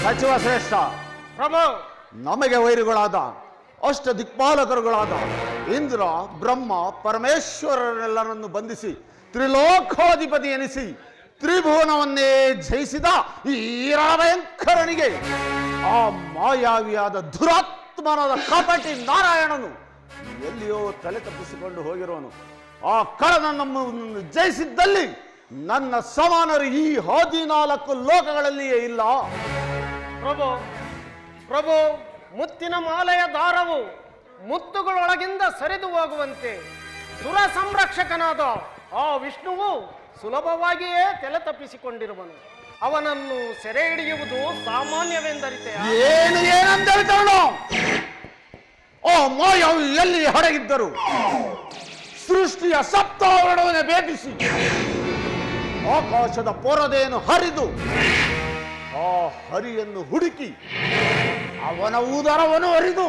ಸಚಿವ ಶ್ರೇಷ್ಠ ಪ್ರಭು, ನಮಗೆ ವೈರಿಗಳಾದ ಅಷ್ಟ ದಿಕ್ಪಾಲಕರುಗಳಾದ ಇಂದ್ರ ಬ್ರಹ್ಮ ಪರಮೇಶ್ವರರೆಲ್ಲರನ್ನು ಬಂಧಿಸಿ ತ್ರಿಲೋಕಾಧಿಪತಿ ಎನಿಸಿ ತ್ರಿಭುವನವನ್ನೇ ಜಯಿಸಿದ ಈ ಭಯಂಕರನಿಗೆ ಆ ಮಾಯಾವಿಯಾದ ದುರಾತ್ಮನಾದ ಕಪಟಿ ನಾರಾಯಣನು ಎಲ್ಲಿಯೋ ತಲೆ ತಪ್ಪಿಸಿಕೊಂಡು ಹೋಗಿರುವನು. ಆ ಕಳನ ನಮ್ಮನ್ನು ಜಯಿಸಿದ್ದಲ್ಲಿ ನನ್ನ ಸಮಾನರು ಈ 14 ಲೋಕಗಳಲ್ಲಿಯೇ ಇಲ್ಲ. ಪ್ರಭು ಪ್ರಭು, ಮುತ್ತಿನ ಮಾಲೆಯ ದಾರವು ಮುತ್ತುಗಳೊಳಗಿಂದ ಸರಿದು ಹೋಗುವಂತೆ ಸುರ ಸಂರಕ್ಷಕನಾದ ಆ ವಿಷ್ಣುವು ಸುಲಭವಾಗಿಯೇ ತಲೆ ತಪ್ಪಿಸಿಕೊಂಡಿರುವನು. ಅವನನ್ನು ಸೆರೆ ಹಿಡಿಯುವುದು ಸಾಮಾನ್ಯವೆಂದರಿತೆ. ಏನಂತೇಳ್ತಾಳು? ಆ ಮಾಯವು ಎಲ್ಲಿ ಹಡಗಿದ್ದರು ಸೃಷ್ಟಿಯ ಸಪ್ತಾವರಣವನ್ನೇ ಭೇದಿಸಿ ಆಕಾಶದ ಪೊರದೆಯನ್ನು ಹರಿದು ಆ ಹರಿಯನ್ನು ಹುಡುಕಿ ಅವನ ಉದರವನ್ನು ಹರಿದು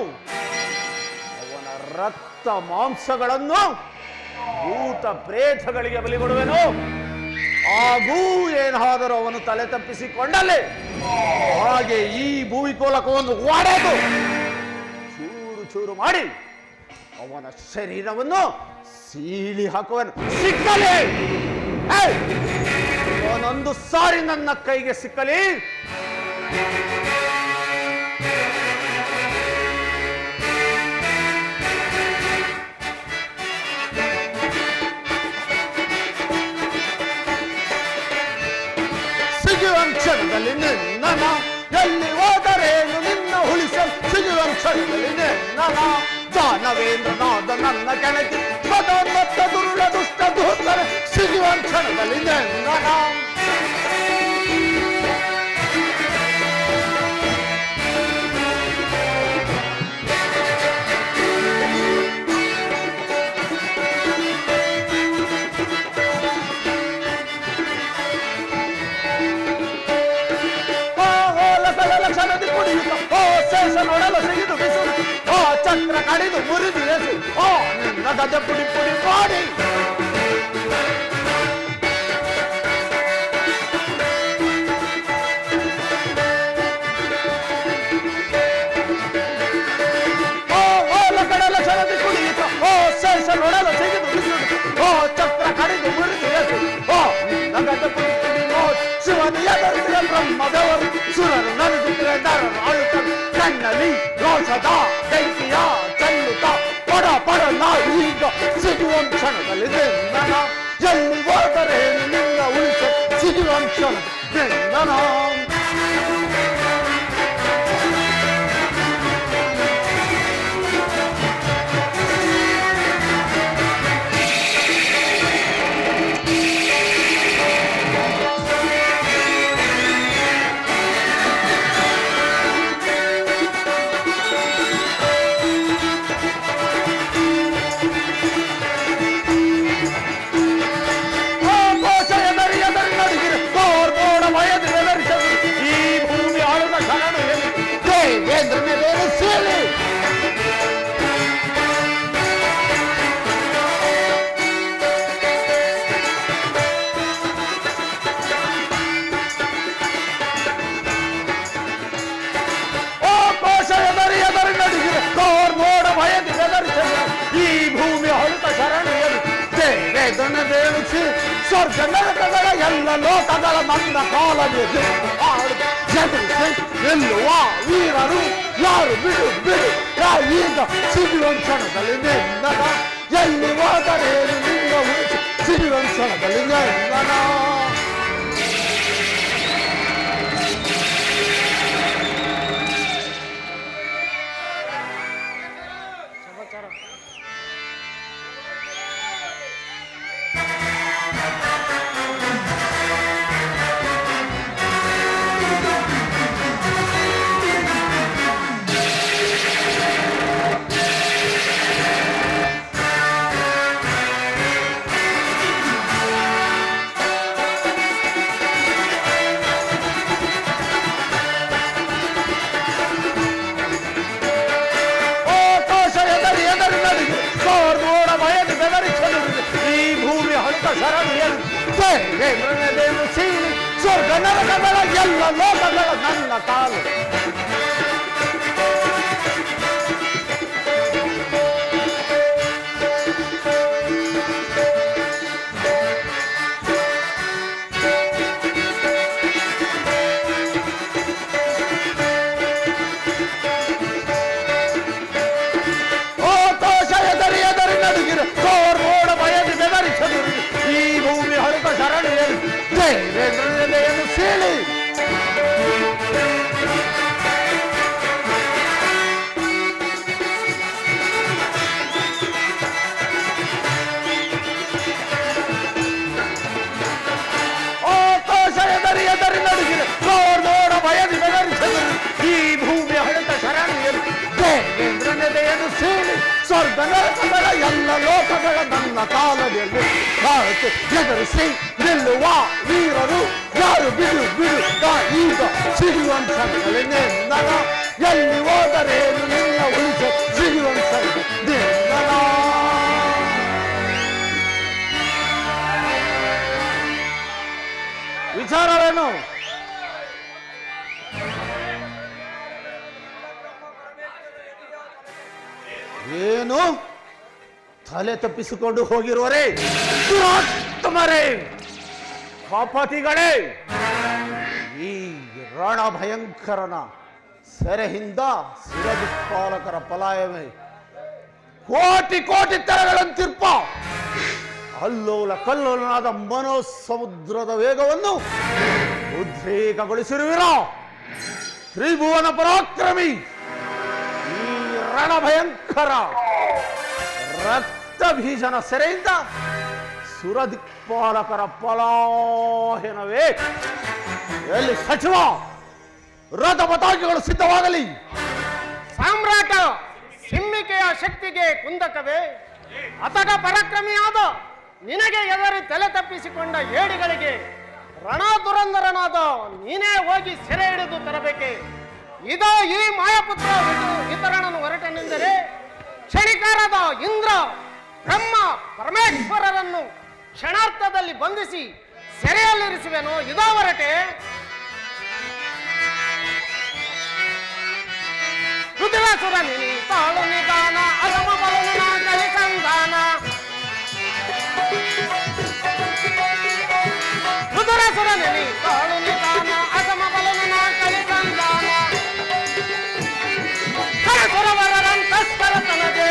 ಅವನ ರಕ್ತ ಮಾಂಸಗಳನ್ನು ಭೂತ ಪ್ರೇತಗಳಿಗೆ ಬಲಿಗೊಡುವೆನು. ಹಾಗೂ ಏನಾದರೂ ಅವನು ತಲೆ ತಪ್ಪಿಸಿಕೊಂಡಲೇ ಹಾಗೆ ಈ ಭೂಮಿಕೋಲಕವನ್ನು ಒಡೆದು ಚೂರು ಚೂರು ಮಾಡಿ ಅವನ ಶರೀರವನ್ನು ಸೀಳಿ ಹಾಕುವನು. ಸಿಕ್ಕಲಿ ಅವನೊಂದು ಸಾರಿ ನನ್ನ ಕೈಗೆ ಸಿಕ್ಕಲಿ ಸಿಗುವಂಶದಲ್ಲಿ ನಿನ್ನ ಎಲ್ಲಿ ಹೋದರೇನು ನಿನ್ನ ಉಳಿಸಲು ಸಿಗುವಂಶದಲ್ಲಿ ನಿನ್ನ ದಾನವೇಂದ್ರನಾದ ನನ್ನ ಕೆಳಗೆ ಮತ ದುರುಳ ದುಷ್ಟ ದೂತರ ಸಿಗುವಂಶದಲ್ಲಿ ನಿನ್ನ ನೋಡಲು ಸಿಗಿದು ಬಿಸಿಲು ಆ ಚಕ್ರ ಕಡಿದು ಮುರಿದು ಎಸು ಆ ನಿನ್ನ ಗಜ ಪುಡಿ ಪುಡಿ ಮಾಡಿ ಕಡಲ ಸರದಿ ಕುಡಿಯಿತು ಓ ಶೇಷ ನೋಡಲು ಸಿಗಿದು ಬಿಸಿಲು ಆ ಚಕ್ರ ಕಡಿದು ಮುರಿದು ಎಸು ಆ ನಿನ್ನ ಗಜ ಪುಡಿ ಪುಡಿ ಮಾಡಿ ಶಿವನ ಎದುರಿಸಿದ ಬ್ರಹ್ಮದೇವರು ಸುರರು ನಡೆಸಿದರೆ ನರರು ಆಳುತ್ತಾರೆ ಕಣ್ಣಲ್ಲಿ ರೋಷದ ಬೆಂಕಿಯ ಚೆಲ್ಲುತ್ತ ಪಡ ಪಡ ಈಗ ಸಿಗುವ ಕ್ಷಣದಲ್ಲಿ ನಿನ್ನ ಎಲ್ಲಿ ಹೋದರೆ ನಿನ್ನ ಉಳಿಸ ಸಿಗುವ ಕ್ಷಣ ನಿನ್ನ ಸ್ವರ್ಗ ನರಕಗಳ ಎಲ್ಲ ಲೋಕಗಳ ನನ್ನ ಕಾಲದಲ್ಲಿ ಎಲ್ಲುವ ವೀರರು ಯಾರು ಬಿಡು ಬಿಡು ಈಗ ಸಿಗುವ ಕ್ಷಣದಲ್ಲಿ ನಿನ್ನ ಎಲ್ಲಿ ಹೋದರೆ ನಿನ್ನ ಉಳಿಸಿ ಸಿಗುವ ಕ್ಷಣದಲ್ಲಿ ನಿನ್ನ ಸ್ವರ್ಗ ನರಕಗಳ ಎಲ್ಲ ಲೋಕಗಳ ನನ್ನ ಕಾಲು. ಈ ಭೂಮಿ ಹೊರತ ಶರಣಿಯಲ್ಲಿ ದೇವೇಂದ್ರನೆಲೆಯನ್ನು ಸೀಳಿ ಆಕಾಶ ಎದರಿ ನಡುಗಿದ ನೋಡ ಭಯದಿ ಬೆದರಿಸಲು ಈ ಭೂಮಿ ಹೊರತ ಶರಣಿಯಲ್ಲಿ ದೇವೇಂದ್ರನೆಲೆಯನ್ನು ಸೀಳಿ ಸ್ವರ್ಗ ನರಕಗಳ ಎಲ್ಲ ಲೋಕಗಳ ನನ್ನ ಕಾಲದಲ್ಲಿ ಭಾರತ ಎದುರಿಸಿ ನಿಲ್ಲುವ ವೀರರು ಯಾರು ಬಿಡು ಈಗ ಸಿಗುವಂತಗಳೇ ಎಲ್ಲಿ ಹೋದರೇನು ನಿನ್ನ ಉಳಿಸ ಸಿಗುವಂತ ವಿಚಾರವೇನು? ಏನು ತಲೆ ತಪ್ಪಿಸಿಕೊಂಡು ಹೋಗಿರುವರೇ, ದುರಾತ್ಮರೇ, ಪಾಪತಿಗಳೇ, ಈ ರಣ ಭಯಂಕರನ ಸೆರೆಯಿಂದ ಶಿರದಿಕ್ಪಾಲಕರ ಪಲಾಯವೇ ಕೋಟಿ ಕೋಟಿ ತೆರಗಳಂತಿರ್ಪ ಅಲ್ಲೋಲ ಕಲ್ಲೋಲನಾದ ಮನೋ ಸಮುದ್ರದ ವೇಗವನ್ನು ಉದ್ರೇಕಗೊಳಿಸಿರುವಿರ ತ್ರಿಭುವನ ಪರಾಕ್ರಮಿ. ಈ ರಣ ಭಯಂಕರ ರಕ್ತ ಬೀಜನ ಸೆರೆಯಿಂದ ಸುರದಿಕ್ಪಾಲಕರ ಪಲಾಯನವೇ ಎಲ್ಲಿ ಸಚಿವ ರಥ ಪತಾಕೆಗಳು ಸಿದ್ಧವಾಗಲಿ. ಸಾಮ್ರಾಟ ಸಿಮ್ಮಿಕೆಯ ಶಕ್ತಿಗೆ ಕುಂದಕವೇ? ಅತಗ ಪರಾಕ್ರಮಿಯಾದ ನಿನಗೆ ಎದರಿ ತಲೆ ತಪ್ಪಿಸಿಕೊಂಡ ಏಡಿಗಳಿಗೆ ರಣದುರಂಧರನಾದ ನೀನೇ ಹೋಗಿ ಸೆರೆ ಹಿಡಿದು ತರಬೇಕೆ? ಇದ ಈ ಮಾಯಪುತ್ರ ವಿತರಣನು ಹೊರಟನೆಂದರೆ ಕ್ಷಣಿಕಾರದ ಇಂದ್ರ ಬ್ರಹ್ಮ ಪರಮೇಶ್ವರರನ್ನು ಕ್ಷಣಾರ್ಥದಲ್ಲಿ ಬಂಧಿಸಿ ಸೆರೆಯಲ್ಲಿರಿಸುವೆನೋ? ಇದೋ ಹೊರಟೆ. ರುದ್ರಾಸುರ ನಿನಿ ತಾಳು ನಿಧಾನ ಅಸಮ ಬಲನ ಕಲಿ ಸಂಧಾನ. ರುದ್ರಾಸುರ ನಿನಿ ತಾಳು ನಿಧಾನ ಅಸಮ ಬಲನ ಕಲಿ ಸಂಧಾನ. ಕಳಸುರವರಂತಸ್ಕರ ತನಗೆ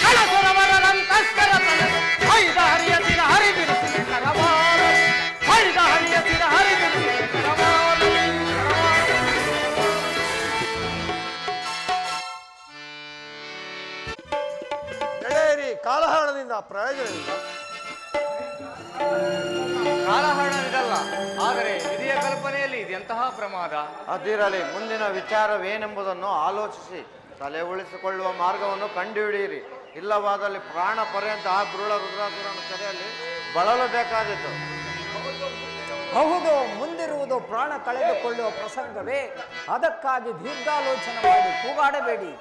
ಕಳಸುರವರಂತಸ್ಕರ ತನಗೆ ಐದ ಹರಿಯ ತಿರ ಹರಿದಿರುತ್ತದೆ ಕರವಾಲ. ಐದ ಹರಿಯ ತಿರ ಹರಿದಿರುತ್ತದೆ ಕರವಾಲ. ಕಾಲಹರಣದಿಂದ ಪ್ರಯೋಜನವಿಲ್ಲ. ಕಾಲಹರಣವಿದಲ್ಲ, ಆದರೆ ವಿಧಿಯ ಕಲ್ಪನೆಯಲ್ಲಿ ಇದೆಂತಹ ಪ್ರಮಾದ? ಅದಿರಲಿ, ಮುಂದಿನ ವಿಚಾರವೇನೆಂಬುದನ್ನು ಆಲೋಚಿಸಿ ತಲೆ ಉಳಿಸಿಕೊಳ್ಳುವ ಮಾರ್ಗವನ್ನು ಕಂಡುಹಿಡಿಯಿರಿ. ಇಲ್ಲವಾದಲ್ಲಿ ಪ್ರಾಣ ಪರ್ಯಂತ ಆ ದುರುಳ ರುದ್ರಾಸುರನ ಸೆರೆಯಲ್ಲಿ ಬಳಲಬೇಕಾದೀತು. ಹೌದು, ಮುಂದಿರುವುದು ಪ್ರಾಣ ಕಳೆದುಕೊಳ್ಳುವ ಪ್ರಸಂಗವೇ. ಅದಕ್ಕಾಗಿ ದೀರ್ಘಾಲೋಚನೆ ಮಾಡಿ ಕೂಗಾಡಬೇಡಿ.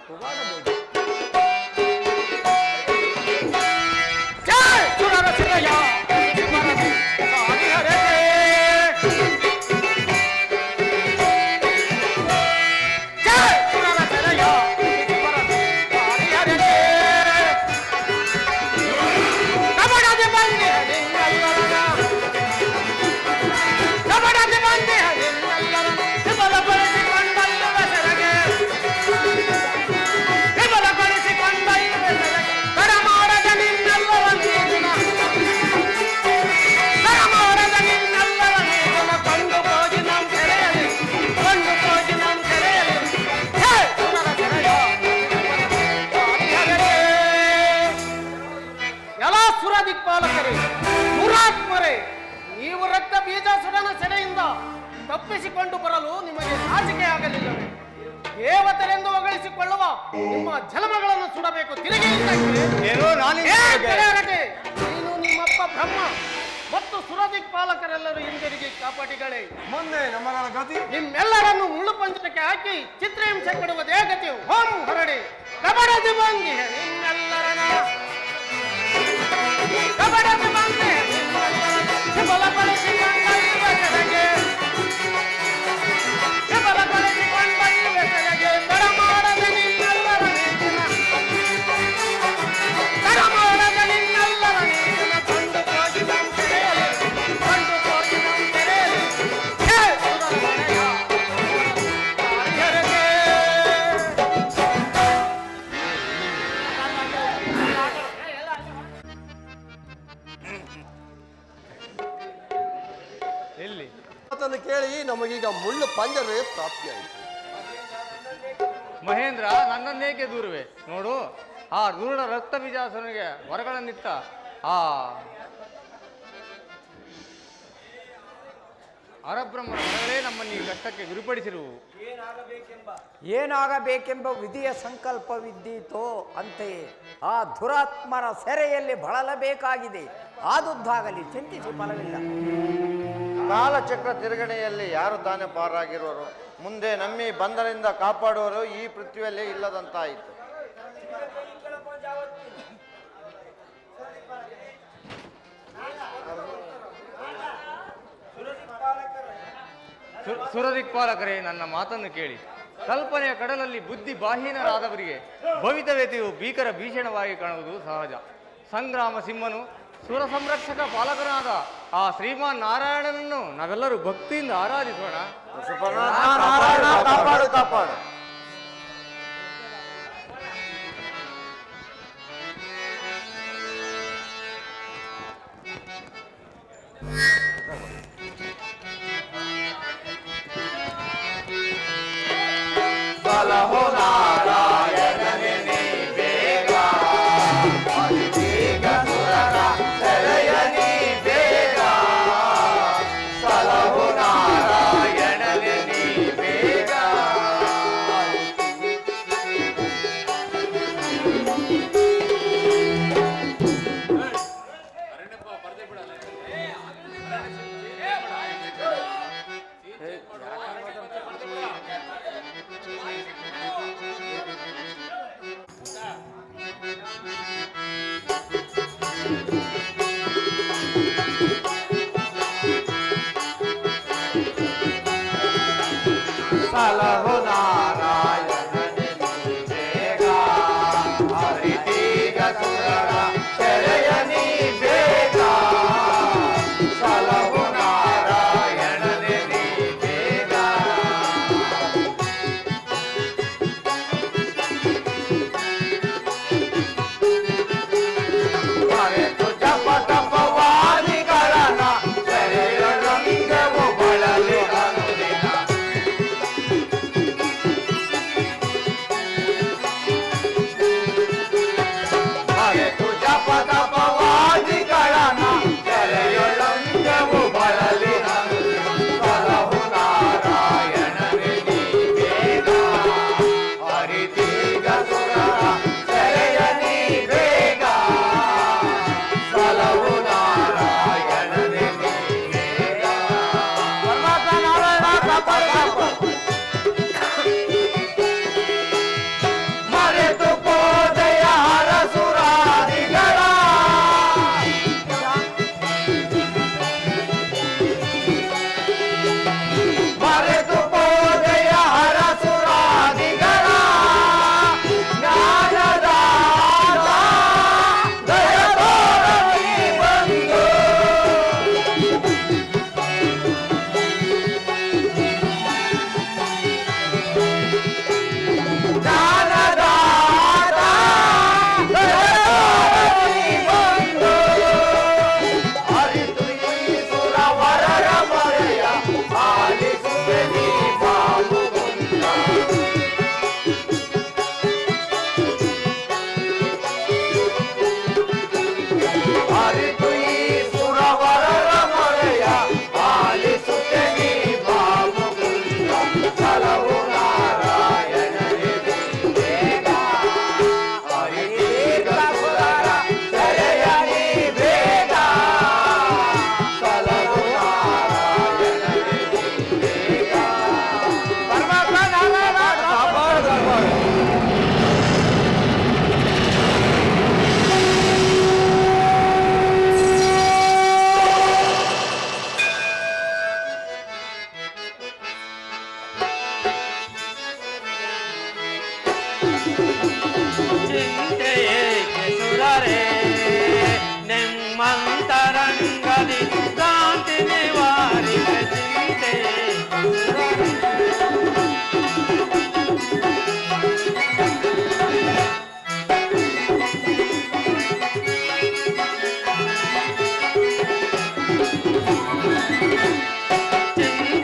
ತಪ್ಪಿಸಿಕೊಂಡು ಬರಲು ನಿಮಗೆ ನಾಚಿಕೆ ಆಗಲಿಲ್ಲವೇ? ದೇವತೆರೆಂದು ಹೊಗಳಿಸಿಕೊಳ್ಳುವ ನಿಮ್ಮ ಜಲಮಗಳನ್ನು ಸುಡಬೇಕು. ತಿರುಗಿ ನೀನು ನಿಮ್ಮಪ್ಪ ಬ್ರಹ್ಮ ಮತ್ತು ಸುರದಿಕ್ಪಾಲಕರೆಲ್ಲರೂ ಹಿಂದಿರುಗಿ ಕಾಪಾಟಿಗಳೇ. ಮುಂದೆ ನಮ್ಮ ಗತಿ ನಿಮ್ಮೆಲ್ಲರನ್ನು ಮುಳ್ಳು ಪಂಚಕ್ಕೆ ಹಾಕಿ ಚಿತ್ರಹಿಂಸೆ ಕೊಡುವುದೇ ಗತಿ. ಹೋಂ ಹೊರಡಿ ಕಬಡ ದಿವಂಗಿ ನಿಮ್ಮೆಲ್ಲರನ ಕಬಡ ದಿವಂಗಿ ನಿಮ್ಮೆಲ್ಲರನ ಬಲಪಡಿಸಿ ಮಾತನ್ನು ಕೇಳಿ ನಮಗೀಗ ಮುಳ್ಳು ಪಂಜರವೇ ಪ್ರಾಪ್ತಿಯಾಯಿತು. ಮಹೇಂದ್ರ, ನನ್ನನ್ನೇಕೆ ದೂರುವೆ? ನೋಡು, ಆ ದೂರ ರಕ್ತ ಬೀಜಾಸುರನಿಗೆ ವರಗಳನ್ನಿತ್ತ ಆ ಅರಬ್ರಹ್ಮನ ವರಗಳೇ ನಮ್ಮನ್ನು ಈ ಕಷ್ಟಕ್ಕೆ ಗುರಿಪಡಿಸಿರುವು. ಏನಾಗಬೇಕೆಂಬ ವಿಧಿಯ ಸಂಕಲ್ಪವಿದ್ದೀತೋ ಅಂತೆಯೇ ಆ ದುರಾತ್ಮರ ಸೆರೆಯಲ್ಲಿ ಬಳಲಬೇಕಾಗಿದೆ. ಆದುದ್ದಾಗಲಿ, ಚಿಂತಿಸಿ ಫಲವಿಲ್ಲ. ಕಾಲಚಕ್ರ ತಿರುಗಣೆಯಲ್ಲಿ ಯಾರು ತಾನೇ ಪಾರಾಗಿರುವರು? ಮುಂದೆ ನಮ್ಮಿ ಬಂಧನದಿಂದ ಕಾಪಾಡುವರು ಈ ಪೃಥ್ವಿಯಲ್ಲಿ ಇಲ್ಲದಂತಾಯಿತು. ಸುರದಿಕ್ಪಾಲಕರೇ, ನನ್ನ ಮಾತನ್ನು ಕೇಳಿ. ಕಲ್ಪನೆಯ ಕಡಲಲ್ಲಿ ಬುದ್ಧಿ ಬಾಹೀನರಾದವರಿಗೆ ಭವಿತವ್ಯತೆಯು ಭೀಕರ ಭೀಷಣವಾಗಿ ಕಾಣುವುದು ಸಹಜ. ಸಂಗ್ರಾಮ ಸಿಂಹನು ಸುರ ಸಂರಕ್ಷಕ ಪಾಲಕನಾದ ಆ ಶ್ರೀಮಾನ್ ನಾರಾಯಣನನ್ನು ನಾವೆಲ್ಲರೂ ಭಕ್ತಿಯಿಂದ ಆರಾಧಿಸೋಣ. ಕಾಪಾಡು ಕಾಪಾಡು. ಸಲಹೋ ನಾರಾಯಣನೇ ನೀ ಬೇಗ, ಬೇಗ ಸುರರ ಸೆರೆಯ ನೀ ಬೇಗ. ಸಲಹೋ ನಾರಾಯಣನೇ ನೀ ಬೇಗ. ಸಲಹೋ ನಾರಾಯಣನೇ ನೀ ಬೇಗ, ಹರಿತೀಗ ಸುರರ ಸೆರೆಯ ನೀ ಬೇಗ. ಸಲಹೋ ನಾರಾಯಣನೇ ನೀ ಬೇಗ. ಮರೆತು ಜಪ ತಪವಾದಿಗಳನ್ನ ಸೆರೆಯೊಳಂಗೆವು ಬಳಲಿ ಅನುದಿನ. ಮರೆತು ಜಪ ತಪವಾದಿಗಳನ್ನ ಸೆರೆಯೊಳಂಗೆವು ಬಳಲಿ ಅನುದಿನ. ಸಲಹು ನಾರಾಯಣನೇ ನೀ ಬೇಗ, ಹರಿತೀಗ ಸುರರ ಸೆರೆಯ ನೀ ಬೇಗ. ಸಲಹು ನಾರಾಯಣನೇ ನೀ ಬೇಗ. ಪರಮಾತ್ಮ ನಾರಾಯಣ ಕಾಪಾಡು. ಮರೆತು ಪೋದೆಯ ಹರಸುರಾದಿಗಳ, ಮರೆತು ಪೋದೆಯ ಹರಸುರಾದಿಗಳ ಜ್ಞಾನದ ದಯ ತೋರಲಿ ಬಂದು. ಜ್ಞಾನದ ದಯ ತೋರಲಿ ಬಂದು. ಅರಿತು ಈ ಸುರವರರ ಮೊರೆಯ ಆಲಿಸುವೆ ನೀ ಬಾಬುಗುಂದ. ಅರಿತು ಈ ಸುರವರರ ಮೊರೆಯ ಆಲಿಸುವೆ ನೀ ಬಾಬುಗುಂದ. ಸಲಹು ನಾರಾಯಣನೇ ನೀ ಬೇಗ, ಹರಿತೀಗ ಸುರರ ಸೆರೆಯ ನೀ ಬೇಗ. ಸಲಹು ನಾರಾಯಣನೇ ನೀ ಬೇಗ. ಪರಮಾತ್ಮ ನಾರಾಯಣ ಕಾಪಾಡು. ಚಿಂತೆಯೇಕೆ ಸುರರೇ, ನಿಮ್ಮಂತರಂಗದಿ ಶಾಂತಿ ನಿವಾರಿತ ಚಿಂತೆಯೇಕೆ ಸುರರೇ. ಚಿಂತೆಯೇಕೆ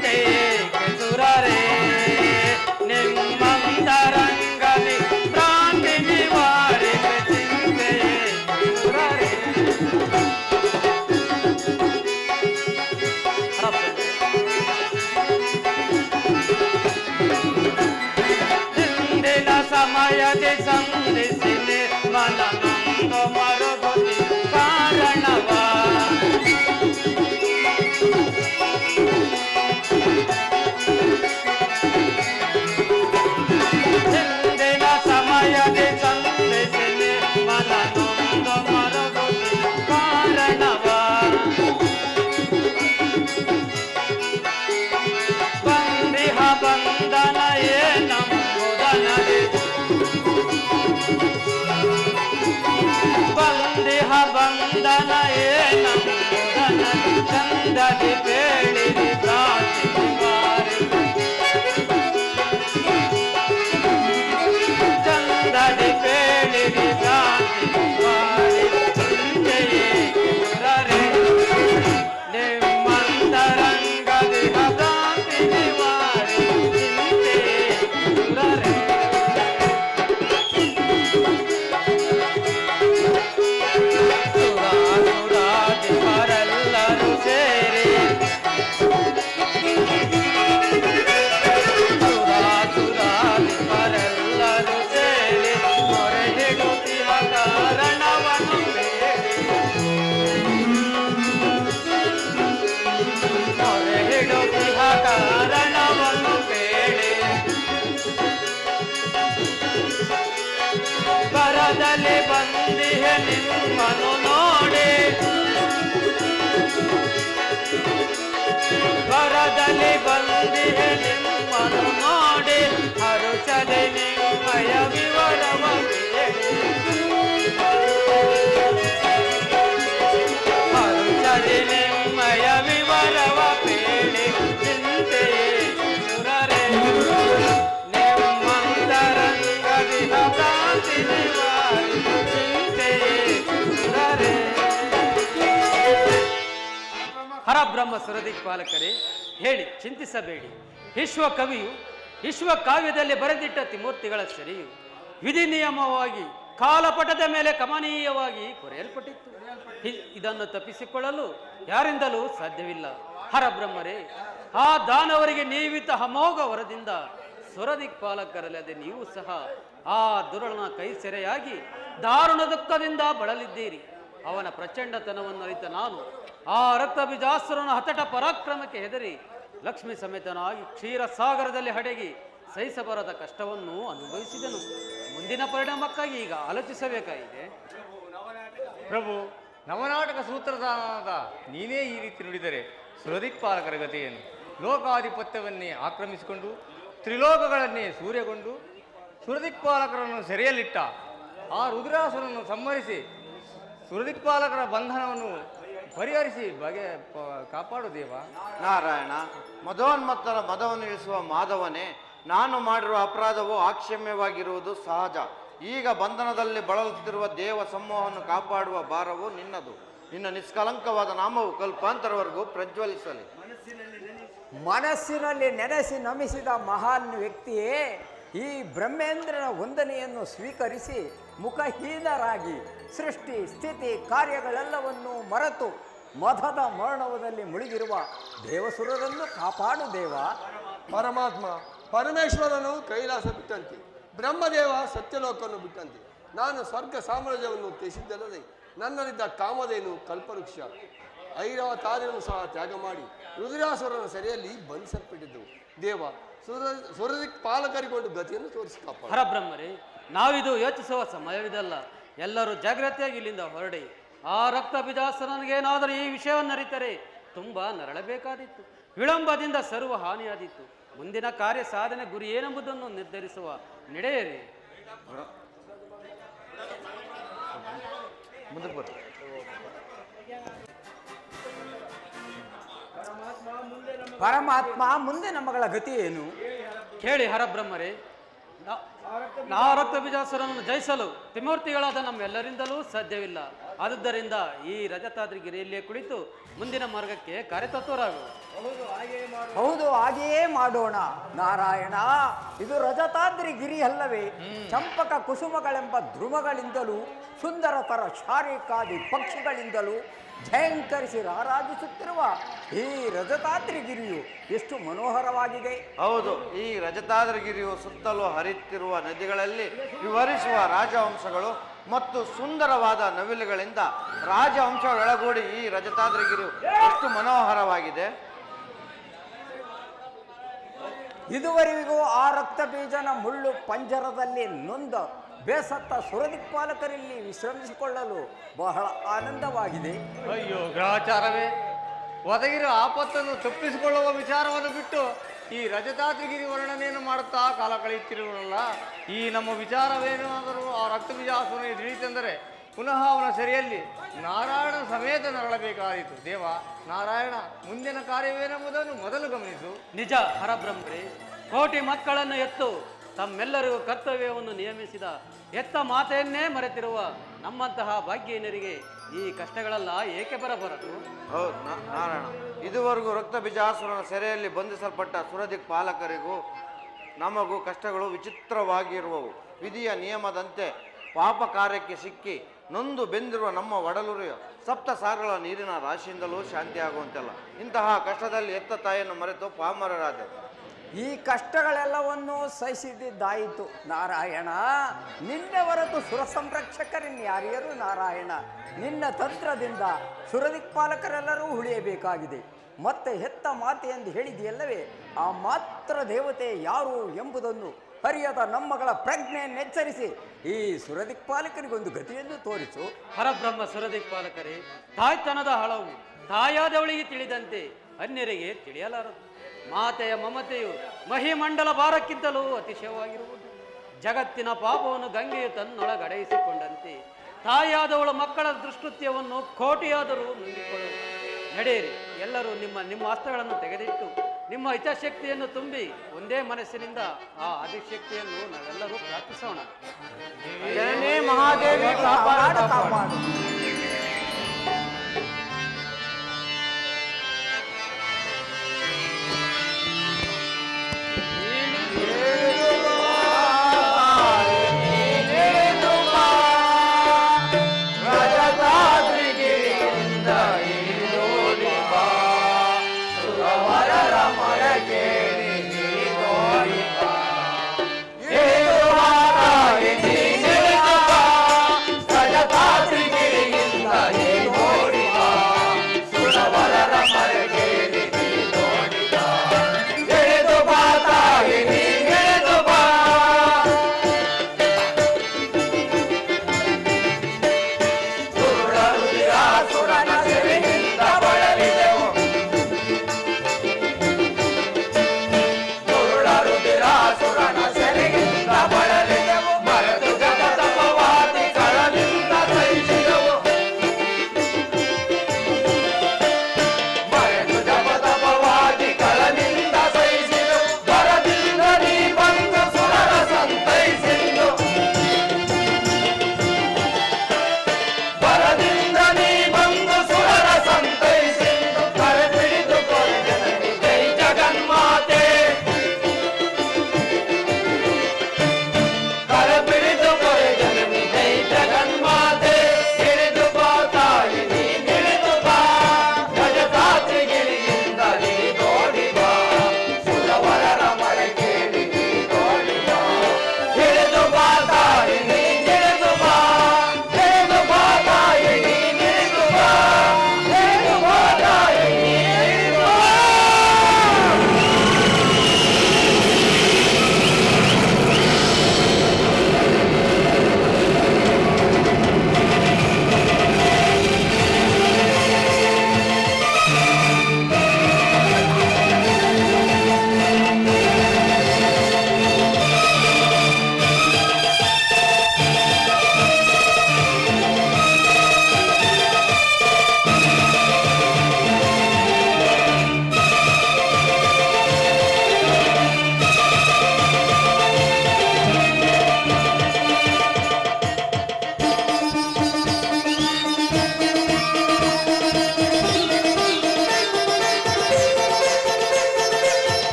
ಚಂದದಿ ಬೇಡಿರಿ ಪ್ರಾರ್ಥಿಸಿ ಬಾರಿ ಚಂದದಿ ಬೇಡಿರಿ ಪ್ರಾರ್ಥಿಸಿ ಬಾರಿ ಚಿಂತೆಯೇ ಸುರರೆ ನಿಮ್ಮಂತರಂಗದಿ ಭ್ರಾಂತಿ ನಿವಾರಿ ಚಿಂತೆಯೇ ಸುರರೆ ಸುರಾಸುರಾಧಿಪರೆಲ್ಲರೂ ಸೇರಿ ಸುರಾಸುರಾಧಿಪರೆಲ್ಲರೂ ಸೇರಿ ಮೊರೆ ಹಿಡುತ್ತಿಹ ಕಾರಣವನ್ನು ಬೇಡಿ ಮೊರೆ ಹಿಡುತ್ತಿಹ ಕಾರಣವನ್ನು ಬೇಡಿ ಬರದಲ್ಲಿ ಬಂದಿಹೆ ನಿಮ್ಮನು ನೋಡಿ ಬರದಲ್ಲಿ ಬಂದಿಹೆ ನಿಮ್ಮನು ನೋಡಿ ಹರುಷದೆ ನಿಮ್ಮಯ ವಿವರವ ಬೇಡಿ ಹರುಷದೆ ನಿಮ್ಮಯ ವಿವರವ ಬೇಡಿ ಚಿಂತೆಯೇ ಸುರರೆ ನಿಮ್ಮಂತರಂಗದಿ ಭ್ರಾಂತಿ ನಿವಾರಿ ಚಿಂತೆಯೇ ಸುರರೆ ಹರಬ್ರಹ್ಮ ಸುರದಿಕ್ಪಾಲಕರೇ ಹೇಳಿ ಚಿಂತಿಸಬೇಡಿ. ವಿಶ್ವ ಕವಿಯು ವಿಶ್ವ ಕಾವ್ಯದಲ್ಲಿ ಬರೆದಿಟ್ಟ ತ್ರಿಮೂರ್ತಿಗಳ ಸೆರೆಯು ವಿಧಿ ನಿಯಮವಾಗಿ ಕಾಲಪಟದ ಮೇಲೆ ಕಮನೀಯವಾಗಿ ಕೊರೆಯಲ್ಪಟ್ಟಿತ್ತು. ಇದನ್ನು ತಪ್ಪಿಸಿಕೊಳ್ಳಲು ಯಾರಿಂದಲೂ ಸಾಧ್ಯವಿಲ್ಲ. ಹರಬ್ರಹ್ಮರೇ, ಆ ದಾನವರಿಗೆ ನೀವಿತ ಅಮೋಘ ವರದಿಂದ ಸುರದಿಕ್ಪಾಲಕರಲ್ಲದೆ ನೀವು ಸಹ ಆ ದುರುಳನ ಕೈ ಸೆರೆಯಾಗಿ ದಾರುಣ ದುಃಖದಿಂದ ಬಳಲಿದ್ದೀರಿ. ಅವನ ಪ್ರಚಂಡತನವನ್ನು ಅರಿತ ನಾನು ಆ ರಕ್ತ ಬೀಜಾಸುರನ ಹತಟ ಪರಾಕ್ರಮಕ್ಕೆ ಹೆದರಿ ಲಕ್ಷ್ಮಿ ಸಮೇತನಾಗಿ ಕ್ಷೀರಸಾಗರದಲ್ಲಿ ಹಡಗಿ ಸಹಿಸಬರದ ಕಷ್ಟವನ್ನು ಅನುಭವಿಸಿದನು. ಮುಂದಿನ ಪರಿಣಾಮಕ್ಕಾಗಿ ಈಗ ಆಲೋಚಿಸಬೇಕಾಗಿದೆ. ಪ್ರಭು, ನವನಾಟಕ ಸೂತ್ರಧಾರನಾದ ನೀನೇ ಈ ರೀತಿ ನುಡಿದರೆ ಸುರದಿಕ್ಪಾಲಕರ ಗತಿಯನ್ನು ಲೋಕಾಧಿಪತ್ಯವನ್ನೇ ಆಕ್ರಮಿಸಿಕೊಂಡು ತ್ರಿಲೋಕಗಳನ್ನೇ ಸೂರ್ಯಗೊಂಡು ಸುರದಿಕ್ಪಾಲಕರನ್ನು ಸೆರೆಯಲ್ಲಿಟ್ಟ ಆ ರುದ್ರಾಸುರನನ್ನು ಸಂಹರಿಸಿ ಸುರದಿಕ್ಪಾಲಕರ ಬಂಧನವನ್ನು ಪರಿಹರಿಸಿ ಕಾಪಾಡು ದೇವ. ನಾರಾಯಣ, ಮದೋನ್ಮತ್ತರ ಮದವನ್ನು ಇಳಿಸುವ ಮಾಧವನೇ, ನಾನು ಮಾಡಿರುವ ಅಪರಾಧವು ಆಕ್ಷಮ್ಯವಾಗಿರುವುದು ಸಹಜ. ಈಗ ಬಂಧನದಲ್ಲಿ ಬಳಲುತ್ತಿರುವ ದೇವ ಸಮೂಹವನ್ನು ಕಾಪಾಡುವ ಭಾರವು ನಿನ್ನದು. ನಿನ್ನ ನಿಷ್ಕಲಂಕವಾದ ನಾಮವು ಕಲ್ಪಾಂತರವರೆಗೂ ಪ್ರಜ್ವಲಿಸಲಿ. ಮನಸ್ಸಿನಲ್ಲಿ ನೆನೆಸಿ ನಮಿಸಿದ ಮಹಾನ್ ವ್ಯಕ್ತಿಯೇ, ಈ ಬ್ರಹ್ಮೇಂದ್ರನ ವಂದನೆಯನ್ನು ಸ್ವೀಕರಿಸಿ ಮುಖಹೀನರಾಗಿ ಸೃಷ್ಟಿ ಸ್ಥಿತಿ ಕಾರ್ಯಗಳೆಲ್ಲವನ್ನೂ ಮರೆತು ಮಧದ ಮರಣವದಲ್ಲಿ ಮುಳುಗಿರುವ ದೇವಸುರರನ್ನು ಕಾಪಾಡು ದೇವ. ಪರಮಾತ್ಮ ಪರಮೇಶ್ವರನು ಕೈಲಾಸ ಬಿಟ್ಟಂತೆ, ಬ್ರಹ್ಮದೇವ ಸತ್ಯಲೋಕವನ್ನು ಬಿಟ್ಟಂತೆ, ನಾನು ಸ್ವರ್ಗ ಸಾಮ್ರಾಜ್ಯವನ್ನು ತ್ಯಜಿಸಿದ್ದಲ್ಲದೆ ನನ್ನಲ್ಲಿದ್ದ ಕಾಮಧೇನು ಕಲ್ಪವೃಕ್ಷ ಐರಾವತಾರ್ಯವನ್ನು ಸಹ ತ್ಯಾಗ ಮಾಡಿ ರುದ್ರಾಸುರನ ಸೆರೆಯಲ್ಲಿ ಬಂಧಿಸಲ್ಪಟ್ಟಿದ್ದೆವು. ದೇವ, ಸುರದಿಕ್ಪಾಲಕರಿಗೊಂಡು ಗತಿಯನ್ನು ತೋರಿಸಿ ಕಾಪಾಡು. ಹರಬ್ರಹ್ಮರೇ, ನಾವಿದು ಯೋಚಿಸುವ ಸಮಯವಿದಲ್ಲ. ಎಲ್ಲರೂ ಜಾಗ್ರತೆಯಾಗಿ ಇಲ್ಲಿಂದ ಹೊರಡಿ. ಆ ರಕ್ತ ಬೀಜಾಸುರನಿಗೇನಾದರೂ ಈ ವಿಷಯವನ್ನು ಅರಿತರೆ ತುಂಬಾ ನರಳಬೇಕಾದಿತ್ತು. ವಿಳಂಬದಿಂದ ಸರ್ವ ಹಾನಿಯಾದಿತ್ತು. ಮುಂದಿನ ಕಾರ್ಯ ಸಾಧನೆ ಗುರಿ ಏನೆಂಬುದನ್ನು ನಿರ್ಧರಿಸುವ ನಡೆಯಿರಿ. ಪರಮಾತ್ಮ, ಮುಂದೆ ನಮ್ಮಗಳ ಗತಿ ಏನು? ಕೇಳಿ ಹರಬ್ರಹ್ಮರೇ, ನಾ ರಕ್ತ ಬೀಜಾಸುರನನ್ನು ಜಯಿಸಲು ತ್ರಿಮೂರ್ತಿಗಳಾದ ನಮ್ಮೆಲ್ಲರಿಂದಲೂ ಸಾಧ್ಯವಿಲ್ಲ. ಆದುದರಿಂದ ಈ ರಜತಾದ್ರಿಗಿರಿಯಲ್ಲಿಯೇ ಕುಳಿತು ಮುಂದಿನ ಮಾರ್ಗಕ್ಕೆ ಕಾರ್ಯತತ್ವರಾಗು. ಹೌದು, ಹಾಗೆಯೇ ಮಾಡೋಣ. ನಾರಾಯಣ, ಇದು ರಜತಾದ್ರಿಗಿರಿ ಅಲ್ಲವೇ? ಚಂಪಕ ಕುಸುಮಗಳೆಂಬ ಧ್ರುವಗಳಿಂದಲೂ ಸುಂದರತರ ಶಾರೀಕಾದಿ ಪಕ್ಷಿಗಳಿಂದಲೂ ಝೇಂಕರಿಸಿ ರಾರಾಜಿಸುತ್ತಿರುವ ಈ ರಜತಾದ್ರಿಗಿರಿಯು ಎಷ್ಟು ಮನೋಹರವಾಗಿದೆ. ಹೌದು, ಈ ರಜತಾದ್ರಿಗಿರಿಯು ಸುತ್ತಲೂ ಹರಿಯುತ್ತಿರುವ ನದಿಗಳಲ್ಲಿ ವಿವರಿಸುವ ರಾಜವಂಶಗಳು ಮತ್ತು ಸುಂದರವಾದ ನವಿಲುಗಳಿಂದ ರಾಜವಂಶಗಳೊಳಗೂಡಿ ಈ ರಜತಾದ್ರಿಗಿರಿಯು ಎಷ್ಟು ಮನೋಹರವಾಗಿದೆ. ಇದುವರೆಗೂ ಆ ರಕ್ತ ಬೀಜನ ಮುಳ್ಳು ಪಂಜರದಲ್ಲಿ ನೊಂದ ಬೇಸತ್ತ ಸುರದಿಕ್ಪಾಲಕರಲ್ಲಿ ವಿಶ್ರಮಿಸಿಕೊಳ್ಳಲು ಬಹಳ ಆನಂದವಾಗಿದೆ. ಅಯ್ಯೋ ಗ್ರಹಚಾರವೇ, ಒದಗಿರುವ ಆಪತ್ತನ್ನು ತಪ್ಪಿಸಿಕೊಳ್ಳುವ ವಿಚಾರವನ್ನು ಬಿಟ್ಟು ಈ ರಜತಾದ್ರಿಗಿರಿ ವರ್ಣನೆಯನ್ನು ಮಾಡುತ್ತಾ ಕಾಲ ಕಳೆಯುತ್ತಿರುವಲ್ಲ. ಈ ನಮ್ಮ ವಿಚಾರವೇನಾದರೂ ಆ ರಕ್ತ ಬೀಜಾಸುರನಿಗೆ ತಿಳಿತೆಂದರೆ ಪುನಃ ಅವನ ಸೆರೆಯಲ್ಲಿ ನಾರಾಯಣ ಸಮೇತ ನರಳಬೇಕಾಯಿತು. ದೇವ ನಾರಾಯಣ, ಮುಂದಿನ ಕಾರ್ಯವೇನೆಂಬುದನ್ನು ಮೊದಲು ಗಮನಿಸು. ನಿಜ ಹರಬ್ರಹ್ಮರೇ, ಕೋಟಿ ಮಕ್ಕಳನ್ನು ಎತ್ತು ತಮ್ಮೆಲ್ಲರಿಗೂ ಕರ್ತವ್ಯವನ್ನು ನಿಯಮಿಸಿದ ಎತ್ತ ಮಾತೆಯನ್ನೇ ಮರೆತಿರುವ ನಮ್ಮಂತಹ ಭಾಗ್ಯಹೀನರಿಗೆ ಈ ಕಷ್ಟಗಳೆಲ್ಲ ಏಕೆ ಬರಬಾರದು? ಹೌದು ನಾರಾಯಣ, ಇದುವರೆಗೂ ರಕ್ತ ಬೀಜಾಸುರನ ಸೆರೆಯಲ್ಲಿ ಬಂಧಿಸಲ್ಪಟ್ಟ ಸುರದಿಕ್ ಪಾಲಕರಿಗೂ ನಮಗೂ ಕಷ್ಟಗಳು ವಿಚಿತ್ರವಾಗಿರುವವು. ವಿಧಿಯ ನಿಯಮದಂತೆ ಪಾಪ ಕಾರ್ಯಕ್ಕೆ ಸಿಕ್ಕಿ ನೊಂದು ಬೆಂದಿರುವ ನಮ್ಮ ಒಡಲುರಿಯ ಸಪ್ತ ಸಾಗರ ನೀರಿನ ರಾಶಿಯಿಂದಲೂ ಶಾಂತಿಯಾಗುವಂತೆಲ್ಲ ಇಂತಹ ಕಷ್ಟದಲ್ಲಿ ಎತ್ತ ತಾಯಿಯನ್ನು ಮರೆತು ಪಾಮರರಾದರು. ಈ ಕಷ್ಟಗಳೆಲ್ಲವನ್ನೂ ಸಹಿಸಿದ್ದಾಯಿತು ನಾರಾಯಣ. ನಿನ್ನೆ ಹೊರತು ಸುರ ಸಂರಕ್ಷಕರಿನ್ಯಾರ್ಯರು ನಾರಾಯಣ. ನಿನ್ನ ತಂತ್ರದಿಂದ ಸುರದಿಕ್ಪಾಲಕರೆಲ್ಲರೂ ಉಳಿಯಬೇಕಾಗಿದೆ. ಮತ್ತೆ ಹೆತ್ತ ಮಾತೆ ಎಂದು ಹೇಳಿದೆಯಲ್ಲವೇ, ಆ ಮಾತ್ರ ದೇವತೆ ಯಾರು ಎಂಬುದನ್ನು ಹರಿಯದ ನಮ್ಮಗಳ ಪ್ರಜ್ಞೆಯನ್ನೆಚ್ಚರಿಸಿ ಈ ಸುರದಿಕ್ಪಾಲಕರಿಗೊಂದು ಗತಿಯನ್ನು ತೋರಿಸು. ಹರಬ್ರಹ್ಮ ಸುರದಿಕ್ಪಾಲಕರೇ, ತಾಯ್ತನದ ಹಳವು ತಾಯಾದವಳಿಗೆ ತಿಳಿದಂತೆ ಅನ್ಯರಿಗೆ ತಿಳಿಯಲಾರದು. ಮಾತೆಯ ಮಮತೆಯು ಮಹಿಮಂಡಲ ಭಾರಕ್ಕಿಂತಲೂ ಅತಿಶಯವಾಗಿರುವುದು. ಜಗತ್ತಿನ ಪಾಪವನ್ನು ಗಂಗೆಯು ತನ್ನೊಳಗಡೆಯಿಸಿಕೊಂಡಂತೆ ತಾಯಾದವಳ ಮಕ್ಕಳ ದುಷ್ಕೃತ್ಯವನ್ನು ಕೋಟಿಯಾದರೂ ನುಂಗಿಕೊಳ್ಳುವುದು. ನಡೆಯಿರಿ, ಎಲ್ಲರೂ ನಿಮ್ಮ ಅಸ್ತ್ರಗಳನ್ನು ತೆಗೆದಿಟ್ಟು ನಿಮ್ಮ ಹಿತಶಕ್ತಿಯನ್ನು ತುಂಬಿ ಒಂದೇ ಮನಸ್ಸಿನಿಂದ ಆ ಆದಿಶಕ್ತಿಯನ್ನು ನಾವೆಲ್ಲರೂ ಪ್ರಾರ್ಥಿಸೋಣ. ಜನನೇ ಮಹಾದೇವಿ ಕಾಪಾಡು.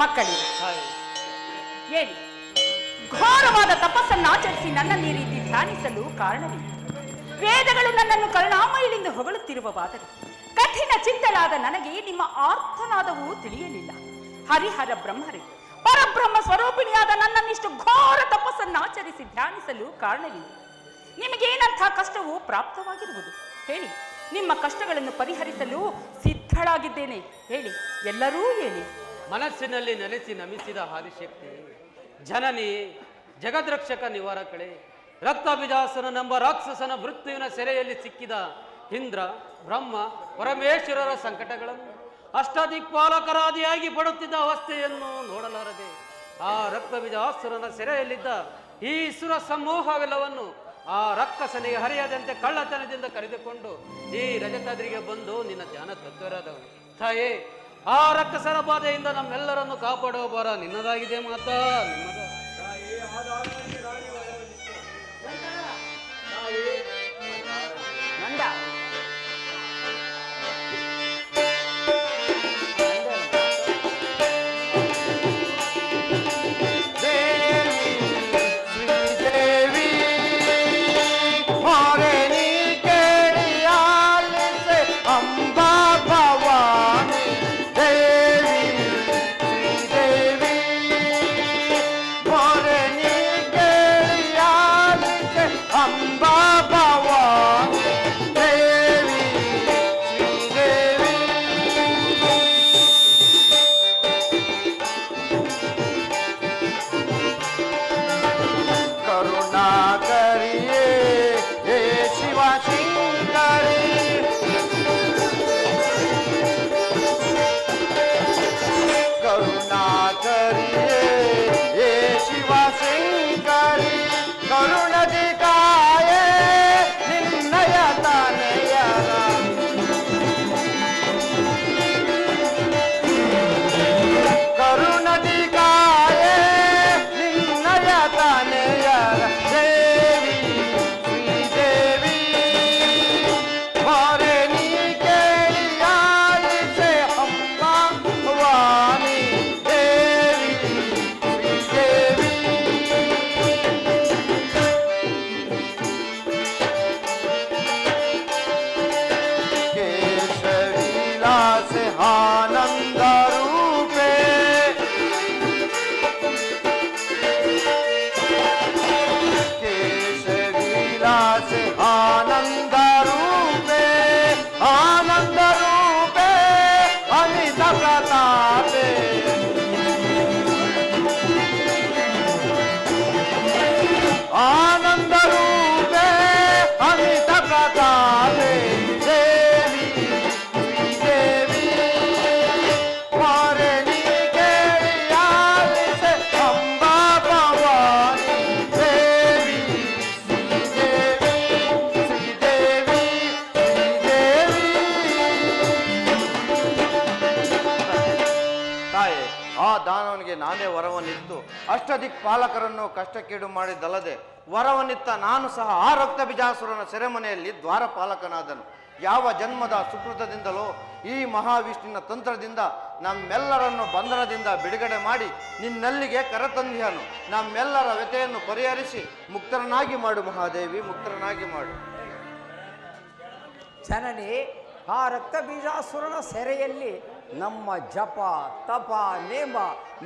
ಮಕ್ಕಳಿಗೆ ಹೇಳಿ, ಘೋರವಾದ ತಪಸ್ಸನ್ನು ಆಚರಿಸಿ ನನ್ನನ್ನು ಈ ರೀತಿ ಧ್ಯಾನಿಸಲು ಕಾರಣವಿಲ್ಲ. ವೇದಗಳು ನನ್ನನ್ನು ಕರುಣಾಮಯಿಲೆಂದು ಹೊಗಳುತ್ತಿರುವವಾದರೆ ಕಠಿಣ ಚಿತ್ತಲಾದ ನನಗೆ ನಿಮ್ಮ ಆರ್ತನಾದವೂ ತಿಳಿಯಲಿಲ್ಲ. ಹರಿಹರ ಬ್ರಹ್ಮರೇ, ಪರಬ್ರಹ್ಮ ಸ್ವರೂಪಿಣಿಯಾದ ನನ್ನನ್ನಿಷ್ಟು ಘೋರ ತಪಸ್ಸನ್ನು ಆಚರಿಸಿ ಧ್ಯಾನಿಸಲು ಕಾರಣವಿಲ್ಲ. ನಿಮಗೇನಂಥ ಕಷ್ಟವು ಪ್ರಾಪ್ತವಾಗಿರುವುದು ಹೇಳಿ. ನಿಮ್ಮ ಕಷ್ಟಗಳನ್ನು ಪರಿಹರಿಸಲು ಸಿದ್ಧಳಾಗಿದ್ದೇನೆ. ಹೇಳಿ, ಎಲ್ಲರೂ ಹೇಳಿ. ಮನಸ್ಸಿನಲ್ಲಿ ನೆಲೆಸಿ ನಮಿಸಿದ ಆದಿಶಕ್ತಿ, ಜನನಿ, ಜಗದ್ರಕ್ಷಕ ನಿವಾರಕಳೆ, ರಕ್ತಬೀಜಾಸುರನೆಂಬ ರಾಕ್ಷಸನ ಮೃತ್ಯುವಿನ ಸೆರೆಯಲ್ಲಿ ಸಿಕ್ಕಿದ ಇಂದ್ರ, ಬ್ರಹ್ಮ, ಪರಮೇಶ್ವರರ ಸಂಕಟಗಳನ್ನು ಅಷ್ಟದಿಕ್ಪಾಲಕರಾದಿಯಾಗಿ ಪಡುತ್ತಿದ್ದ ಅವಸ್ಥೆಯನ್ನು ನೋಡಲಾರದೆ ಆ ರಕ್ತಬೀಜಾಸುರನ ಸೆರೆಯಲ್ಲಿದ್ದ ಈ ಸುರ ಸಮೂಹವೆಲ್ಲವನ್ನು ಆ ರಕ್ಕಸನಿಗೆ ಹರಿಯದಂತೆ ಕಳ್ಳತನದಿಂದ ಕರೆದುಕೊಂಡು ಈ ರಜತಾದ್ರಿಗೆ ಬಂದು ನಿನ್ನ ಧ್ಯಾನ ತತ್ವರಾದವನು. ತಾಯೇ, ಆ ರಕ್ಕಸರ ಬಾಧೆಯಿಂದ ನಮ್ಮೆಲ್ಲರನ್ನು ಕಾಪಾಡುವ ಭಾರ ನಿನ್ನದಾಗಿದೆ ಮಾತಾ, ನಿಮ್ಮದ. ನಂದ ನಾನೇ ವರವನ್ನಿತ್ತು ಅಷ್ಟದಿಕ್ಪಾಲಕರನ್ನು ಕಷ್ಟಕ್ಕೀಡು ಮಾಡಿದ್ದಲ್ಲದೆ ವರವನ್ನಿತ್ತ ನಾನು ಸಹ ಆ ರಕ್ತಬೀಜಾಸುರನ ಸೆರೆಮನೆಯಲ್ಲಿ ದ್ವಾರಪಾಲಕನಾದನು. ಯಾವ ಜನ್ಮದ ಸುಕೃತದಿಂದಲೋ ಈ ಮಹಾವಿಷ್ಣುವಿನ ತಂತ್ರದಿಂದ ನಮ್ಮೆಲ್ಲರನ್ನು ಬಂಧನದಿಂದ ಬಿಡುಗಡೆ ಮಾಡಿ ನಿನ್ನಲ್ಲಿಗೆ ಕರೆತಂದಿಯನು. ನಮ್ಮೆಲ್ಲರ ವ್ಯಥೆಯನ್ನು ಪರಿಹರಿಸಿ ಮುಕ್ತರನಾಗಿ ಮಾಡು ಮಹಾದೇವಿ, ಮುಕ್ತರನಾಗಿ ಮಾಡು. ಜನನಿ, ಆ ರಕ್ತಬೀಜಾಸುರನ ಸೆರೆಯಲ್ಲಿ ನಮ್ಮ ಜಪ ತಪ ನೇಮ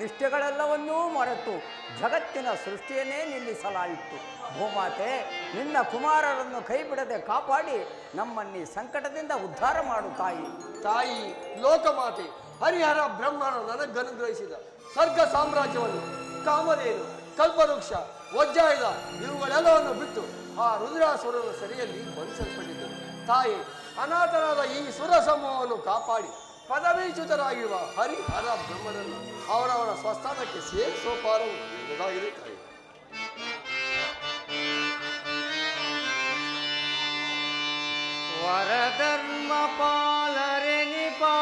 ನಿಷ್ಠೆಗಳೆಲ್ಲವನ್ನೂ ಮರೆತು ಜಗತ್ತಿನ ಸೃಷ್ಟಿಯನ್ನೇ ನಿಲ್ಲಿಸಲಾಯಿತು. ಭೂಮಾತೆ, ನಿನ್ನ ಕುಮಾರರನ್ನು ಕೈಬಿಡದೆ ಕಾಪಾಡಿ ನಮ್ಮನ್ನಿ ಸಂಕಟದಿಂದ ಉದ್ಧಾರ ಮಾಡು ತಾಯಿ. ತಾಯಿ ಲೋಕಮಾತೆ, ಹರಿಹರ ಬ್ರಹ್ಮನು ನನಗನುಗ್ರಹಿಸಿದ ಸ್ವರ್ಗ ಸಾಮ್ರಾಜ್ಯವನ್ನು, ಕಾಮಧೇನು, ಕಲ್ಪವೃಕ್ಷ, ವಜ್ರಾಯುಧ ಇವುಗಳೆಲ್ಲವನ್ನು ಬಿಟ್ಟು ಆ ರುದ್ರಾಸುರನ ಸೆರೆಯಲ್ಲಿ ಬಂಧಿಸಲ್ಪಟ್ಟಿದ್ದರು. ತಾಯಿ, ಅನಾಥರಾದ ಈ ಸುರ ಸಮೂಹವನ್ನು ಕಾಪಾಡಿ ಪದವೀಚ್ಯುತರಾಗಿರುವ ಹರಿಹರ ಬ್ರಹ್ಮನನ್ನು ಅವರವರ ಸ್ವಸ್ಥಾನಕ್ಕೆ ಸೇರಿಸುವ ಪಾರವು ನಿನ್ನದಾಗಿದೆ ತಾಯಿ. ವರಧರ್ಮ ಪಾಲರೆ ನಿಪಾ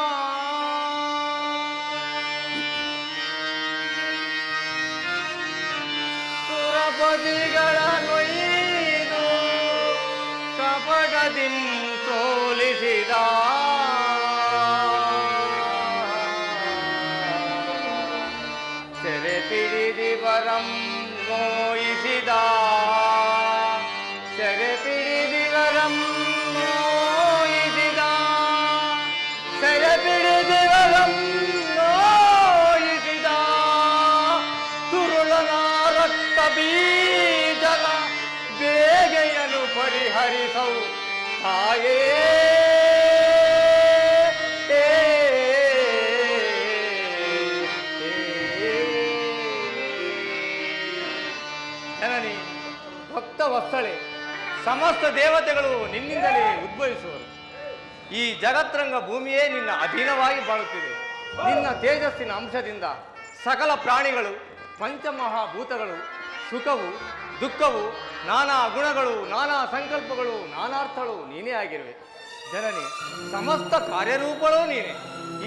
ಸುರಪದಿಗಳ ನೊಯ್ದು ಕಪಟದಿಂ ಸೋಲಿಸಿದ ಸೆರೆ ಪಿಡಿದಿ ವರಂ ನೋಯಿಸಿದ ಸೆರೆ ಪಿಡಿದಿ ವರಂ ನೋಯಿಸಿದ ಸೆರೆ ಪಿಡಿದಿ ವರಂ ನೋಯಿಸಿದ ತುರುಳನ ರಕ್ತ ಬೀಜದ ಬೇಗೆಯನ್ನು ಪರಿಹರಿಸವು ತಾಯೇ. ಸಮಸ್ತ ದೇವತೆಗಳು ನಿನ್ನಿಂದಲೇ ಉದ್ಭವಿಸುವರು. ಈ ಜಗತ್ರಂಗ ಭೂಮಿಯೇ ನಿನ್ನ ಅಧೀನವಾಗಿ ಬಾಳುತ್ತಿದೆ. ನಿನ್ನ ತೇಜಸ್ಸಿನ ಅಂಶದಿಂದ ಸಕಲ ಪ್ರಾಣಿಗಳು, ಪಂಚಮಹಾಭೂತಗಳು, ಸುಖವು ದುಃಖವು, ನಾನಾ ಗುಣಗಳು, ನಾನಾ ಸಂಕಲ್ಪಗಳು, ನಾನಾರ್ಥಗಳು ನೀನೇ ಆಗಿರುವೆ. ಜನನಿ, ಸಮಸ್ತ ಕಾರ್ಯರೂಪಗಳೂ ನೀನೆ.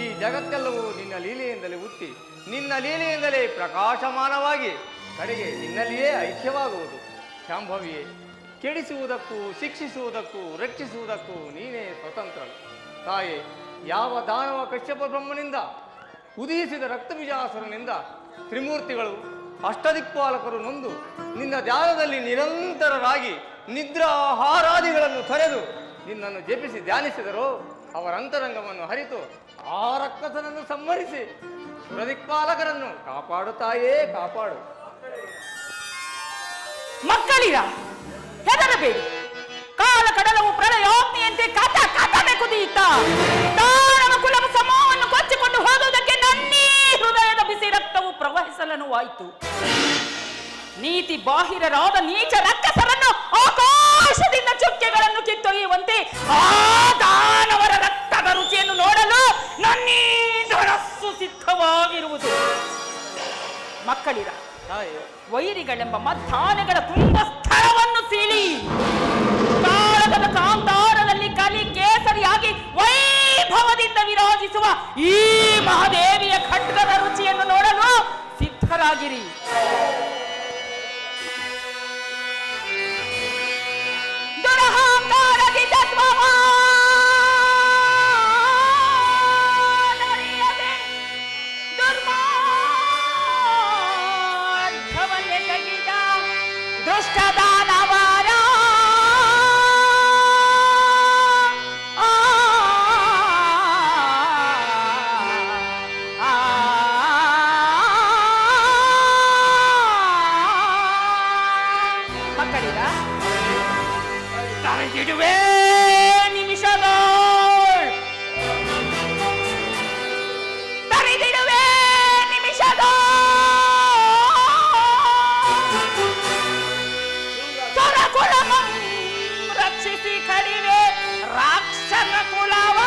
ಈ ಜಗತ್ತೆಲ್ಲವೂ ನಿನ್ನ ಲೀಲೆಯಿಂದಲೇ ಹುಟ್ಟಿ ನಿನ್ನ ಲೀಲೆಯಿಂದಲೇ ಪ್ರಕಾಶಮಾನವಾಗಿ ಕಡೆಗೆ ನಿನ್ನಲ್ಲಿಯೇ ಐಕ್ಯವಾಗುವುದು. ಶಾಂಭವಿಯೇ, ಕೆಡಿಸುವುದಕ್ಕೂ ಶಿಕ್ಷಿಸುವುದಕ್ಕೂ ರಕ್ಷಿಸುವುದಕ್ಕೂ ನೀನೇ ಸ್ವತಂತ್ರಳು. ತಾಯೇ, ಯಾವ ದಾನವ ಕಶ್ಯಪ ಬ್ರಹ್ಮನಿಂದ ಉದಯಿಸಿದ ರಕ್ತಬೀಜಾಸುರನಿಂದ ತ್ರಿಮೂರ್ತಿಗಳು ಅಷ್ಟದಿಕ್ಪಾಲಕರು ನೊಂದು ನಿನ್ನ ಧ್ಯಾನದಲ್ಲಿ ನಿರಂತರರಾಗಿ ನಿದ್ರಾಹಾರಾದಿಗಳನ್ನು ತೊರೆದು ನಿನ್ನನ್ನು ಜಪಿಸಿ ಧ್ಯಾನಿಸಿದರೋ ಅವರ ಅಂತರಂಗವನ್ನು ಹರಿತು ಆ ರಕ್ಕಸನನ್ನು ಸಂಹರಿಸಿ ಸುರದಿಕ್ಪಾಲಕರನ್ನು ಕಾಪಾಡುತ್ತಾಯೇ ಕಾಪಾಡು. ಮಕ್ಕಳಿರ ಹೆದರಬೇಡಿ. ಕಾಲ ಕಡಲವು ಪ್ರಳಯೋಗ್ನಿಯಂತೆ ಕಾತನೆ ಕುದಿಯುತ್ತಾ ದಾನವ ಕುಲವ ಸಮೂಹವನ್ನು ಕೊಚ್ಚಿಕೊಂಡು ಹೋಗುವುದಕ್ಕೆ ನನ್ನೀ ಹೃದಯದ ಬಿಸಿ ರಕ್ತವು ಪ್ರವಹಿಸಲನುವಾಯಿತು. ನೀತಿ ಬಾಹಿರರಾದ ನೀಚ ರಕ್ಕಸರನ್ನು ಆಕಾಶದಿಂದ ಚುಕ್ಕೆಗಳನ್ನು ಕಿತ್ತೊಯ್ಯುವಂತೆ ಆ ದಾನವರ ರಕ್ತದ ರುಚಿಯನ್ನು ನೋಡಲು ನನ್ನೀ ಧನಸ್ಸು ಸಿದ್ಧವಾಗಿರುವುದು. ಮಕ್ಕಳಿರ ವೈರಿಗಳೆಂಬ ಮದ್ದಾನೆಗಳ ತುಂಬ ಸ್ಥಳವನ್ನು ಸೀಳಿ ಕಾಳಗದ ಕಾಂತಾರದಲ್ಲಿ ಕಲಿ ಕೇಸರಿಯಾಗಿ ವೈಭವದಿಂದ ವಿರಾಜಿಸುವ ಈ ಮಹಾದೇವಿಯ ಖಡ್ಗದ ರುಚಿಯನ್ನು ನೋಡಲು ಸಿದ್ಧರಾಗಿರಿ. ತಡೆದಿಡುವೆ ನಿಮಿಷದ ಸುರಕುಲಮಂ ರಕ್ಷಿಸಿ ಕಡಿವೆ ರಾಕ್ಷಸ ಕುಲವ.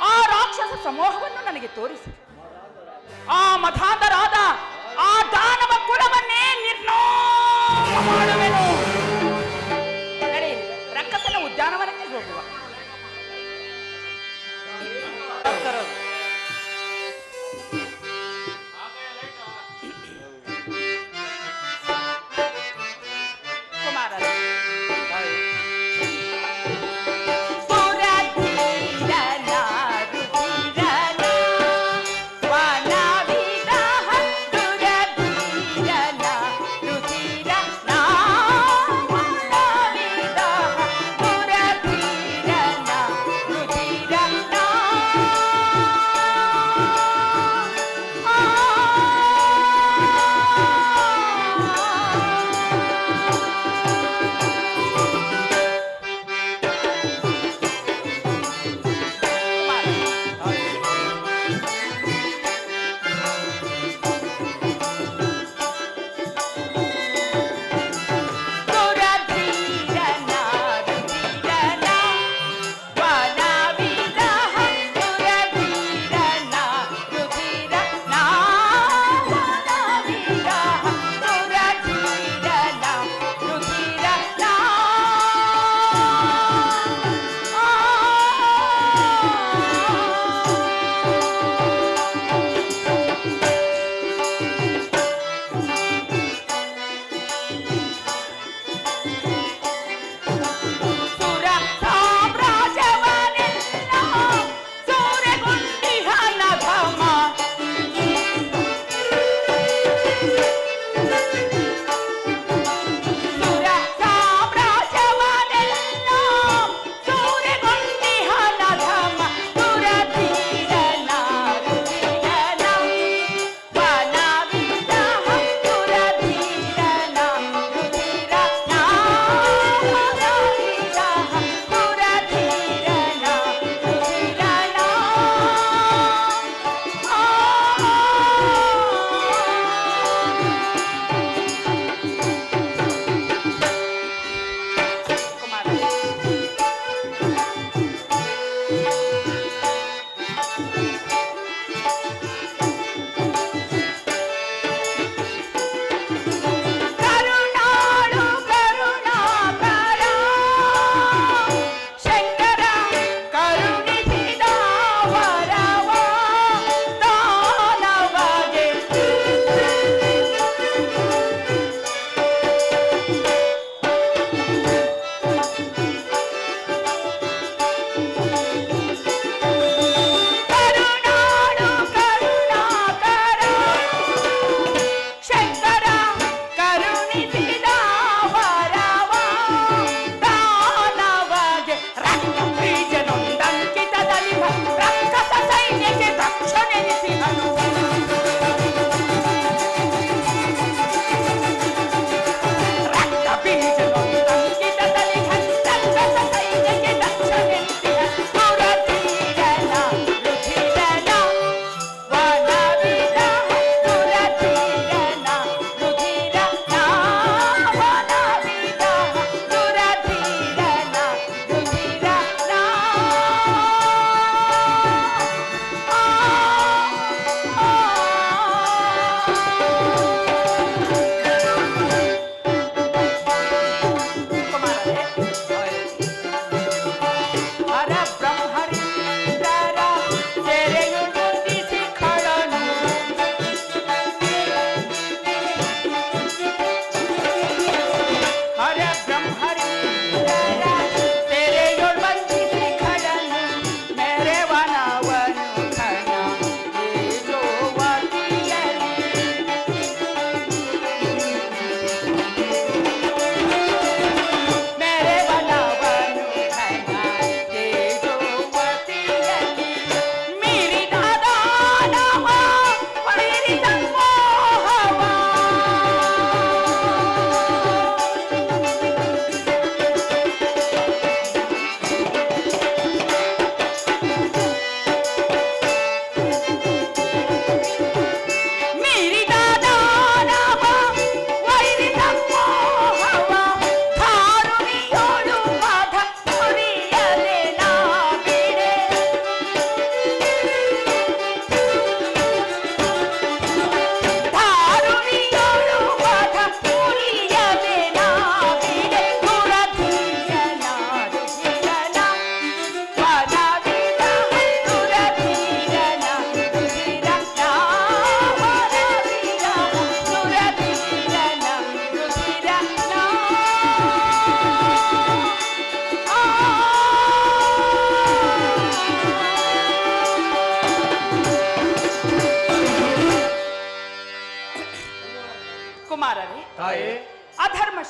ಆ ರಾಕ್ಷಸ ಸಮೂಹವನ್ನು ನನಗೆ ತೋರಿಸಿ ಆ ಮಧಾಂಧರಾದ ಆ ದಾನವ ಕುಲವನ್ನೇ ನಿರ್ನಾಮ ಮಾಡುವೆನು. ನಡೆಯಿರಿ, ರಕ್ಕಸನ ಉದ್ಯಾನವನಕ್ಕೆ ಹೋಗುವ. ಕುಮಾರರೇ, Ah!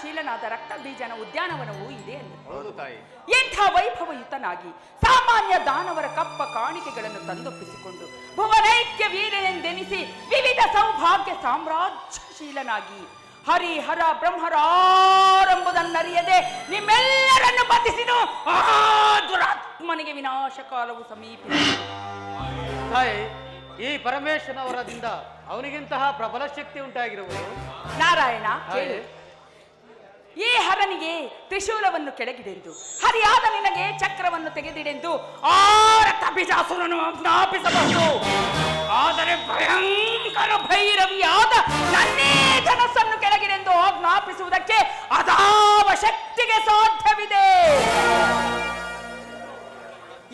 ಶೀಲನಾದ ರಕ್ತ ಬೀಜನ ಉದ್ಯಾನವನವೂ ಇದೆ ಅಲ್ಲಿ. ಹೌದು ತಾಯಿ. ಎಂಥ ವೈಭವಯುತನಾಗಿ ಸಾಮಾನ್ಯ ದಾನವರ ಕಪ್ಪ ಕಾಣಿಕೆಗಳನ್ನು ತಂದೊಪ್ಪಿಸಿಕೊಂಡು ಭುವನೈಕ್ಯ ವೀರನೆಂದೆನಿಸಿ ವಿವಿಧ ಸೌಭಾಗ್ಯ ಸಾಮ್ರಾಜ್ಯಶೀಲನಾಗಿ ಹರಿಹರ ಬ್ರಹ್ಮರಾರೆಂಬುದನ್ನರಿಯದೆ ನಿಮ್ಮೆಲ್ಲರನ್ನು ಬಂಧಿಸಿನು. ಆ ದುರಾತ್ಮನಿಗೆ ವಿನಾಶ ಕಾಲವು ಸಮೀಪಿಸಿದೆ. ತಾಯಿ, ಈ ಪರಮೇಶ್ವರನವರದಿಂದ ಅವನಿಗಿಂತಹ ಪ್ರಬಲ ಶಕ್ತಿ ಉಂಟಾಗಿರುವುದು. ನಾರಾಯಣ ಕೇಳು. ಈ ಹರನಿಗೆ ತ್ರಿಶೂಲವನ್ನು ಕೆಳಗಿಡೆಂದು ಹರಿಯಾದ ನಿನಗೆ ಚಕ್ರವನ್ನು ತೆಗೆದಿಡೆಂದು ಆ ರಕ್ತಬೀಜಾಸುರನು ಆಜ್ಞಾಪಿಸಬಹುದು. ಆದರೆ ಭಯಂಕರ ಭೈರವಿಯಾದ ನನ್ನೇ ಧನಸ್ಸನ್ನು ಕೆಳಗಿಡೆಂದು ಆಜ್ಞಾಪಿಸುವುದಕ್ಕೆ ಅದಾವ ಶಕ್ತಿಗೆ ಸಾಧ್ಯವಿದೆ.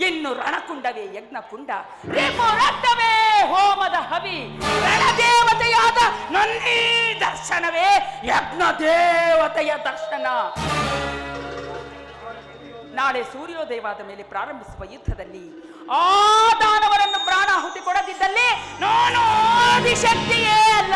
ಇನ್ನು ರಣಕುಂಡವೇ ಯಜ್ಞಕುಂಡ, ರೇಪೋ ರಕ್ತವೇ ಹೋಮದ ಹವಿ, ರಣದೇವತೆಯಾದ ನನ್ನೇ ದರ್ಶನವೇ ಯಜ್ಞ ದೇವತೆಯ ದರ್ಶನ. ನಾಳೆ ಸೂರ್ಯೋದಯವಾದ ಮೇಲೆ ಪ್ರಾರಂಭಿಸುವ ಯುದ್ಧದಲ್ಲಿ ಆ ದಾನವರನ್ನು ಪ್ರಾಣಾಹುತಿ ಕೊಡದಿದ್ದಲ್ಲಿ ನಾನು ಆದಿಶಕ್ತಿಯೇ ಅಲ್ಲ.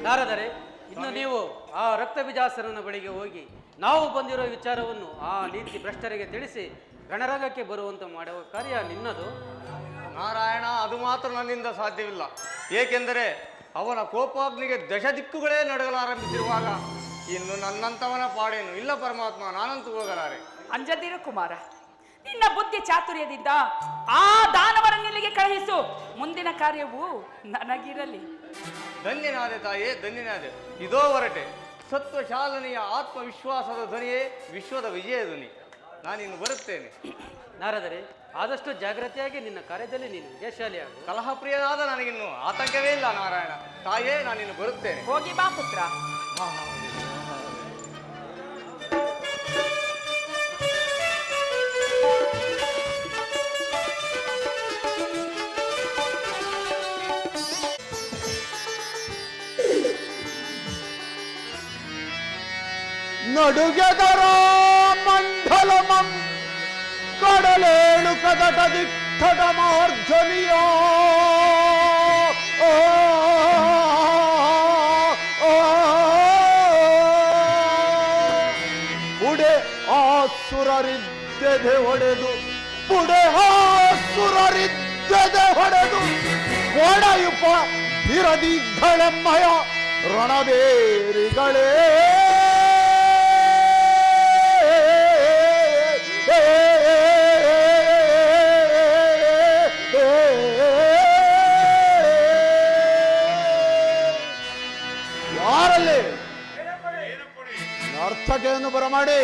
ನಾರದರೆ, ಇನ್ನು ನೀವು ಆ ರಕ್ತಬೀಜಾಸುರನ ಬಳಿಗೆ ಹೋಗಿ ನಾವು ಬಂದಿರೋ ವಿಚಾರವನ್ನು ಆ ನೀತಿ ಭ್ರಷ್ಟರಿಗೆ ತಿಳಿಸಿ ಗಣರಂಗಕ್ಕೆ ಬರುವಂತೆ ಮಾಡುವ ಕಾರ್ಯ ನಿನ್ನದು. ನಾರಾಯಣ, ಅದು ಮಾತ್ರ ನನ್ನಿಂದ ಸಾಧ್ಯವಿಲ್ಲ. ಏಕೆಂದರೆ ಅವನ ಕೋಪಾಗ್ನಿಗೆ ದಶ ದಿಕ್ಕುಗಳೇ ನಡಗಲಾರಂಭಿಸಿರುವಾಗ ಇನ್ನು ನನ್ನಂತವನ ಪಾಡೇನು ಇಲ್ಲ ಪರಮಾತ್ಮ, ನಾನಂತೂ ಹೋಗಲಾರೆ. ಅಂಜದಿರು ಕುಮಾರ, ನಿನ್ನ ಬುದ್ಧಿ ಚಾತುರ್ಯದಿಂದ ಆ ದಾನವರನ್ನಿಲ್ಲಿಗೆ ಕಳುಹಿಸು. ಮುಂದಿನ ಕಾರ್ಯವು ನನಗಿರಲಿ. ಧನ್ಯನಾದೆ ತಾಯೇ, ಧನ್ಯನಾದೆ. ಇದೋ ಹೊರಟೆ. ಸತ್ವಶಾಲನೆಯ ಆತ್ಮವಿಶ್ವಾಸದ ಧ್ವನಿಯೇ ವಿಶ್ವದ ವಿಜಯ ಧ್ವನಿ. ನಾನಿನ್ನು ಬರುತ್ತೇನೆ. ನಾರದರೆ, ಆದಷ್ಟು ಜಾಗ್ರತೆಯಾಗಿ ನಿನ್ನ ಕಾರ್ಯದಲ್ಲಿ ನೀನು ವಿಜಯಶಾಲಿಯಾಗು. ಕಲಹಪ್ರಿಯನಾದ ನನಗಿನ್ನು ಆತಂಕವೇ ಇಲ್ಲ ನಾರಾಯಣ. ತಾಯೇ, ನಾನಿನ್ನು ಬರುತ್ತೇನೆ. ಹೋಗಿ ಬಾ ಪುತ್ರ. ನಡುಗೆದರ ಮಂಡಲಮಂ ಕಡಲೇಳು ಕದಟ ದಿಟ್ಟದ ಮಾರ್ಜನಿಯ ಪುಡೆ ಆಸುರರಿದ್ದೆದೆ ಹೊಡೆದು ಪುಡೆ ಆಸುರರಿದ್ದೆದೆ ಹೊಡೆದು ಒಡೆಯುಪ ಧಿರದಿಗ್ಗಳೆಮ್ಮಯ ರಣಬೇರಿಗಳೇ. ಯಾರಲ್ಲಿ ನರ್ತಕೆಯನ್ನು ಬರಮಾಡಿ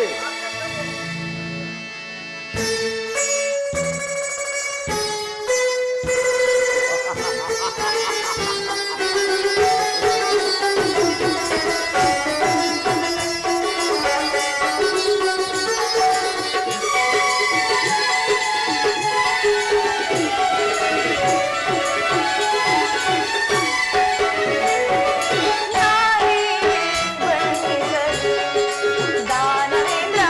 ದಾನವೇಂದ್ರ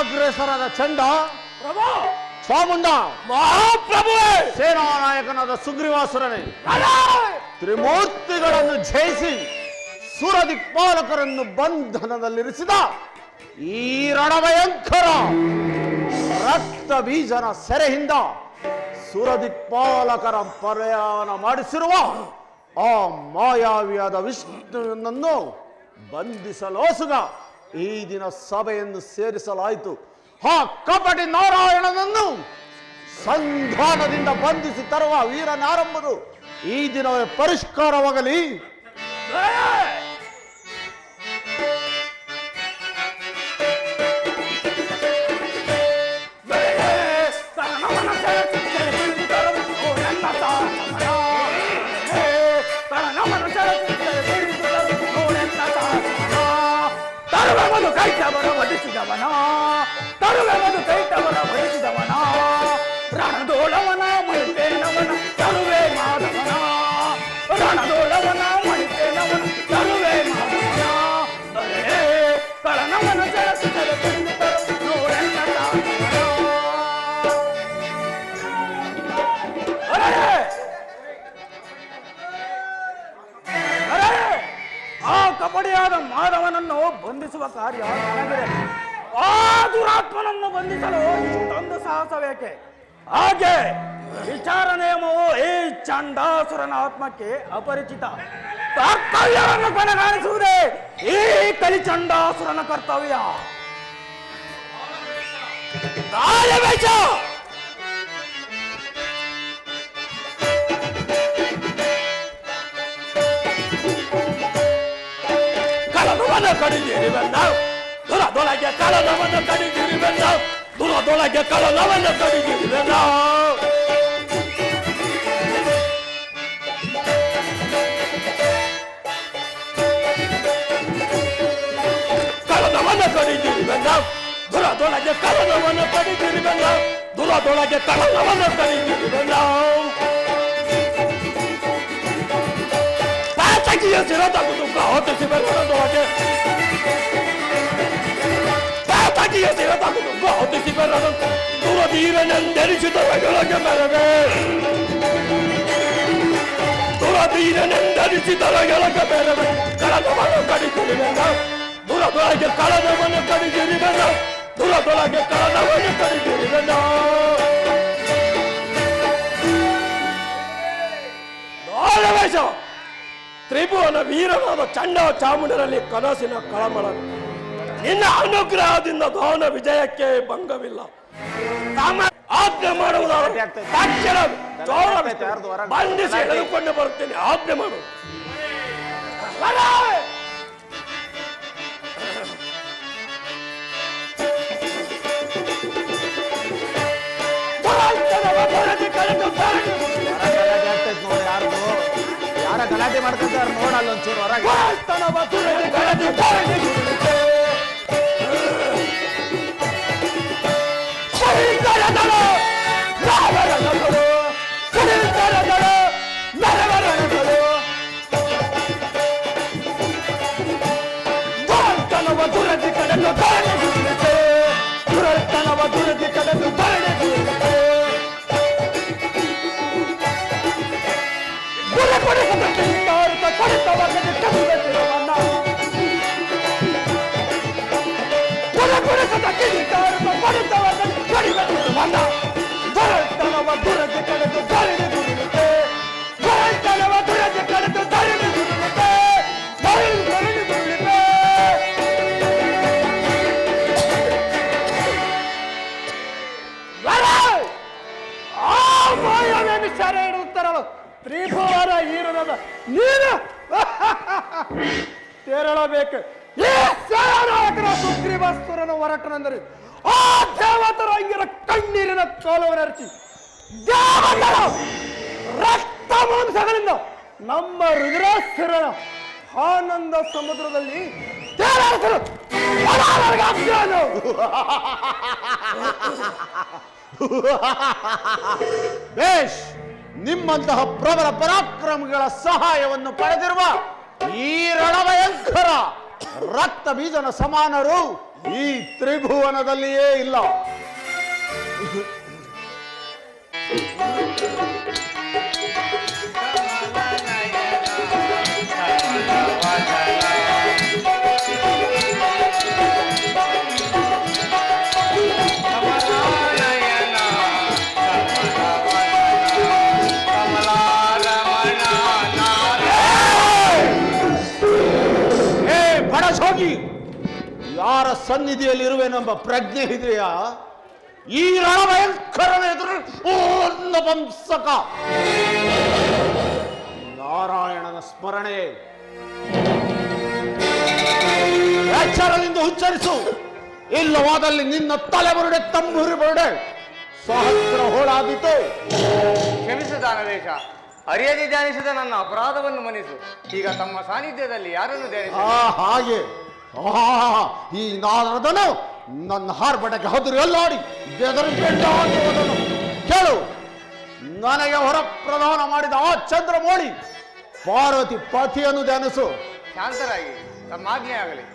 ಅಗ್ರೇಸರಾದ ಚಂಡ, ಚಾಮುಂಡ, ಮಹಾಪ್ರಭುವೇ, ಸೇನಾ ನಾಯಕನಾದ ಸುಗ್ರೀವಾಸುರನೇ, ತ್ರಿಮೂರ್ತಿಗಳನ್ನು ಜಯಿಸಿ ಸುರದಿಕ್ಪಾಲಕರನ್ನು ಬಂಧನದಲ್ಲಿರಿಸಿದ ಈ ರಣಭಯಂಕರ ರಕ್ತ ಬೀಜನ ಸೆರೆಯಿಂದ ಸುರದಿಕ್ಪಾಲಕರ ಪ್ರಯಾಣ ಮಾಡಿಸಿರುವ ಆ ಮಾಯಾವಿಯಾದ ವಿಷ್ಣುವನ್ನು ಬಂಧಿಸಲೋಸುಗ ಈ ದಿನ ಸಭೆಯನ್ನು ಸೇರಿಸಲಾಯಿತು. ಆ ಕಪಟಿ ನಾರಾಯಣನನ್ನು ಸಂಧಾನದಿಂದ ಬಂಧಿಸಿ ತರುವ ವೀರನಾರಂಭರು ಈ ದಿನವೇ ಪರಿಷ್ಕಾರವಾಗಲಿ. ತರುವೆಮದು ಕೈತವರ ವಧಿಸಿದವನ, ತರುವೆಮದು ಕೈತವರ ವಧಿಸಿದವನ, ರಣದೋಳವನ ಮಣಿತೇನವನ ತರುವೆ ಮಾಧವನ, ರಣದೋಳವನ ಮಣಿತೇನವನ ತರುವೆ ಮಾಧವನ, ಕಳನವನ ಜಲಸಿದರೆ ತಿಳಿದು ತರು ನೋಡೆನ್ನ ಆ ಕಪಟಿಯಾದ ಮಾಧವನನ್ನು ಬಂಧಿಸುವ ಕಾರ್ಯ ನನಗಿದೆ. ಆ ದುರಾತ್ಮನನ್ನು ಬಂಧಿಸಲು ಇಷ್ಟೊಂದು ಸಾಹಸವೇಕೆ? ಹಾಗೆ ವಿಚಾರ ನಿಯಮವು ಈ ಚಂಡಾಸುರನ ಆತ್ಮಕ್ಕೆ ಅಪರಿಚಿತ. ಕರ್ತವ್ಯವನ್ನು ಕೊನೆಗಾಣಿಸುವುದೇ ಈ ಕಲಿಚಂಡಾಸುರನ ಕರ್ತವ್ಯ. ಕಳನವನ್ನು ಕಡಿದಿರಿ ಬಂದ ದುರದೊಳಗೆ ಕಳನವನ್ನು ಕಡಿದಿರಿ ಬಂದ ದುರದೊಳಗೆ ಕಳನವನ್ನು ಕಡಿದಿರಿ ಬಂದ ಕಳನವನ್ನು ಕಡಿದಿರಿ ಬಂದ ದುರದೊಳಗೆ ಕಳನವನ್ನು ಕಡಿದಿರಿ ಬಂದ ದುರದೊಳಗೆ ಕಳನವನ್ನು ಕಡಿದಿರಿ ಬಂದ ಸಿರ ತಗುದು ಹೊತ್ತಿಸಿ ಬರೋದೊಳಗೆ ಸಿರ ತಗುದು ಹೊತ್ತಿಸಿ ಬರೋದು ದುರಧೀರನೆಂದರಿಸಿದವರೊಳಗೆ ಬರವೆ ದುರಧೀರನೆಂದರಿಸಿದವರೊಳಗೆ ಬರವೆ ಕಳನವನ್ನು ಕಡಿದಿರಿವೆಲ್ಲ ದುರದೊಳಗೆ ಕಳನವನ್ನು ಕಡಿದಿರಿವೆಲ್ಲ ದುರದೊಳಗೆ ಕಳನವನ್ನು ಕಡಿದಿರಿವೆಲ್ಲ ನೋಡವೇಶ ತ್ರಿಭುವನ ವೀರನಾದ ಚಂಡ ಚಾಮುಂಡರಲ್ಲಿ ಕನಸಿನ ಕಳಮಳ. ನಿನ್ನ ಅನುಗ್ರಹದಿಂದ ದಾನ ವಿಜಯಕ್ಕೆ ಭಂಗವಿಲ್ಲ. ಆಜ್ಞೆ ಮಾಡುವುದಾದರೆ ತಕ್ಷಣ ಬಂಧಿಸಿ ಎಳೆದುಕೊಂಡು ಬರುತ್ತೇನೆ. ಆಜ್ಞೆ ಮಾಡು. ಯಾರ ಗಲಾಟೆ ಮಾಡ್ತಿದ್ದಾರೆ ನೋಡಲ್ಲ ಒಂಚೂರು ಹೊರಗೆ. ಸೆರೆ ಇಡುತ್ತಾರಲ್ಲ ತ್ರಿಭುವನ ಈರನದ ನೀನು ತೆರಳಬೇಕು. ಈ ಸೇನಾನಾಯಕರ ಸುಗ್ರೀವಾಸುರನ ಹೊರಟನೆಂದರೆ ಆ ದೇವತರ ಅಂಗಿರ ಕಣ್ಣೀರಿನ ಕಾಲವನ್ನರಿಸಿ ದೇವತರ ರಕ್ತ ಮಾಂಸಗಳಿಂದ ನಮ್ಮ ರುದ್ರಾಸುರನ ಆನಂದ ಸಮುದ್ರದಲ್ಲಿ ತೇಲಾಡಿಸಲು ಬೇಷ್, ನಿಮ್ಮಂತಹ ಪ್ರಬಲ ಪರಾಕ್ರಮಿಗಳ ಸಹಾಯವನ್ನು ಪಡೆದಿರುವ ಈ ರಣಭಯಂಕರ ರಕ್ತ ಬೀಜನ ಸಮಾನರು ಈ ತ್ರಿಭುವನದಲ್ಲಿಯೇ ಇಲ್ಲ. ಹೋಗಿ ಯಾರ ಸನ್ನಿಧಿಯಲ್ಲಿರುವೆನೆಂಬ ಪ್ರಜ್ಞೆ ಇದೆಯಾ? ಈ ರಣಭಯಂಕರನ ಎದುರು ವಂಶಕ ನಾರಾಯಣನ ಸ್ಮರಣೆ ಎಚ್ಚರದಿಂದ ಉಚ್ಚರಿಸು, ಇಲ್ಲವಾದಲ್ಲಿ ನಿನ್ನ ತಲೆ ಬರುಡೆ ತಂಬೂರಿ ಬರುಡೆ ಸಹಸ್ರ ಹೋಳಾದೀತು. ಕ್ಷಮಿಸು ದಾನವೇಶ, ಅರಿಯದೆ ಧ್ಯಾನಿಸಿದ ನನ್ನ ಅಪರಾಧವನ್ನು ಮನ್ನಿಸು. ಈಗ ತಮ್ಮ ಸಾನ್ನಿಧ್ಯದಲ್ಲಿ ಯಾರನ್ನು ಧ್ಯಾನಿಸ? ಹಾಗೆ ಈ ನಾರದನು ನನ್ನ ಹಾರ್ಬಟಕ್ಕೆ ಹದುರು ಎಲ್ಲಾಡಿ ಬೆದರಿಕೆಂಡಾಗುವುದನ್ನು ಕೇಳು. ನನಗೆ ಹೊರ ಪ್ರದಾನ ಮಾಡಿದ ಆ ಚಂದ್ರಮೌಳಿ ಪಾರ್ವತಿ ಪತಿಯನ್ನು ಧ್ಯಾನಿಸು. ಶಾಂತರಾಗಿ, ತಮ್ಮ ಆಜ್ಞೆ ಆಗಲಿ.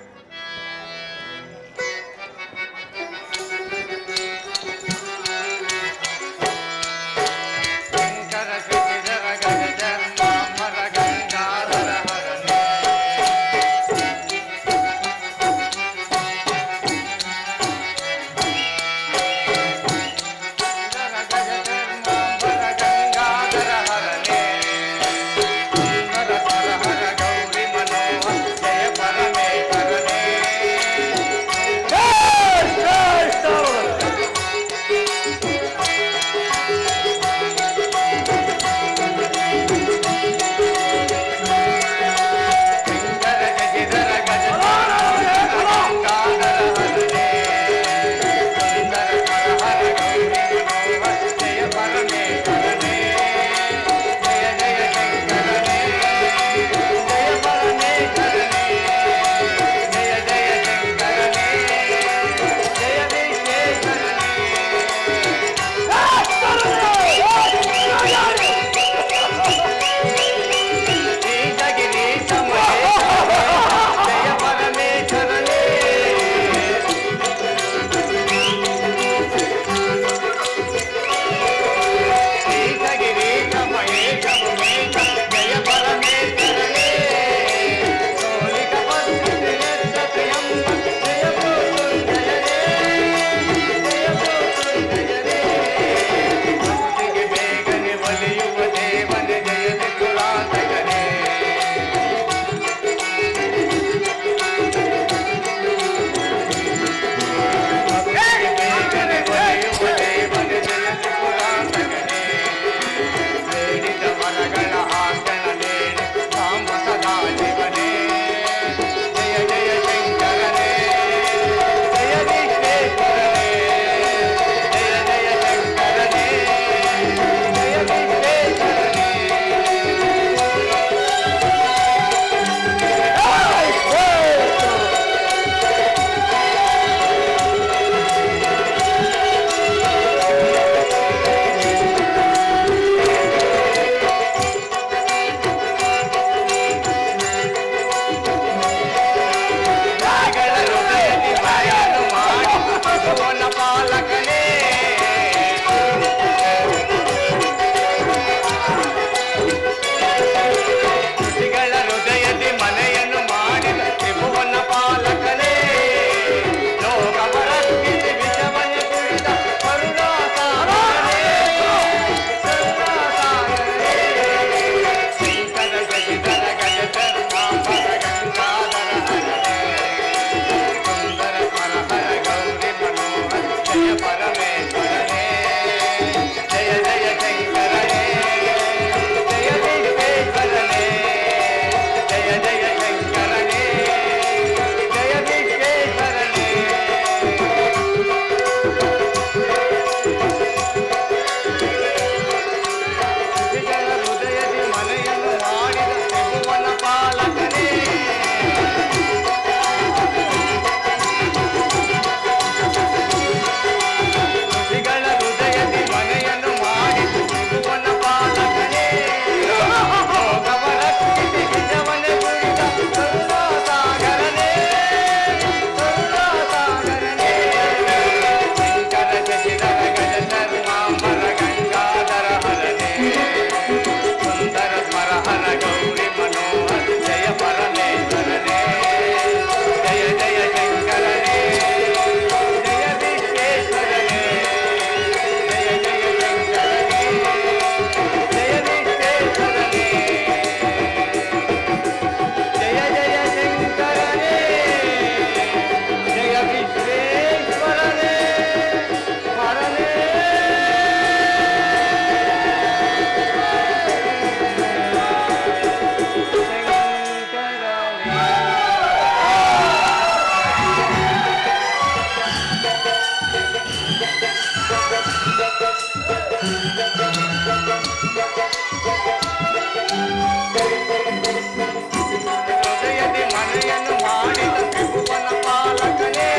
ಮನೆಯನ್ನು ಮಾಡಿದ ತ್ರಿಭುವನ ಪಾಲಕನೇ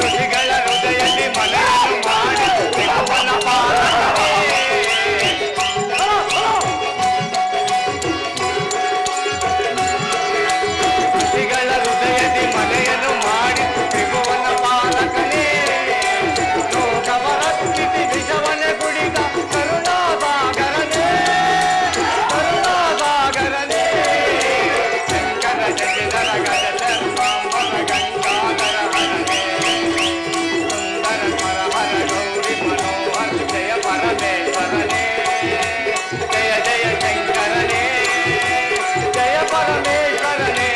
ಋಷಿಗಳ ಹೃದಯದಲ್ಲಿ ಮನೆಯನ್ನು ಮಾಡಿದ ತ್ರಿಭುವನ ಪಾಲಕನೇ ಋಷಿಗಳ ಹೃದಯದಲ್ಲಿ ಮನೆಯನ್ನು ಮಾಡಿದ ತ್ರಿಭುವನ ಪಾಲಕನೇ ಲೋಕವರಸ್ಥಿತಿ ವಿಷವನ ಕುಡಿದ ಕರುಣಾಸಾಗರನೇ ಕರುಣಾಸಾಗರನೇ ಶಂಕರ ಜಗದರ ಗಜ ಶರ್ಮಾಂಬರ ಗಂಗಾಧರ ಹರನೇ ಸುಂದರ ಸ್ವರ ಹರ ಗೌರಿ ಮನೋಹರ ಜಯ ಪರಮೇಶ್ವರನೇ ಜಯ ಜಯ ಶಂಕರನೇ ಜಯ ಪರಮೇಶ್ವರನೇ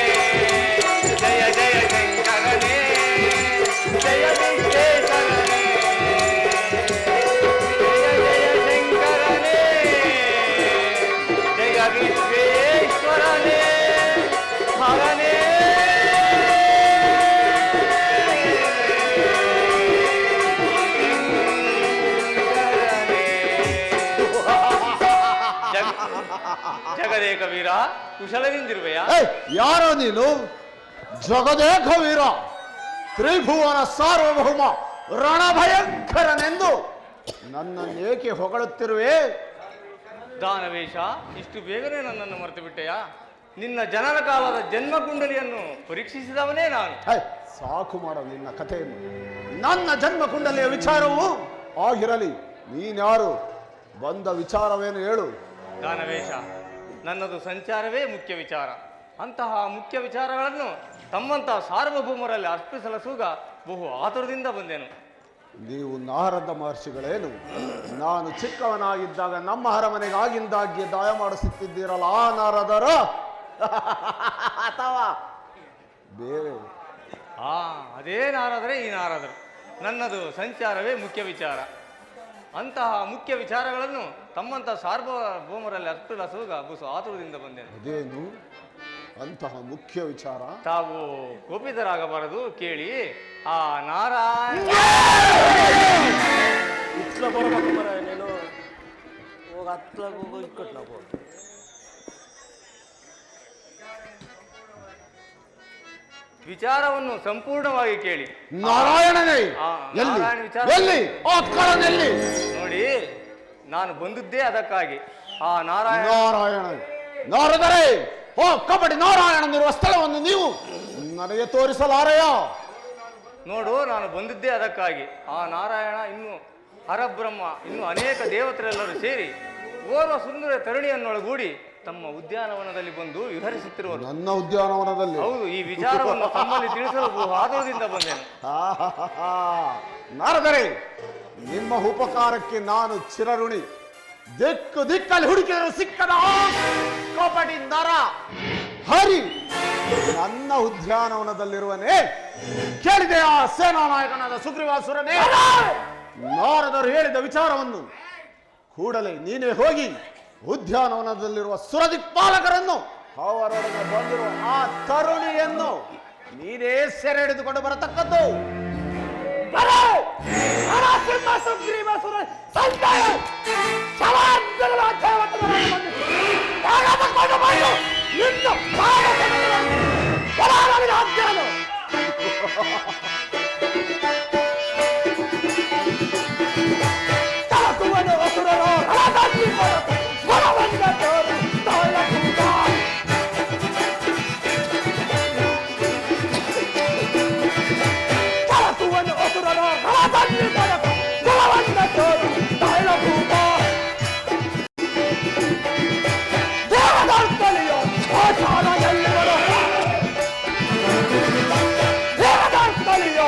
ಜಯ ಜಯ ಶಂಕರನೇ ಜಯ ವಿಶ್ವೇಶ್ವರನೇ ಜಯ ಜಯ ಶಂಕರನೇ ಜಯ ವಿಶ್ವೇಶ್ವರನೇ ಹರನೇ ಜಗದೇಕ ವೀರ ಕುಶಲದಿಂದಿರುವೆಯಾ? ಯಾರೋ ನೀನು? ಜಗದೇಕ ವೀರ, ತ್ರಿಭುವನ ಸಾರ್ವಭೌಮ ರಣಭಯಂಕರನೆಂದು ನನ್ನನ್ನೇಕೆ ಹೊಗಳುತ್ತಿರುವೆ? ದಾನವೇಶ, ಇಷ್ಟು ಬೇಗನೆ ನನ್ನನ್ನು ಮರೆತು ಬಿಟ್ಟೆಯಾ? ನಿನ್ನ ಜನನ ಕಾಲದ ಜನ್ಮ ಕುಂಡಲಿಯನ್ನು ಪರೀಕ್ಷಿಸಿದವನೇ ನಾನು. ಸಾಕು ಮಾಡ ನಿನ್ನ ಕಥೆಯನ್ನು. ನನ್ನ ಜನ್ಮ ಕುಂಡಲಿಯ ವಿಚಾರವು ಆಗಿರಲಿ, ನೀನ್ಯಾರು, ಬಂದ ವಿಚಾರವೇನು ಹೇಳು? ದಾನವೇಶ, ನನ್ನದು ಸಂಚಾರವೇ ಮುಖ್ಯ ವಿಚಾರ. ಅಂತಹ ಮುಖ್ಯ ವಿಚಾರಗಳನ್ನು ತಮ್ಮಂತಹ ಸಾರ್ವಭೌಮರಲ್ಲಿ ಅರ್ಪಿಸಲು ಸೂಗ ಬಹು ಆತುರದಿಂದ ಬಂದೆನು. ನೀವು ನಾರದ ಮಹರ್ಷಿಗಳೇನು? ನಾನು ಚಿಕ್ಕವನಾಗಿದ್ದಾಗ ನಮ್ಮ ಅರಮನೆಗೆ ಆಗಿಂದಾಗ್ಗೆ ದಾಯ ಮಾಡಿಸುತ್ತಿದ್ದೀರಲ್ಲ ಆ ನಾರದರ ಅಥವಾ ಬೇರೆ? ಅದೇ ನಾರದರೆ ಈ ನಾರದರು. ನನ್ನದು ಸಂಚಾರವೇ ಮುಖ್ಯ ವಿಚಾರ. ಅಂತಹ ಮುಖ್ಯ ವಿಚಾರಗಳನ್ನು ತಮ್ಮಂಥ ಸಾರ್ವಭೌಮರಲ್ಲಿ ಅರ್ಪಿಸಲು ಸೂಗ ಬಹು ಆತುರದಿಂದ ಬಂದೆನು. ಅದೇನು ಅಂತಹ ಮುಖ್ಯ ವಿಚಾರ? ತಾವು ಕೋಪಿತರಾಗಬಾರದು, ಕೇಳಿ. ಆ ನಾರಾಯಣ ಇಟ್ಲ ಬರ್ಬೇಕು ಮರ ನೀನು ಹೋಗ ಹತ್ಲಾಗ ಹೋಗೋ ಇಟ್ಕೊಟ್ ನಾವು ವಿಚಾರವನ್ನು ಸಂಪೂರ್ಣವಾಗಿ ಕೇಳಿ. ನಾರಾಯಣನೇ ನಾರಾಯಣ ವಿಚಾರ ನೋಡಿ, ನಾನು ಬಂದಿದ್ದೇ ಅದಕ್ಕಾಗಿ. ಆ ನಾರಾಯಣ ನಾರದರೇ, ಕಬಡ್ಡಿ ನಾರಾಯಣನಿರುವ ಸ್ಥಳವನ್ನು ನೀವು ನನಗೆ ತೋರಿಸಲಾರೆಯ? ನೋಡು, ನಾನು ಬಂದಿದ್ದೇ ಅದಕ್ಕಾಗಿ. ಆ ನಾರಾಯಣ ಇನ್ನು ಹರಬ್ರಹ್ಮ ಇನ್ನು ಅನೇಕ ದೇವತೆರೆಲ್ಲರೂ ಸೇರಿ ಓರ್ವ ಸುಂದರ ತರುಣಿಯನ್ನೊಳಗೂಡಿ ತಮ್ಮ ಉದ್ಯಾನವನದಲ್ಲಿ ಬಂದು ವಿಹರಿಸುತ್ತಿರುವರು. ನನ್ನ ಉದ್ಯಾನವನದಲ್ಲಿ? ಹೌದು. ಈ ವಿಚಾರವನ್ನು ತಮ್ಮಲ್ಲಿ ತಿಳಿಸಲು ಆತುರದಿಂದ ಬಂದೆನು. ನಾರದರೇ, ನಿಮ್ಮ ಉಪಕಾರಕ್ಕೆ ನಾನು ಚಿರಋಣಿ. ದಿಕ್ಕು ದಿಕ್ಕಲ್ಲಿ ಹುಡುಕಿದರು ಸಿಕ್ಕದ ಕಪಟಿ ನರ ಹರಿ ನನ್ನ ಉದ್ಯಾನವನದಲ್ಲಿರುವನೇ? ಕೇಳಿದೆ ಆ ಸೇನಾ ನಾಯಕನಾದ ಸುಗ್ರೀವಾಸುರನೇ? ನಾರದರು ಹೇಳಿದ ವಿಚಾರವನ್ನು ಕೂಡಲೇ ನೀನೇ ಹೋಗಿ ಉದ್ಯಾನವನದಲ್ಲಿರುವ ಸುರದಿಕ್ಪಾಲಕರನ್ನು ಅವರೊಡನೆ ಬಂದಿರುವ ಆ ತರುಣಿಯನ್ನು ನೀನೇ ಸೆರೆ ಹಿಡಿದುಕೊಂಡು ಬರತಕ್ಕದ್ದು. ದೇವದಾರ್ತಲಿಯೋ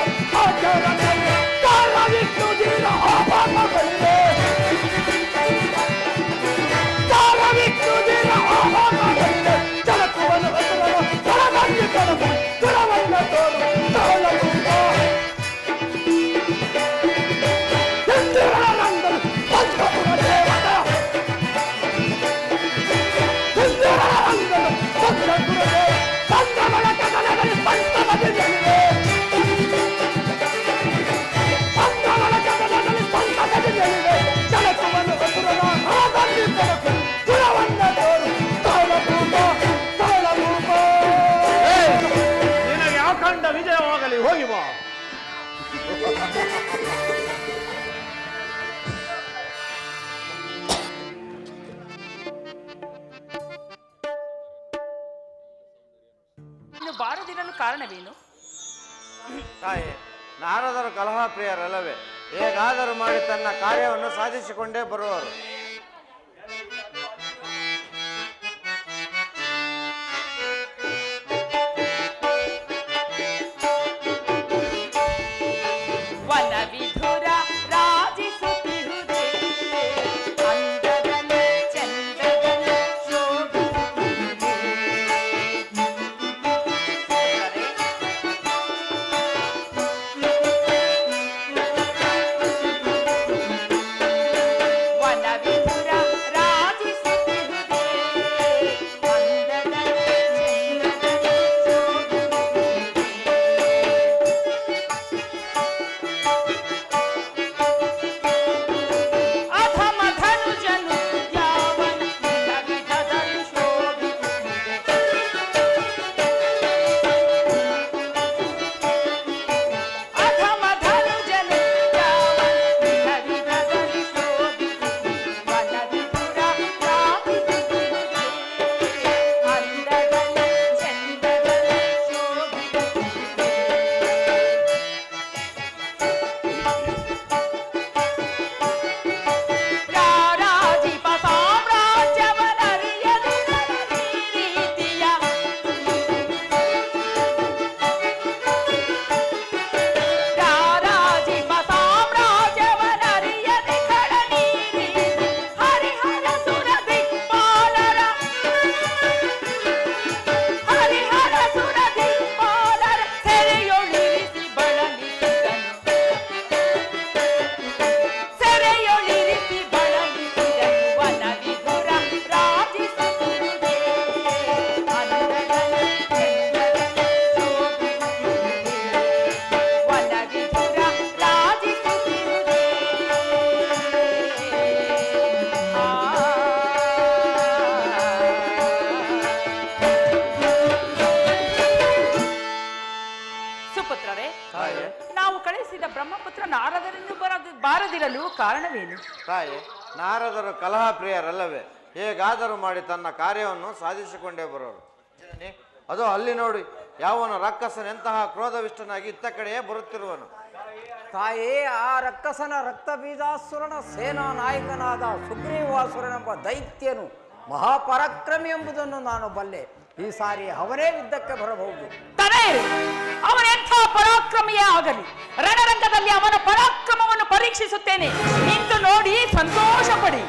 ಬಾರದಿರಲು ಕಾರಣವೇನು? ತಾಯಿ, ನಾರದರು ಕಲಹ ಪ್ರಿಯರಲ್ಲವೇ? ಹೇಗಾದರೂ ಮಾಡಿ ತನ್ನ ಕಾರ್ಯವನ್ನು ಸಾಧಿಸಿಕೊಂಡೇ ಬರುವರು. ನಾವು ಕಳಿಸಿದ ಬ್ರಹ್ಮಪುತ್ರ ನಾರದರನ್ನು ಬಾರದಿರಲು ಕಾರಣವೇನು? ತಾಯಿ, ನಾರದರು ಕಲಹ ಪ್ರಿಯರಲ್ಲವೇ? ಹೇಗಾದರೂ ಮಾಡಿ ತನ್ನ ಕಾರ್ಯವನ್ನು ಸಾಧಿಸಿಕೊಂಡೇ ಬರೋರು. ಅದು ಅಲ್ಲಿ ನೋಡಿ, ಯಾವನು ರಕ್ಕಸನೆಂತಹ ಕ್ರೋಧವಿಷ್ಟನಾಗಿ ಇತ್ತ ಕಡೆಯೇ ಬರುತ್ತಿರುವನು. ತಾಯೇ, ಆ ರಕ್ಕಸನ ರಕ್ತ ಬೀಜಾಸುರನ ಸೇನಾ ನಾಯಕನಾದ ಸುಗ್ರೀವಾಸುರನೆಂಬ ದೈತ್ಯನು ಮಹಾಪರಾಕ್ರಮಿ ಎಂಬುದನ್ನು ನಾನು ಬಲ್ಲೆ. ಈ ಸಾರಿ ಅವನೇ ಯುದ್ಧಕ್ಕೆ ಬರಬಹುದು. ಅವನೆಂಥ ಪರಾಕ್ರಮಿಯೇ ಆಗಲಿ, ರಣರಂಗದಲ್ಲಿ ಅವನ ಪರಾಕ್ರಮವನ್ನು ಪರೀಕ್ಷಿಸುತ್ತೇನೆ. ನಿಂತು ನೋಡಿ ಸಂತೋಷ ಪಡಿ.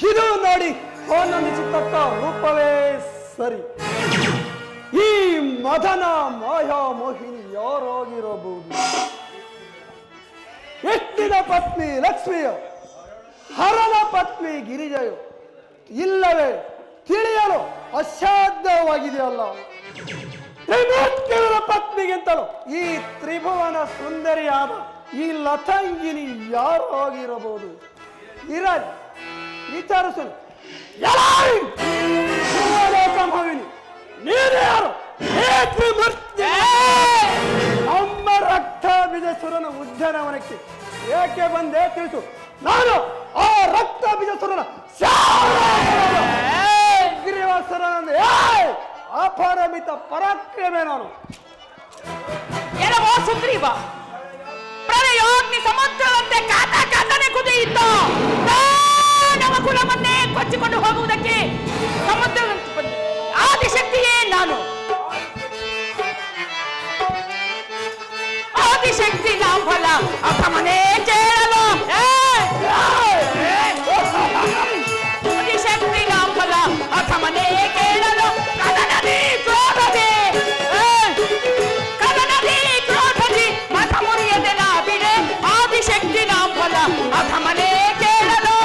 ಇದು ನೋಡಿ ಆನಂದಿಸುತ್ತ ರೂಪವೇ ಸರಿ. ಈ ಮದನ ಮಾಯಾ ಮೋಹಿನಿ ಯಾರಾಗಿರಬಹುದು? ಎತ್ತಿನ ಪತ್ನಿ ಲಕ್ಷ್ಮಿಯೋ, ಹರನ ಪತ್ನಿ ಗಿರಿಜೆಯೋ, ಇಲ್ಲವೇ ತಿಳಿಯಲು ಅಸಾಧ್ಯವಾಗಿದೆಯಲ್ಲ. ತ್ರಿಮೂರ್ತಿಗಳ ಪತ್ನಿಗಿಂತಲೂ ಈ ತ್ರಿಭುವನ ಸುಂದರಿಯಾದ ಈ ಲತಂಗಿನಿ ಯಾರು ಆಗಿರಬಹುದು? ಇರಲಿ, ವಿಚಾರಿಸಲು. ಸಂಭವಿನಿ, ನೀನು ಯಾರು? ನಮ್ಮ ರಕ್ತ ಬೀಜಸುರನ ಉದ್ಯಾನವನಕ್ಕೆ ಏಕೆ ಬಂದೆ ತಿಳಿಸು. ನಾನು ಆ ರಕ್ತ ಬೀಜಸುರನ ಗಿರಿವಾಸರನಂದ ಅಪರಿಮಿತ ಪರಾಕ್ರಮೆ ನಾನು. ಏನವೋ ಸುಗ್ರೀವ, ಪ್ರಳಯೋಗ್ನಿ ಸಮುದ್ರದಂತೆ ಕಾತನೆ ಕುದಿಯಿದ್ದ ನಮ್ಮ ಕುಲವನ್ನೇ ಕೊಚ್ಚಿಕೊಂಡು ಹೋಗುವುದಕ್ಕೆ ಸಮುದ್ರದ ಆದಿಶಕ್ತಿಯೇ ನಾನು. ಆದಿಶಕ್ತಿ ಲಾಭಲ ಅಪಮನೆ ಕೇಳಲು, ಆದಿಶಕ್ತಿ ಲಾಭಲ ಅಪಮನೆ ಕೇಳಲು ಕದನದಿ ಕ್ರೋಧದಿ ಮತ ಮುರಿಯದೆ ನಾ ಬಿಡೆ. ಆದಿಶಕ್ತಿ ಲಾಭಲ ಅಪಮನೆ ಕೇಳಲು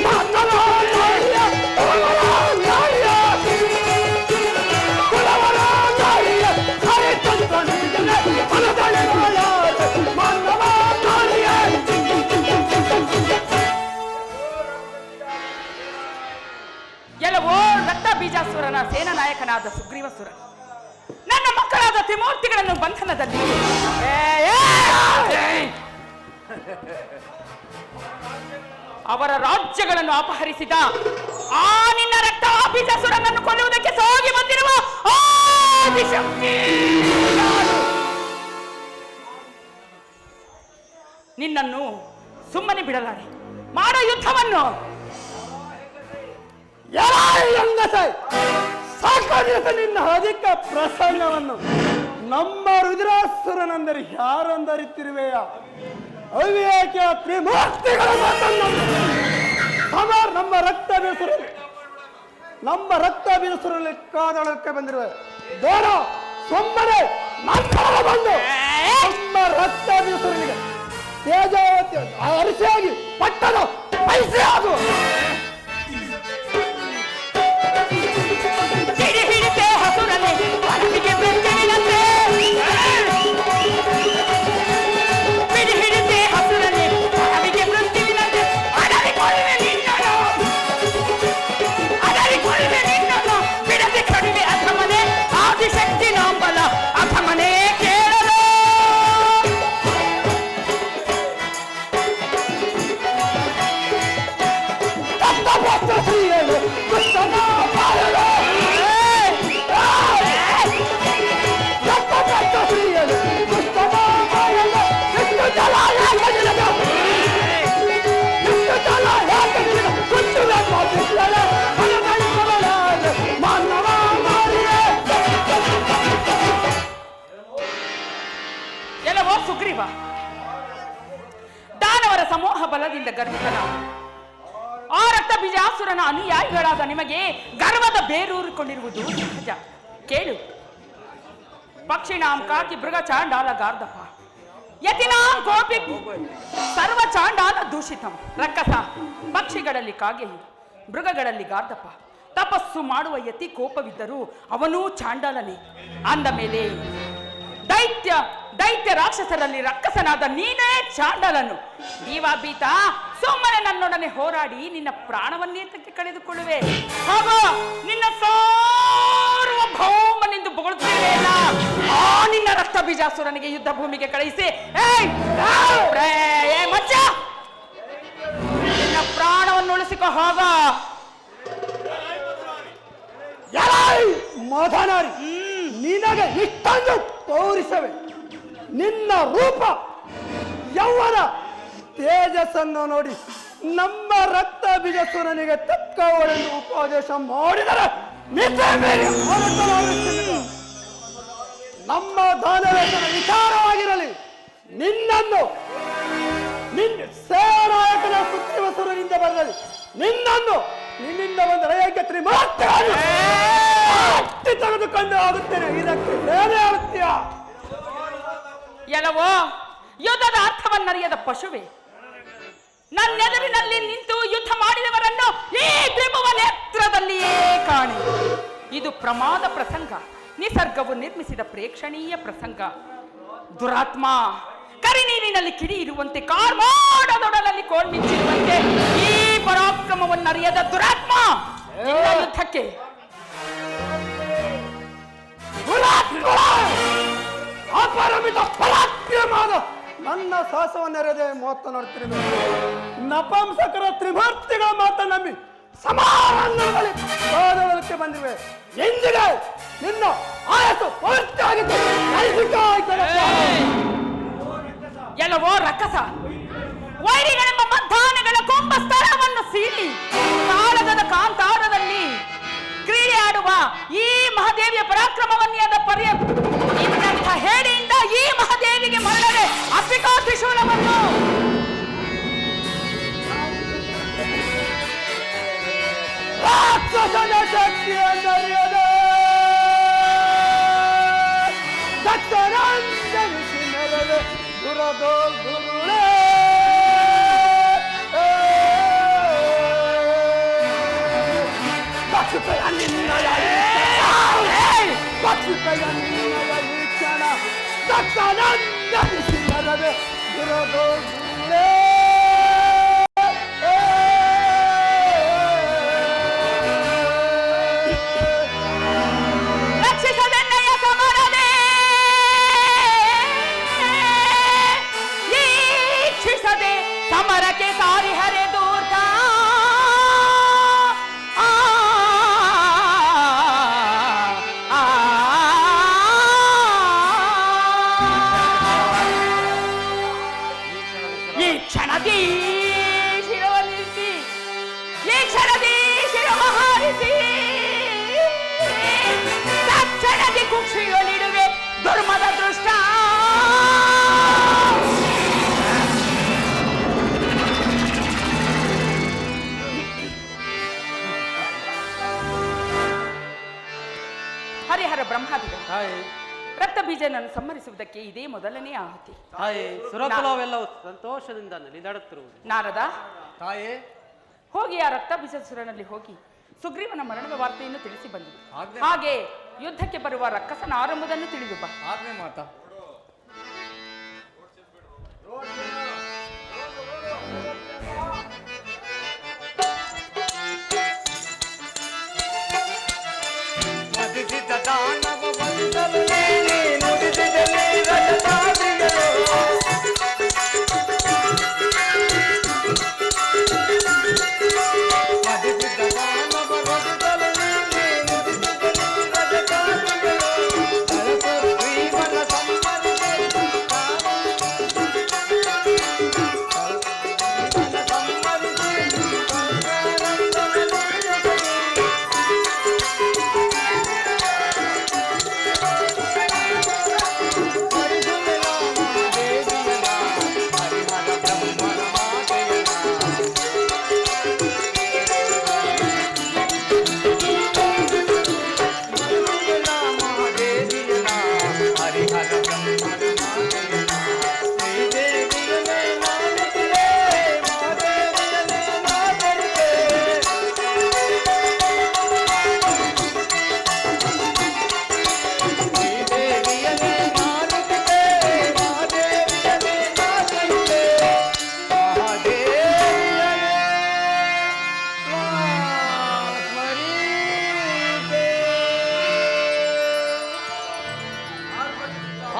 ಮಾತನಾಡಿ ಬೀಜಾಸುರನ ಸೇನಾ ನಾಯಕನಾದ ಸುಗ್ರೀವಾಸುರ ನನ್ನ ಮಕ್ಕಳಾದ ತ್ರಿಮೂರ್ತಿಗಳನ್ನು ಬಂಧನದಲ್ಲಿ ಅವರ ರಾಜ್ಯಗಳನ್ನು ಅಪಹರಿಸಿದ ಆ ನಿನ್ನ ರಕ್ತ ಬೀಜಾಸುರನನ್ನು ಕೊಲ್ಲುವುದಕ್ಕೆ ಸಾಗಿ ಬಂದಿರುವ ಆದಿಶಕ್ತಿ ನಿನ್ನನ್ನು ಸುಮ್ಮನೆ ಬಿಡಲಾರೆ. ಮಾಡೋ ಯುದ್ಧವನ್ನು. ಸಾಕಾಗಿದೆ ನಿನ್ನ ಅಧಿಕ ಪ್ರಸಂಗವನ್ನು. ನಮ್ಮ ರುದ್ರಾಸುರನೆಂದರೆ ಯಾರೆಂದರಿತಿರುವೆಯ? ಅವಿವೇಕ ತ್ರಿಮೂರ್ತಿಗಳ ಮಾತನ್ನು ನಮ್ಮ ರಕ್ತ ಬೀಸುರಲ್ಲಿ ಕಾದಳಕ್ಕೆ ಬಂದಿರುವೆ. ಬೇಡ, ಸುಮ್ಮನೆ ನಂತರ ಬಂದು ನಮ್ಮ ರಕ್ತ ಬೀಸುರನಿಗೆ ತೇಜಾವತಿ ಅರಿಸಿಯಾಗಿ ಪಟ್ಟದ ಪೈಸೆ ಆಗು. ಸುಗ್ರೀವ, ದಾನವರ ಸಮೂಹ ಬಲದಿಂದ ಗರ್ವಿತನ ಆ ರಕ್ತ ಬೀಜಾಸುರನ ಅನುಯಾಯಿಗಳಾದ ನಿಮಗೆ ಗರ್ವದ ಬೇರೂರಿಕೊಂಡಿರುವುದು ಸಹಜ. ಕೇಳು. ಪಕ್ಷಿಣಾಂ ಕಾಕಿ ಮೃಗ ಚಾಂಡಾಲ ಗಾರ್ಧಪ ಯತಿನಾಂ ಗೋಪಿ ಸರ್ವ ಚಾಂಡಾಲ ದೂಷಿತಂ. ರಕ್ಕಸ, ಪಕ್ಷಿಗಳಲ್ಲಿ ಕಾಗೆಯು, ಮೃಗಗಳಲ್ಲಿ ಗಾರ್ಧಪ. ತಪಸ್ಸು ಮಾಡುವ ಯತಿ ಕೋಪವಿದ್ದರೂ ಅವನೂ ಚಾಂಡಾಲನೇ. ಅಂದ ಮೇಲೆ ದೈತ್ಯ ರಾಕ್ಷಸರಲ್ಲಿ ರಕ್ಕಸನಾದ ನೀನೇ ಚಾಂಡಾಲನು. ಜೀವಾಭೀತ, ಸುಮ್ಮನೆ ನನ್ನೊಡನೆ ಹೋರಾಡಿ ನಿನ್ನ ಪ್ರಾಣವನ್ನೇತಕ್ಕೆ ಕಳೆದುಕೊಳ್ಳುವೆ. ಹಾಗೋ ನಿನ್ನ ಸಾರ್ವಭೌಮನೆಂದು ಬೊಗಳುತ್ತೇವೆಯಲ್ಲ, ಆ ನಿನ್ನ ರಕ್ತ ಬೀಜಾಸುರನಿಗೆ ಯುದ್ಧ ಭೂಮಿಗೆ ಕಳುಹಿಸಿ ಮಚ್ಚ ನಿನ್ನ ಪ್ರಾಣವನ್ನು ಉಳಿಸಿಕೊ. ಹೋಗ ಮಾತನಾಡಿ ನಿನಗೆ ಇಷ್ಟೊಂದು ತೋರಿಸವೆ. ನಿನ್ನ ರೂಪ ಯೌವನ ತೇಜಸ್ಸನ್ನು ನೋಡಿ ನಮ್ಮ ರಕ್ತ ಬೀಜಸುರನಿಗೆ ತಕ್ಕವಳೆಂದು ಉಪದೇಶ ಮಾಡಿದರೆ ನಮ್ಮ ದಾನವೇತನ ವಿಚಾರವಾಗಿರಲಿ. ನಿನ್ನನ್ನು ಸೇನಾಯಕನ ಸುಗ್ರೀವಾಸುರನಿಂದ ಬರಲಿ. ನಿನ್ನಿಂದ ಬಂದ ರಯಕ್ಕೆ ತ್ರಿಮೂರ್ತಿಗಳನ್ನು ತೆಗೆದುಕೊಂಡು ಹೋಗುತ್ತೇನೆ. ಇದಕ್ಕೆ ಬೇರೆ ಆಗುತ್ತೀಯ? ಎಲ್ಲವೋ ಯುದ್ಧದ ಅರ್ಥವನ್ನರಿಯದ ಪಶುವೆ, ನನ್ನೆದುರಿನಲ್ಲಿ ನಿಂತು ಯುದ್ಧ ಮಾಡಿದವರನ್ನು ಈ ತ್ರಿಭುವ ನೇತ್ರದಲ್ಲಿಯೇ ಕಾಣೆ. ಇದು ಪ್ರಮಾದ ಪ್ರಸಂಗ, ನಿಸರ್ಗವು ನಿರ್ಮಿಸಿದ ಪ್ರೇಕ್ಷಣೀಯ ಪ್ರಸಂಗ. ದುರಾತ್ಮ, ಕರಿನೀರಿನಲ್ಲಿ ಕಿಡಿ ಇರುವಂತೆ ಕಾರ್ಮೋಡದೊಡಲಲ್ಲಿ ಕೋಲ್ಮಿಂಚಿರುವಂತೆ ಈ ಪರಾಕ್ರಮವನ್ನರಿಯದ ದುರಾತ್ಮ ನಿನ್ನ ಯುದ್ಧಕ್ಕೆ. ಅಪರಿಮಿತ ಪರಾಕ್ರಮದ ನನ್ನ ಸಾಹಸವನ್ನೆರೆದೆ ಮಾತನಾಡುತ್ತಿರುವೆ. ನಪಂಸಕರ ತ್ರಿಮೂರ್ತಿಗಳ ಮಾತನ್ನು ನಂಬಿ ಸಮಾರಂಭಕ್ಕೆ ಬಂದಿವೆ. ಎಂದಿಗೆ ನಿನ್ನ ಆಯಸ್ಸು ಪೂರ್ತಿಯಾಗಿತ್ತು. ಎಲ್ಲವೋ ರಕ್ಕಸ, ವೈರಿಗಳೆಂಬ ಮಧ್ಯಾಹ್ನಗಳ ಕುಂಭ ಸ್ಥಳವನ್ನು ಸೀಳಿ ಕಾಳಗದ ಕಾಂತಾರದಲ್ಲಿ ಕ್ರೀಡೆ ಆಡುವ ಈ ಮಹಾದೇವಿಯ ಪರಾಕ್ರಮವನ್ಯಾದ ಇನ್ನಂಥ ಹೇಳಿಯಿಂದ ಈ ಮಹಾದೇವಿಗೆ ಮರಳರೆ ಅಪ್ಪಿಕಾ ತ್ರಿಶೂಲವನ್ನು ರಾಕ್ಷಸನ ಶಕ್ತಿಯನ್ನರಿಯದ ದತ್ತನಂದನಿಸಿ ನೆರಳು ದುರದೋ ದುರುಳೇ ಪಕ್ಷಿಯ ನಿನ್ನಯ ಈಕ್ಷಣ ದತ್ತನಂದನಿಸಿ ನೆರಳು ದುರದೋ ದುರುಳೇ. ಕುಕ್ಷಿಗಳಿಡುವೆ ಧರ್ಮದ ದೃಷ್ಟ. ಹರಿಹರ ಬ್ರಹ್ಮಾದಿಗಳು ತಾಯಿ ರಕ್ತ ಬೀಜನನ್ನು ಸಂಹರಿಸುವುದಕ್ಕೆ ಇದೇ ಮೊದಲನೇ ಆಹುತಿ. ತಾಯಿ ಸುರಕುಲವೆಲ್ಲವೂ ಸಂತೋಷದಿಂದ ನಲಿದಾಡುತ್ತಿರುವುದು. ನಾರದ ತಾಯೇ, ಹೋಗಿ ಆ ರಕ್ತ ಬೀಜಸುರನಲ್ಲಿ ಹೋಗಿ ಸುಗ್ರೀವನ ಮರಣದ ವಾರ್ತೆಯನ್ನು ತಿಳಿಸಿ ಬಂದಿದೆ. ಆಜ್ಞೆ. ಹಾಗೆ ಯುದ್ಧಕ್ಕೆ ಬರುವ ರಕ್ಕಸನ ಆರಂಭವನ್ನು ತಿಳಿದು ಬಾ. ಆಜ್ಞೆ ಮಾತಾ.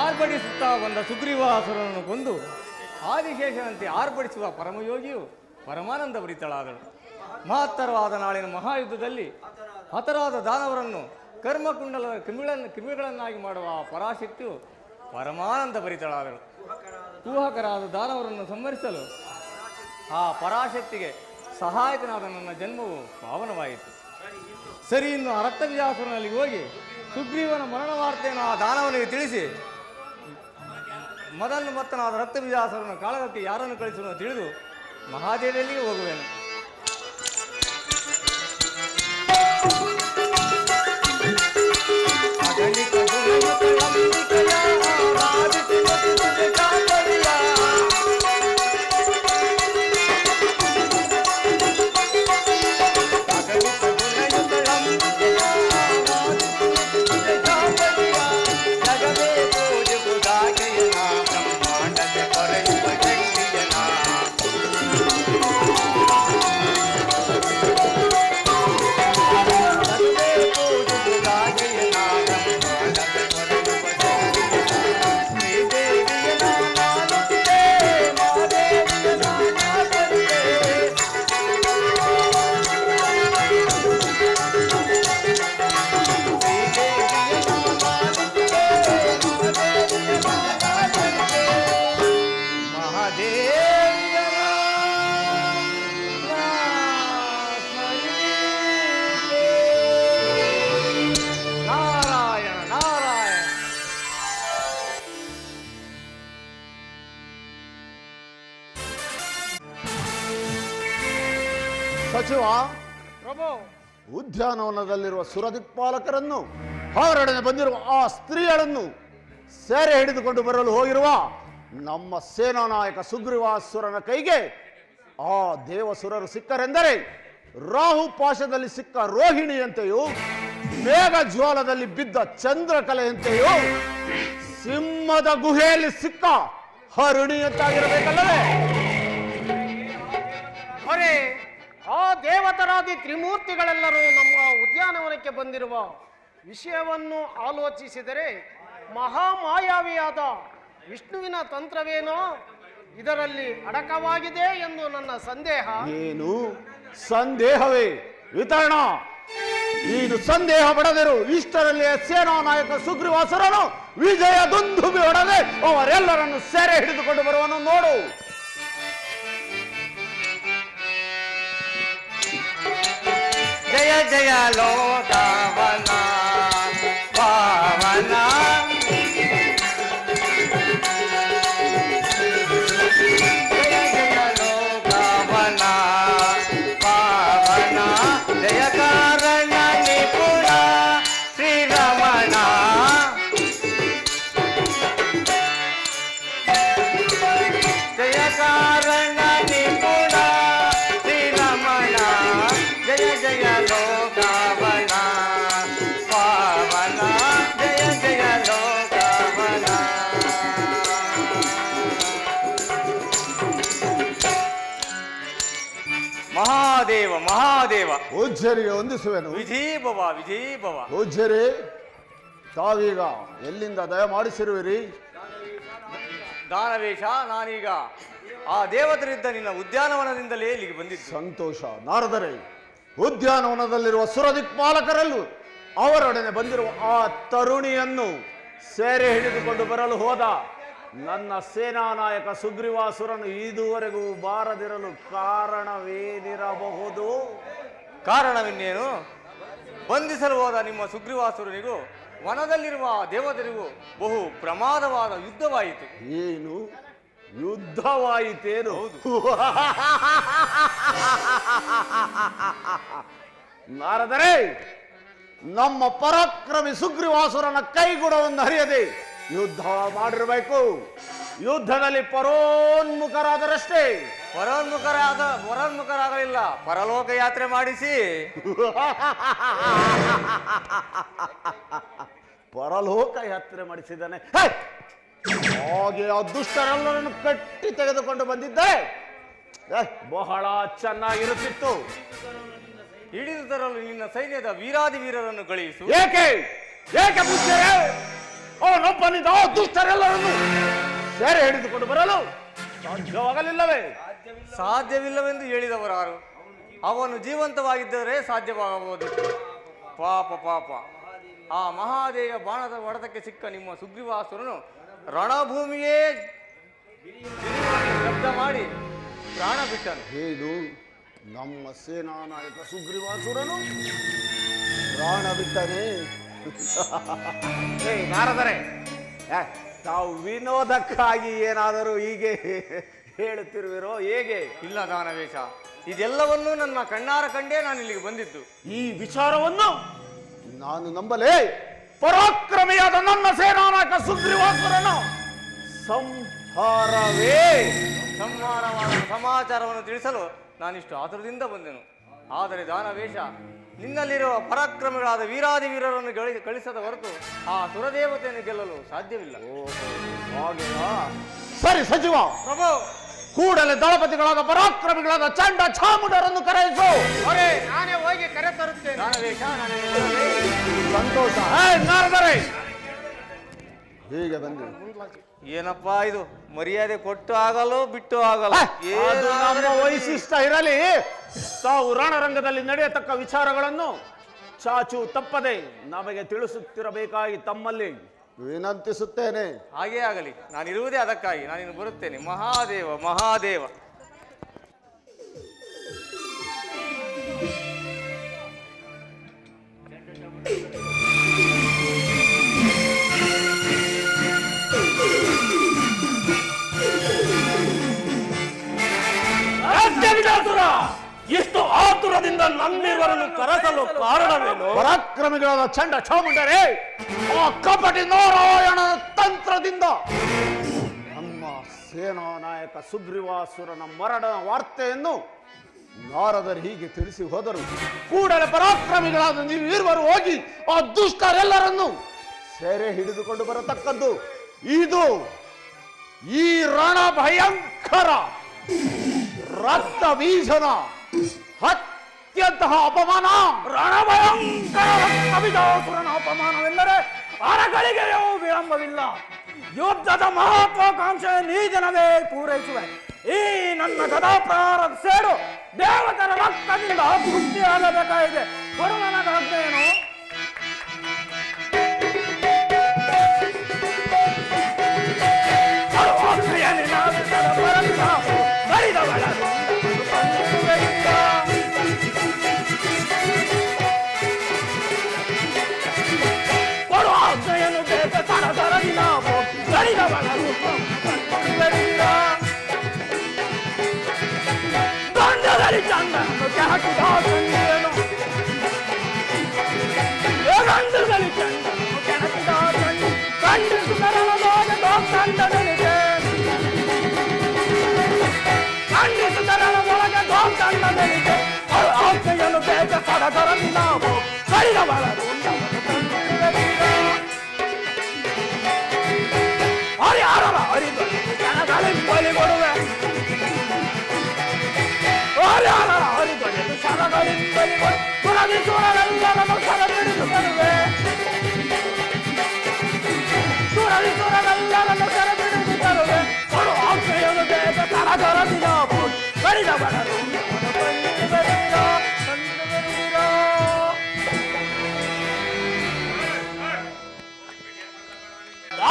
ಆರ್ಭಟಿಸುತ್ತಾ ಬಂದ ಸುಗ್ರೀವಾಸುರನನ್ನು ಕೊಂದು ಆದಿಶೇಷನಂತೆ ಆರ್ಭಟಿಸುವ ಪರಮಯೋಗಿಯು ಪರಮಾನಂದ ಭರಿತಳಾದಳು. ಮಹತ್ತರವಾದ ನಾಳಿನ ಮಹಾಯುದ್ಧದಲ್ಲಿ ಹತರಾದ ದಾನವರನ್ನು ಕರ್ಮಕುಂಡಲ ಕ್ರಿಮಿಗಳನ್ನಾಗಿ ಮಾಡುವ ಪರಾಶಕ್ತಿಯು ಪರಮಾನಂದ ಭರಿತಳಾದಳು. ಕುಹಕರಾದ ದಾನವರನ್ನು ಸಂಹರಿಸಲು ಆ ಪರಾಶಕ್ತಿಗೆ ಸಹಾಯಕನಾದ ನನ್ನ ಜನ್ಮವು ಪಾವನವಾಯಿತು. ಸರಿ, ಇನ್ನು ಆ ರಕ್ತಬೀಜಾಸುರನಲ್ಲಿ ಹೋಗಿ ಸುಗ್ರೀವನ ಮರಣ ವಾರ್ತೆಯನ್ನು ಆ ದಾನವನಿಗೆ ತಿಳಿಸಿ ಮೊದಲು ಮತ್ತನಾದ ರಕ್ತಬೀಜಾಸುರನ ಕಾಳಗಕ್ಕೆ ಯಾರನ್ನು ಕಳಿಸುವ ತಿಳಿದು ಮಹಾದೇವಿಯಲ್ಲಿಗೆ ಹೋಗುವೆನು. ಸಚಿವ ಪ್ರಭು, ಉದ್ಯಾನವನದಲ್ಲಿರುವ ಸುರದಿಕ್ಪಾಲಕರನ್ನು ಅವರೊಡನೆ ಬಂದಿರುವ ಆ ಸ್ತ್ರೀಗಳನ್ನು ಸೆರೆ ಹಿಡಿದುಕೊಂಡು ಬರಲು ಹೋಗಿರುವ ನಮ್ಮ ಸೇನಾ ನಾಯಕ ಸುಗ್ರೀವಾಸುರನ ಕೈಗೆ ಆ ದೇವಸುರರು ಸಿಕ್ಕರೆಂದರೆ ರಾಹು ಪಾಶದಲ್ಲಿ ಸಿಕ್ಕ ರೋಹಿಣಿಯಂತೆಯೂ ಮೇಘ ಜ್ವಾಲದಲ್ಲಿ ಬಿದ್ದ ಚಂದ್ರಕಲೆಯಂತೆಯೂ ಸಿಂಹದ ಗುಹೆಯಲ್ಲಿ ಸಿಕ್ಕ ಹರುಣಿಯಂತಾಗಿರಬೇಕಲ್ಲವೇ? ಹೊರೆ ಆ ದೇವತರಾದಿ ತ್ರಿಮೂರ್ತಿಗಳೆಲ್ಲರೂ ನಮ್ಮ ಉದ್ಯಾನವನಕ್ಕೆ ಬಂದಿರುವ ವಿಷಯವನ್ನು ಆಲೋಚಿಸಿದರೆ ಮಹಾಮಾಯಾವಿಯಾದ ವಿಷ್ಣುವಿನ ತಂತ್ರವೇನೋ ಇದರಲ್ಲಿ ಅಡಕವಾಗಿದೆ ಎಂದು ನನ್ನ ಸಂದೇಹ. ಏನು ಸಂದೇಹವೇ ವಿತರಣ? ನೀನು ಸಂದೇಹ ಪಡದಿರು. ಇಷ್ಟರಲ್ಲಿ ಸೇನಾ ನಾಯಕ ಸುಗ್ರೀವಾಸುರನು ವಿಜಯ ದುಂದುಬಿ ಹೊಡೆದೆ ಅವರೆಲ್ಲರನ್ನು ಸೆರೆ ಹಿಡಿದುಕೊಂಡು ಬರುವನು ನೋಡು. ಜಯ ಜಯ ಲೋಕವನ ಪಾವನ ಪೂಜ್ಯರಿಗೆ ವಂದಿಸುವೆನು. ವಿಜೀಭವ ವಿಜೀಭವ. ಪೂಜ್ಯರೇ, ತಾವೀಗ ಎಲ್ಲಿಂದ ದಯಮಾಡಿಸಿರುವಿರಿ? ದಾನವೇಶ, ನಾನೀಗ ಆ ದೇವತರಿದ್ದ ನಿನ್ನ ಉದ್ಯಾನವನದಿಂದಲೇ ಇಲ್ಲಿಗೆ ಬಂದಿದ್ದು. ಸಂತೋಷ. ನಾರದರೆ, ಉದ್ಯಾನವನದಲ್ಲಿರುವ ಸುರದಿಕ್ಪಾಲಕರಲ್ಲೂ ಅವರೊಡನೆ ಬಂದಿರುವ ಆ ತರುಣಿಯನ್ನು ಸೆರೆ ಹಿಡಿದುಕೊಂಡು ಬರಲು ಹೋದ ನನ್ನ ಸೇನಾ ನಾಯಕ ಸುಗ್ರೀವಾಸುರನು ಇದುವರೆಗೂ ಬಾರದಿರಲು ಕಾರಣವೇನಿರಬಹುದು? ಕಾರಣವಿನ್ನೇನು? ಬಂಧಿಸಲು ಹೋದ ನಿಮ್ಮ ಸುಗ್ರೀವಾಸುರನಿಗೂ ವನದಲ್ಲಿರುವ ದೇವತರಿಗೂ ಬಹು ಪ್ರಮಾದವಾದ ಯುದ್ಧವಾಯಿತು. ಏನು ಯುದ್ಧವಾಯಿತೇನು? ನಾರದರೆ, ನಮ್ಮ ಪರಾಕ್ರಮಿ ಸುಗ್ರೀವಾಸುರನ ಕೈಗುಡವನ್ನು ಹರಿಯದೆ ಯುದ್ಧ ಮಾಡಿರಬೇಕು. ಯುದ್ಧದಲ್ಲಿ ಪರೋನ್ಮುಖರಾದರಷ್ಟೇ. ಪರೋನ್ಮುಖರಾಗಲಿಲ್ಲ, ಪರಲೋಕ ಯಾತ್ರೆ ಮಾಡಿಸಿ. ಪರಲೋಕ ಯಾತ್ರೆ ಮಾಡಿಸಿದ್ದಾನೆ. ಹಾಗೆ ಆ ದುಷ್ಟರೆಲ್ಲರನ್ನು ಕಟ್ಟಿ ತೆಗೆದುಕೊಂಡು ಬಂದಿದ್ದರೆ ಬಹಳ ಚೆನ್ನಾಗಿರುತ್ತಿತ್ತು. ಹಿಡಿದು ತರಲು ನಿನ್ನ ಸೈನ್ಯದ ವೀರಾದಿ ವೀರರನ್ನು ಕಳುಹಿಸು. ಏಕೆ ಏಕೆ ಪುತ್ರರೇ, ಅವನೊಬ್ಬನಿಂದ ಆ ದುಷ್ಟರೆಲ್ಲರನ್ನು ಸೆರೆ ಹಿಡಿದುಕೊಂಡು ಬರಲು ಸಾಧ್ಯವಾಗಲಿಲ್ಲವೇ? ಸಾಧ್ಯವಿಲ್ಲವೆಂದು ಹೇಳಿದವರಾರು? ಅವನು ಜೀವಂತವಾಗಿದ್ದರೆ ಸಾಧ್ಯವಾಗಬಹುದಿತ್ತು. ಪಾಪ ಪಾಪ, ಆ ಮಹಾದೇವ ಬಾಣದ ಹೊಡೆತಕ್ಕೆ ಸಿಕ್ಕ ನಿಮ್ಮ ಸುಗ್ರೀವಾಸುರನು ರಣಭೂಮಿಯೇ ಶಬ್ದ ಮಾಡಿ ಪ್ರಾಣ ಬಿಟ್ಟನು. ಏನು, ನಮ್ಮ ಸೇನಾ ನಾಯಕ ಸುಗ್ರೀವಾಸುರನು ಪ್ರಾಣ ಬಿಟ್ಟನೆ? ನಾರದರೆ, ತಾವು ವಿನೋದಕ್ಕಾಗಿ ಏನಾದರೂ ಹೀಗೆ ಹೇಳುತ್ತಿರುವಿರೋ ಹೇಗೆ? ಇಲ್ಲ ದಾನವೇಶ, ಇದೆಲ್ಲವನ್ನೂ ನನ್ನ ಕಣ್ಣಾರ ಕಂಡೇ ನಾನು ಇಲ್ಲಿಗೆ ಬಂದಿದ್ದು. ಈ ವಿಚಾರವನ್ನು ನಾನು ನಂಬಲೇ? ಪರಾಕ್ರಮಿಯಾದ ನನ್ನ ಸೇನಾ ನಾಯಕ ಸುಗ್ರೀವಾಸುರನ ಸಂಹಾರವೇ? ಸಂಹಾರವಾದ ಸಮಾಚಾರವನ್ನು ತಿಳಿಸಲು ನಾನಿಷ್ಟು ಆತುರದಿಂದ ಬಂದೆನು. ಆದರೆ ದಾನವೇಶ, ನಿನ್ನಲ್ಲಿರುವ ಪರಾಕ್ರಮಿಗಳಾದ ವೀರಾದಿ ವೀರರನ್ನು ಕಳಿಸದ ಹೊರತು ಆ ಸುರದೇವತೆಯನ್ನು ಗೆಲ್ಲಲು ಸಾಧ್ಯವಿಲ್ಲ. ಹಾಗೆಯಾ? ಸರಿ ಸಚಿವ ಪ್ರಭು, ಕೂಡಲೇ ದಳಪತಿಗಳಾದ ಪರಾಕ್ರಮಿಗಳಾದ ಚಂಡ ಚಾಮುಂಡರನ್ನು ಕರೆಯಿಸು. ನಾನೇ ಹೋಗಿ ಕರೆ ತರುತ್ತೇನೆ. ದಾನವೇಶ, ಸಂತೋಷ. ನಾರದರೆ, ಹೀಗೆ ಬಂದು ಏನಪ್ಪಾ ಇದು? ಮರ್ಯಾದೆ ಕೊಟ್ಟು ಆಗಲು ಬಿಟ್ಟು ಆಗಲ್ಲ. ಅದು ನಮ್ಮ ವೈಶಿಷ್ಟ್ಯ ಇರಲಿ. ತಾವು ರಣರಂಗದಲ್ಲಿ ನಡೆಯತಕ್ಕ ವಿಚಾರಗಳನ್ನು ಚಾಚು ತಪ್ಪದೆ ನಮಗೆ ತಿಳಿಸುತ್ತಿರಬೇಕಾಗಿ ತಮ್ಮಲ್ಲಿ ವಿನಂತಿಸುತ್ತೇನೆ. ಹಾಗೇ ಆಗಲಿ, ನಾನಿರುವುದೇ ಅದಕ್ಕಾಗಿ. ನಾನಿನ್ನು ಬರುತ್ತೇನೆ. ಮಹಾದೇವ ಮಹಾದೇವ. ಎಷ್ಟು ಆತುರದಿಂದ ನನ್ನಿರುವರನ್ನು ಕರೆಸಲು ಕಾರಣವೇನು? ಪರಾಕ್ರಮಿಗಳಾದ ಚಂಡ ಚಾಮುಂಡರೇ, ಆ ಕಪಟಿ ನಾರಾಯಣ ತಂತ್ರದಿಂದ ನಮ್ಮ ಸೇನಾ ನಾಯಕ ಸುಗ್ರೀವಾಸುರನ ಮರಣದ ವಾರ್ತೆಯನ್ನು ನಾರದರು ಹೀಗೆ ತಿಳಿಸಿ ಹೋದರು. ಕೂಡಲೇ ಪರಾಕ್ರಮಿಗಳಾದ ನೀವು ಇರುವರು ಹೋಗಿ ಆ ದುಷ್ಟರೆಲ್ಲರನ್ನು ಸೆರೆ ಹಿಡಿದುಕೊಂಡು ಬರತಕ್ಕದ್ದು. ಇದು ಈ ರಣ ಭಯಂಕರ ರಕ್ತ ಬೀಜನ ಅತ್ಯಂತ ಅಪಮಾನ. ರಣಭಯಂಕರ ರಕ್ತಬೀಜಾಸುರನ ಅಪಮಾನವೆಂದರೆ ಅರಗಳಿಗೆಯೂ ವಿಳಂಬವಿಲ್ಲ. ಯುದ್ಧದ ಮಹತ್ವಾಕಾಂಕ್ಷೆ ಈ ದಿನವೇ ಪೂರೈಸುವೆ. ಈ ನನ್ನ ಗದಾಪ್ರಹಾರದ ಸೇಡು ದೇವತರ ರಕ್ತದಿಂದ ತೃಪ್ತಿಯಾಗಬೇಕಾಗಿದೆ. ಕೊಡು ನನಗೆ ಆಜ್ಞೆಯೇನು? ಬಲಿ ಕೊಡುವೆ. ನಿಂಬಲಿಗಳು ಸುರದಿ ಸುರರೆಲ್ಲರನ್ನು ಸೆರೆಬಿಡಿದು ತರುವೆ ಸುರದಿ ಸುರರೆಲ್ಲರನ್ನು ಸೆರೆಬಿಡಿದು ತರುವೆ ಕೊಡು ಆಶ್ರಯನು ಬೇಗ ಕರಗರದಿನ ಕಡಿದ ಬಡರು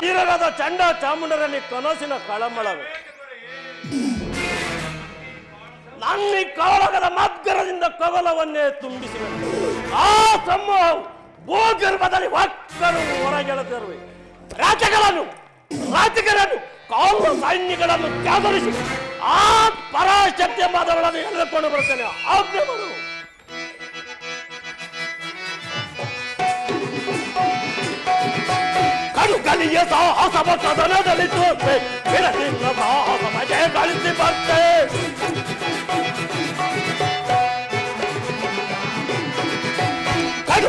ಧೀರರಾದ ಚಂಡ ಚಾಮುಂಡರಲ್ಲಿ ಕನಸಿನ ಕಳಮಳವೇ ನನ್ನ ಕಾಳಗದ ಮಗ್ಗರದಿಂದ ಕವಲವನ್ನೇ ತುಂಬಿಸಿವೆ ಆ ಸಮೂಹವು ಭೂಗರ್ಭದಲ್ಲಿ ಒಕ್ಕರು ಹೊರಗೆಳೆದಿರುವೆ ರಾಜಕರನ್ನು ಕಾಂಗ್ರೆಸ್ ಸೈನ್ಯಗಳನ್ನು ತ್ಯಾಗರಿಸಿ ಆ ಪರಾಶಕ್ತಿಯ ಮಾದಗಳನ್ನು ಎಳೆದುಕೊಂಡು ಬರುತ್ತೇನೆ ಆಜ್ಞೆ ಮಾಡು ಕಲಿಯ ಸಾಹಸವ ಕದನದಲ್ಲಿ ತೋರ್ಪೆ ಬಿಡದಿಂದ ಸಾಹಸ ಮಜೆ ಗಳಿಸಿ ಬರ್ತೆ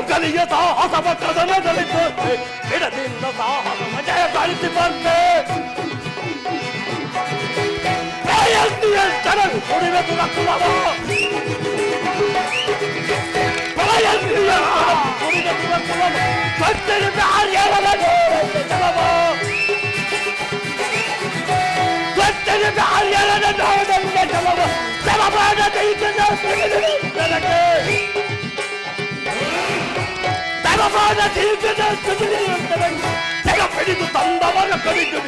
ಕಲಿಯ ಸಾಹಸವ ಕದನದಲ್ಲಿ ತೋರ್ಪೆ ಬಿಡದಿಂದ ಸಾಹಸ ಮಜೆ ಗಳಿಸಿ ಬರ್ತೆ ಜನರು ಕುಡಿವೆ ತುಳಕುಲವ ಕುಡಿವೆ ತುಳಕುಲವ ಸತ್ಯದ ಬ್ಯಾರಿಯರನ್ನು ಸತ್ಯದ ಬ್ಯಾರಿಯರನ್ನು ನೋಡಲಿಲ್ಲ ಜಲವ ಜಲವಾದ ಜಲವಾದ ಜಲ ಪಿಡಿದು ತಂದವರ ಕಡಿದು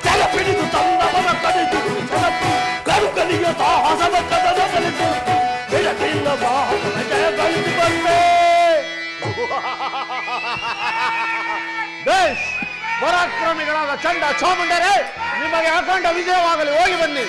ಜಲ ಪಿಡಿದು ತಂದವರ ಕಡಿದು ಕರುಕಲಿಯ ಸಾಹಸವ ಕದನ ಕಲಿತು ಬಿಡದಿಂದ ಸಾಹಸ ಜಯ ಗಳಿಸಿ ಬಂದೆ ಬೇಷ್ ಪರಾಕ್ರಮಿಗಳಾದ ಚಂಡ ಚಾಮುಂಡರೇ ನಿಮಗೆ ಅಖಂಡ ವಿಜಯವಾಗಲಿ ಹೋಗಿ ಬನ್ನಿ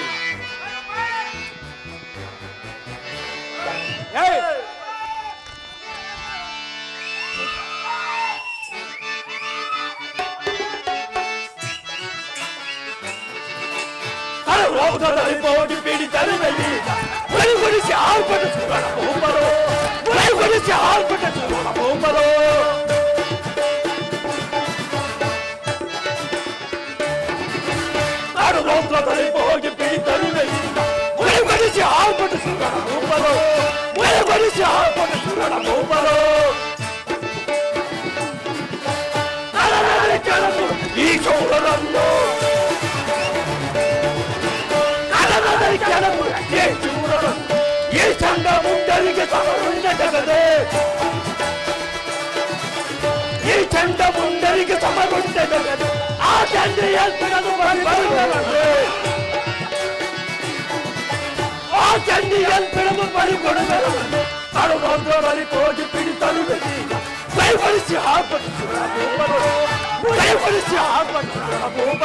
ೋಡಿ ಪೀಡಿತರು ಬಲಿಗೊಳಿಸಿ ಆಲ್ಪಟ್ಟು ಸುರಣ ಬಹುಬರೋ ಬಲಿಗೊಳಿಸಿ ಆಲ್ಪಟ್ಟು ಸುರಣ ಬಹುಬರೋ ನಾಡು ರೌದ್ರದಲ್ಲಿ ಹೋಗಿ ಪೀಡಿತರು ಬಲಿಗೊಳಿಸಿ ಆಲ್ಪಟ್ಟು ಸುರಣ ಬಹುಬರೋ ಬಲಿಗೊಳಿಸಿ ಆಲ್ಪಟ್ಟು ಸುರಣ ಬಹುಬರೋ ಈ ಚೌರರನ್ನು ಈ ಚಂಡ ಮುಂಡರಿಗೆ ಸಮರುಂಡ ಜಗದೆ ಈ ಚಂಡ ಮುಂಡರಿಗೆ ಸಮರುಂಡ ಜಗದೆ ಆ ಚಂದ್ರಿಯ ಆ ಚಂಡಿಯನ್ನು ಬಲಿಕೊಡುವೆ ಕಡುಗೋದ್ರಲ್ಲಿ ಹೋಗಿ ಪಿಡಿತರು ಕೈಗೊಳಿಸಿ ಹಾಕಲು ಕೈಗೊಳಿಸಿ ಹಾಕಲು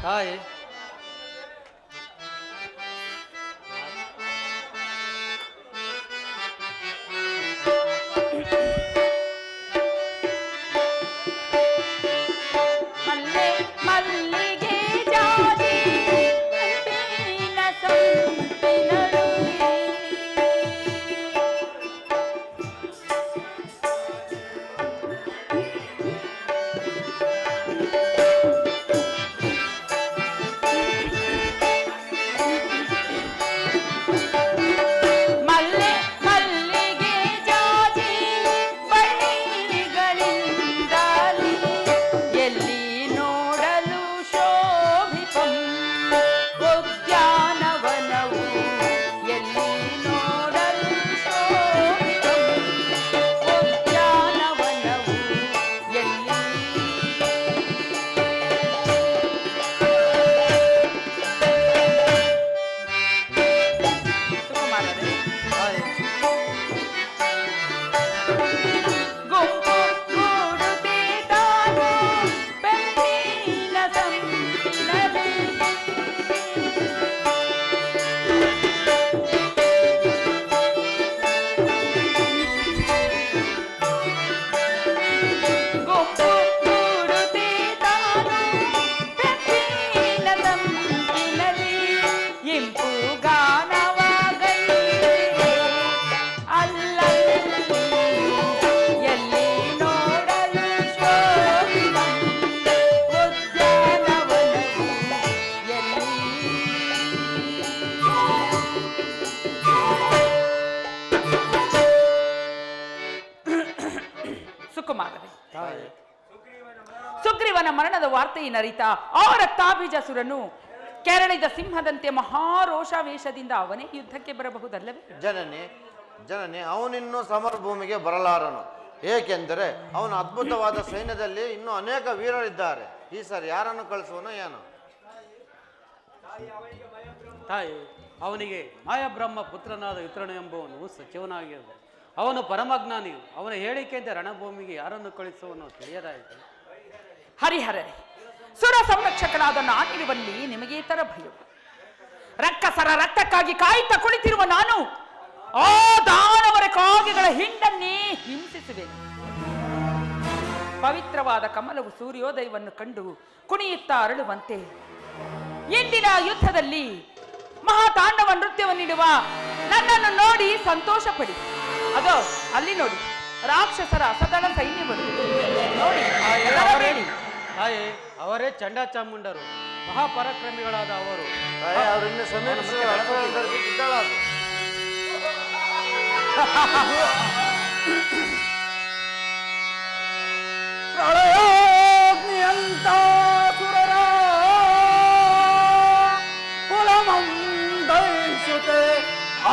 ತಾಯಿ ಮಲ್ಲಿಗೆ ಜಾತಿ ಕುಮಾರರೇ, ಸುಗ್ರೀವನ ಮರಣದ ವಾರ್ತೆಯನ್ನರಿತ ಆ ರಕ್ತಾಬೀಜಾಸುರನು ಕೆರಳಿದ ಸಿಂಹದಂತೆ ಮಹಾರೋಷಾವೇಶದಿಂದ ಅವನೇ ಯುದ್ಧಕ್ಕೆ ಬರಬಹುದಲ್ಲವೇ? ಜನನಿ ಅವನಿನ್ನೂ ಸಮರಭೂಮಿಗೆ ಬರಲಾರನು. ಏಕೆಂದರೆ ಅವನ ಅದ್ಭುತವಾದ ಸೈನ್ಯದಲ್ಲಿ ಇನ್ನೂ ಅನೇಕ ವೀರರಿದ್ದಾರೆ. ಈ ಸರಿ ಯಾರನ್ನು ಕಳಿಸುವನೋ ಏನೋ. ತಾಯಿ, ಅವನಿಗೆ ಮಾಯಬ್ರಹ್ಮ ಪುತ್ರನಾದ ವಿತರಣೆ ಎಂಬುವನು ಸಚಿವನಾಗಿರುವುದು. ಅವನು ಪರಮಜ್ಞಾನಿಯು. ಅವನ ಹೇಳಿಕೆಯಿಂದ ರಣಭೂಮಿಗೆ ಯಾರನ್ನು ಕಳಿಸುವನೋ ತಿಳಿಯದಾಯಿತು. ಹರಿಹರರೇ, ಸುರ ಸಂರಕ್ಷಕನಾದ ನಾನಿರುವಲ್ಲಿ ನಿಮಗೆ ತರ ಭಯ? ರಕ್ಕಸರ ರಕ್ತಕ್ಕಾಗಿ ಕಾಯುತ್ತಾ ಕುಳಿತಿರುವ ನಾನು ಆ ದಾನವರ ಕಾಗೆಗಳ ಹಿಂಡನ್ನೇ ಹಿಂಸಿಸುವೆನು. ಪವಿತ್ರವಾದ ಕಮಲವು ಸೂರ್ಯೋದಯವನ್ನು ಕಂಡು ಕುಣಿಯುತ್ತಾ ಅರಳುವಂತೆ ಇಂದಿನ ಯುದ್ಧದಲ್ಲಿ ಮಹಾತಾಂಡವ ನೃತ್ಯವನ್ನಿಡುವ ನನ್ನನ್ನು ನೋಡಿ ಸಂತೋಷ ಪಡಿ. ಅದೋ ಅಲ್ಲಿ ನೋಡಿ, ರಾಕ್ಷಸರ ಅಸದಳ ಸೈನ್ಯಗಳು ನೋಡಿ. ತಾಯಿ, ಅವರೇ ಚಂಡಾಚಾಮುಂಡರು, ಮಹಾಪರಾಕ್ರಮಿಗಳಾದ ಅವರು. ಅವರನ್ನು ಪ್ರಳಯೋಗ್ನಿಯಂತ ಸುರರ ಕುಲಮಂದೈಸುತ್ತೆ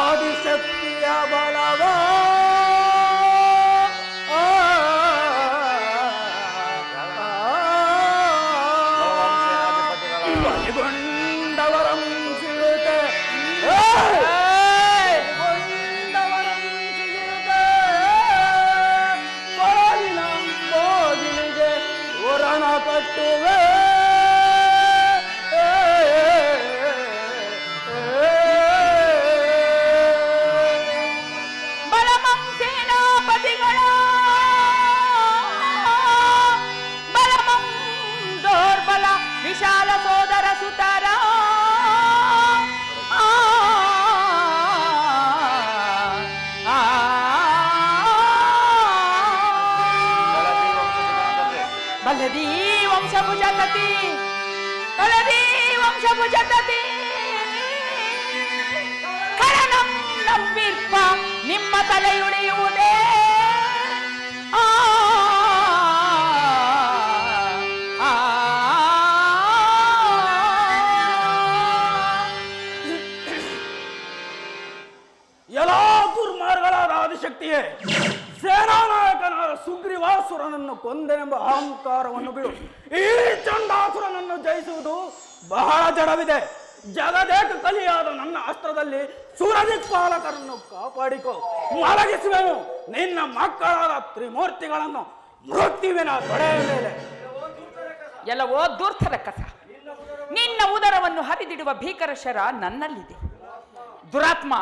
ಆದಿಶಕ್ತಿಯ ಬಲವ ಬಲಿಗೊಂಡವರಂ ಸಿಗುತ್ತೆ ಕಟ್ಟುವೆ ಬಲಮಂ ಸೇನಾಪತಿಗಳ ಬಲಮಂ ದೌರ್ಬಲ ವಿಶಾಲ ಸೋದರ ಸುತರ ಬಲದಿ ವಂಶಭುಜತತಿ ಬಲದಿ ವಂಶಭುಜತತಿ ಕರಣಂ ನಂಬಿರ್ಪ ನಿಮ್ಮ ತಲೆಯುಳಿಯುವುದೇ ಎಲ್ಲಾ ದುರ್ಮಾರ್ಗಗಳಾದ ಆದಿಶಕ್ತಿಯೇ, ಸೇನಾನಾಯಕನಾದ ಸುಗ್ರೀವಾಸುರನನ್ನು ಕೊಂದೆನೆಂಬ ಅಹಂಕಾರವನ್ನು ಬಿಡು. ಈ ಚಂಡಾಸುರನನ್ನು ಜಯಿಸುವುದು ಬಹಳ ಜಡವಿದೆ. ಜಗದೇಕ ಕಲಿಯಾದ ನನ್ನ ಅಸ್ತ್ರದಲ್ಲಿ ಸೂರದಿಕ್ಪಾಲಕರನ್ನು ಕಾಪಾಡಿಕೋ. ಮಲಗಿಸುವೆನು ನಿನ್ನ ಮಕ್ಕಳಾದ ತ್ರಿಮೂರ್ತಿಗಳನ್ನು ಮೃತ್ಯುವಿನ ತೊಡೆಯ ಮೇಲೆ. ಎಲ್ಲವೋ ಧೂರ್ತದ ಕಸ, ನಿನ್ನ ಉದರವನ್ನು ಹರಿದಿಡುವ ಭೀಕರ ಶರ ನನ್ನಲ್ಲಿದೆ. ದುರಾತ್ಮ,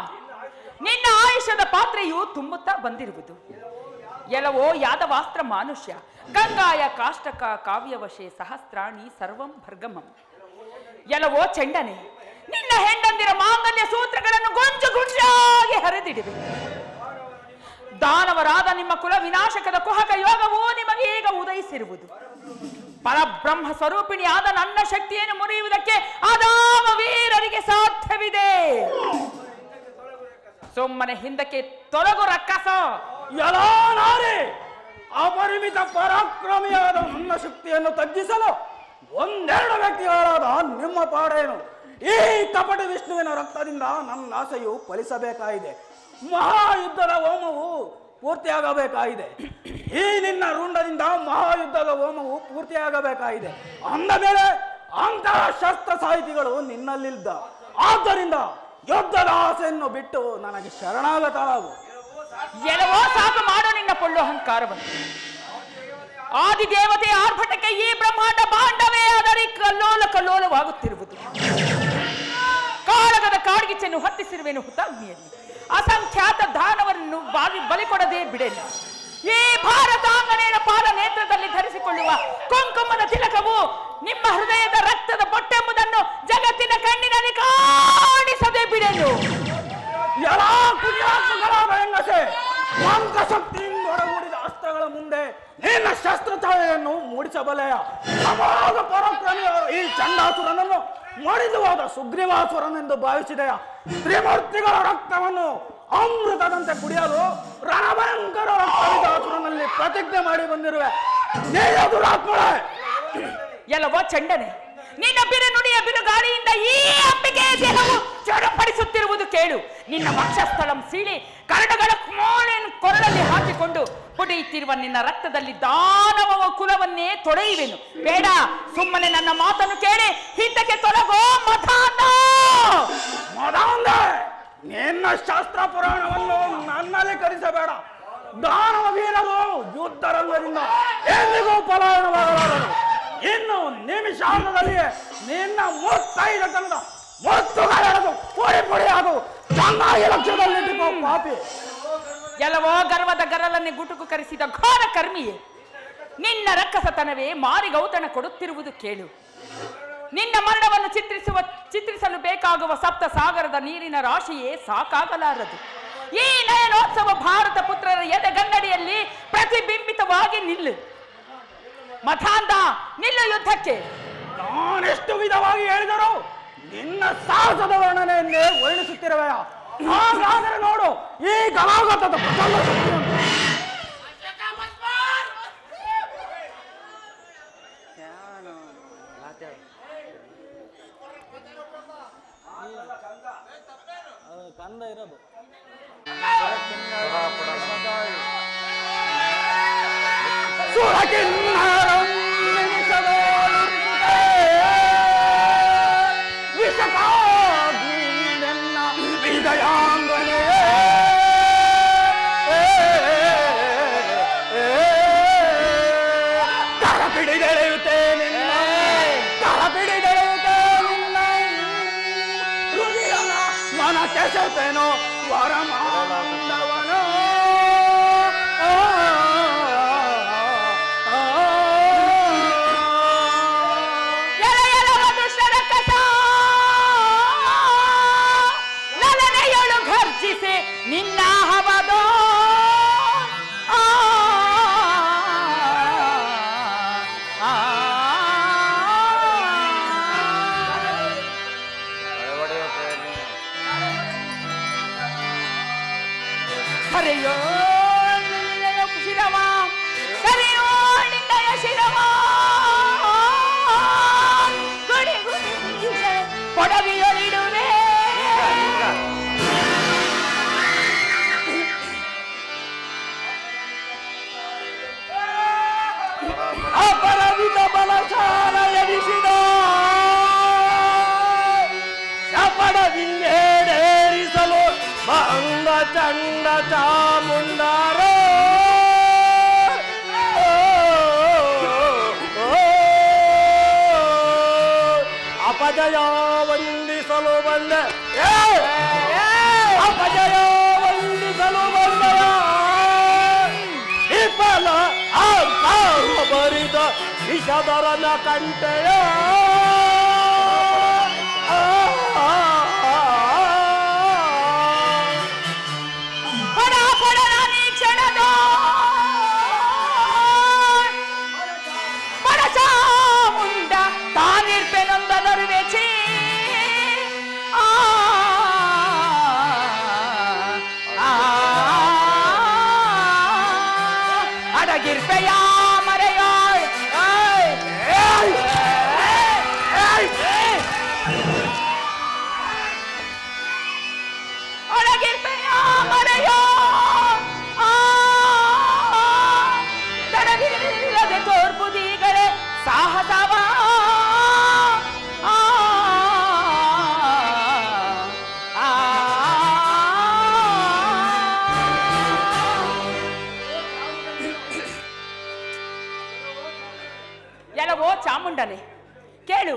ನಿನ್ನ ಆಯುಷದ ಪಾತ್ರೆಯು ತುಂಬುತ್ತಾ ಬಂದಿರುವುದು. ಎಲ್ಲವೋ ಯಾದವಾಸ್ತ್ರ ಮಾನುಷ್ಯ, ಗಂಗಾಯ ಕಾಷ್ಟಕ ಕಾವ್ಯವಶೆ ಸಹಸ್ರಾಣಿ ಸರ್ವಂ ಭರ್ಗಮಂ. ಎಲ್ಲವೋ ಚಂಡನೆ, ನಿನ್ನ ಹೆಂಡಂದಿರ ಮಾಂಗಲ್ಯ ಸೂತ್ರಗಳನ್ನು ಗೊಂಚು ಗುಂಚಾಗಿ ಹರಿದಿಡಿವೆ. ದಾನವರಾದ ನಿಮ್ಮ ಕುಲ ವಿನಾಶಕದ ಕುಹಕ ಯೋಗವೂ ನಿಮಗೆ ಈಗ ಉದಯಿಸಿರುವುದು. ಪರಬ್ರಹ್ಮ ಸ್ವರೂಪಿಣಿಯಾದ ನನ್ನ ಶಕ್ತಿಯನ್ನು ಮುರಿಯುವುದಕ್ಕೆ ಆದಾಮ ವೀರರಿಗೆ ಸಾಧ್ಯವಿದೆ. ಸುಮ್ಮನೆ ಹಿಂದಕ್ಕೆ ತೊಲಗು ರಕ್ಕಸ. ಎಲ್ಲ ನಾರಿ, ಅಪರಿಮಿತ ಪರಾಕ್ರಮಿಯಾದ ನನ್ನ ಶಕ್ತಿಯನ್ನು ತಗ್ಗಿಸಲು ಒಂದೆರಡು ವ್ಯಕ್ತಿಗಳಾದ ನಿಮ್ಮ ಪಾಡೇನು? ಈ ಕಪಟ ವಿಷ್ಣುವಿನ ರಕ್ತದಿಂದ ನನ್ನ ಆಸೆಯು ಫಲಿಸಬೇಕಾಗಿದೆ. ಮಹಾಯುದ್ಧದ ಹೋಮವು ಪೂರ್ತಿಯಾಗಬೇಕಾಗಿದೆ. ಈ ನಿನ್ನ ರುಂಡದಿಂದ ಮಹಾಯುದ್ಧದ ಹೋಮವು ಪೂರ್ತಿಯಾಗಬೇಕಾಗಿದೆ. ಅಂದ ಮೇಲೆ ಅಂತಹ ಶಸ್ತ್ರ ಸಾಹಿತಿಗಳು ನಿನ್ನಲ್ಲಿದ್ದ. ಆದ್ದರಿಂದ ಯುದ್ಧದ ಆಸೆಯನ್ನು ಬಿಟ್ಟು ನನಗೆ ಶರಣಾಗತರಾಗು. ಎಲ್ಲವೋ ಸಾಕು ಮಾಡು ನಿನ್ನ ಪೊಳ್ಳು ಅಹಂಕಾರವನ್ನು. ಆದಿದೇವತೆಯ ಆರ್ಭಟಕ್ಕೆ ಈ ಬ್ರಹ್ಮಾಂಡ ಬಾಂಡವೇ ಅದರಿ ಕಲ್ಲೋಲವಾಗುತ್ತಿರುವುದು. ಕಾಳಗದ ಕಾಡ್ಗಿಚ್ಚನ್ನು ಹತ್ತಿಸಿರುವೆನು ಹುತಾಗ್ನಿಯಲ್ಲಿ. ಅಸಂಖ್ಯಾತ ದಾನವನ್ನು ಬಲಿ ಕೊಡದೆ ಬಿಡೆನು. ಈ ಭಾರತಾಂಗನೆಯ ಪಾಲ ನೇತ್ರದಲ್ಲಿ ಧರಿಸಿಕೊಳ್ಳುವ ಕುಂಕುಮದ ತಿಲಕವು ನಿಮ್ಮ ಹೃದಯದ ರಕ್ತದ ಬೊಟ್ಟೆಂಬುದನ್ನು ಜಗತ್ತಿನ ಕಣ್ಣಿನಲ್ಲಿ ಕಾಣಿಸದೆ ಬಿಡೆನು. ಎಲ್ಲ ಪುಣ್ಯಾತ್ಮಗಳಾದ ಹೆಂಗಸೆ, ಮಂತ್ರಶಕ್ತಿಯಿಂದ ಒಡಗೂಡಿದ ಅಸ್ತ್ರಗಳ ಮುಂದೆ ನಿನ್ನ ಶಸ್ತ್ರ ಛಾಯೆಯನ್ನು ಮೂಡಿಸಬಲೆಯ? ಅಮೋಘ ಪರಾಕ್ರಮಿಯಾದ ಈ ಚಂಡಾಸುರನನ್ನು ಮಡಿದುವಾದ ಸುಗ್ರೀವಾಸುರನೆಂದು ಭಾವಿಸಿದೆಯ? ತ್ರಿಮೂರ್ತಿಗಳ ರಕ್ತವನ್ನು ಅಮೃತದಂತೆ ಕುಡಿಯಲು ರಣಭಯಂಕರ ರಕ್ತಪಿಜಾಸುರನಲ್ಲಿ ಪ್ರತಿಜ್ಞೆ ಮಾಡಿ ಬಂದಿರುವೆ. ದುರಾತ್ಮಳೆ ಎಲ್ಲವೋ ಚಂಡನೆ, ನಿನ್ನ ಬಿರುನುಡಿಯ ಬಿರುಗಾಳಿಯಿಂದ ಈ ಅಂಬಿಕೆಯ ದೇಹವು ಚಡಪಡಿಸುತ್ತಿರುವುದು ಕೇಳು. ನಿನ್ನ ವಕ್ಷಸ್ಥಳಂ ಸೀಳಿ ಕರಡುಗಳ ಕೊರಳಲ್ಲಿ ಹಾಕಿಕೊಂಡು ಕುಡಿಯುತ್ತಿರುವ ನಿನ್ನ ರಕ್ತದಲ್ಲಿ ದಾನವ ಕುಲವನ್ನೇ ತೊಳೆಯುವೆನು. ಬೇಡ, ಸುಮ್ಮನೆ ನನ್ನ ಮಾತನ್ನು ಕೇಳಿ ಹಿಂದಕ್ಕೆ ತೊಲಗೋ ಮತಾಂಧ. ನಿನ್ನ ಶಾಸ್ತ್ರ ಪುರಾಣವನ್ನು ನನ್ನಲ್ಲಿ ಕಲಿಸಬೇಡ. ದಾನವ ವೀರರು ಯುದ್ಧರಂಗದಿಂದ ಎಂದಿಗೂ ಪಲಾಯನವಾಗಲಾರರು. ಇನ್ನು ನಿಮಿಷಾರ್ಧದಲ್ಲಿ ನಿನ್ನ ಮುತ್ತೈದತನದ ಮುತ್ತುಗಳೆಳೆದು ಪುಡಿ ಪುಡಿ ಹಾಗೂ ಚೆನ್ನಾಗಿ ಲಕ್ಷ್ಯದಲ್ಲಿಟ್ಟುಕೋ ಪಾಪಿ. ಎಲ್ಲವೋ ಗರ್ವದ ಗರಲನ್ನೇ ಗುಟುಕು ಕರೆಸಿದ ಘೋರ ಕರ್ಮಿಯೇ, ನಿನ್ನ ರಕ್ಕಸತನವೇ ಮಾರಿಗೌತಣ ಕೊಡುತ್ತಿರುವುದು ಕೇಳು. ನಿನ್ನ ಮರಣವನ್ನು ಚಿತ್ರಿಸಲು ಬೇಕಾಗುವ ಸಪ್ತ ಸಾಗರದ ನೀರಿನ ರಾಶಿಯೇ ಸಾಕಾಗಲಾರದು. ಈ ನಯನೋತ್ಸವ ಭಾರತ ಪುತ್ರರ ಎದೆಗನ್ನಡಿಯಲ್ಲಿ ಪ್ರತಿಬಿಂಬಿತವಾಗಿ ನಿಲ್ಲು. ಮತಾಂಧ, ನಿಲ್ಲು ಯುದ್ಧಕ್ಕೆ. ನಾನೆಷ್ಟು ವಿಧವಾಗಿ ಹೇಳಿದರು ನಿನ್ನ ಸಾಹಸದ ವರ್ಣನೆಯನ್ನೇ ವರ್ಣಿಸುತ್ತಿರುವೆಯ. ಹಾಗಾದರೆ ನೋಡು ಈ ಗಲಾಘಾತದ ಪ್ರಚಂಡ ಶಕ್ತಿಯನ್ನು. ಕಂದ ಇರೋದು ಕೆಸಪೇನೋ ವರಮಾಂಡವನೋ ನಲನೆಯೊಳು ಘರ್ಜಿಸಿ ನಿನ್ನ ಹವದೋ ಹರೆಯೋ ನಿನ್ನಯ ಶಿರವ, ಸರಿಯೋ ನಿನ್ನಯ ಶಿರವ, ಗುಡಿ ಗುಡಿ ಕೊಡವಿಯೊಳಿಡುವೆ. ಅಪರವಿದ ಬಲಶಾಲ ಎನಿಸಿದ ಶಪಡವಿಂಗೇಡೇರಿಸಲು ಬಂದ ಚಂಡ ಚಾಮುಂಡರ ಅಪಜಯ ವಂದಿಸಲು ಬಂದೆ, ಅಪಜಯ ವಂದಿಸಲು ಬಂದೆಯ ವಿಫಲ ಬರಿದ ವಿಷಧರನ ಕಂಠೆಯ ಪರಚಾಮುಂಡ ತಾನಿರ್ಪೆನೊಂದನರುವೆ ಅಡಗಿರ್ಪೆಯ ಮರೆಯಾಳ್ ಅಡಗಿರ್ಪೆಯ ಮರೆಯೋ ತಡವಿಲ್ಲದೆ ತೋರ್ಪುದೀಗಳೆ ಸಾಹಸವ ಎಲ್ಲವೋ ಚಾಮುಂಡನೆ ಕೇಳು.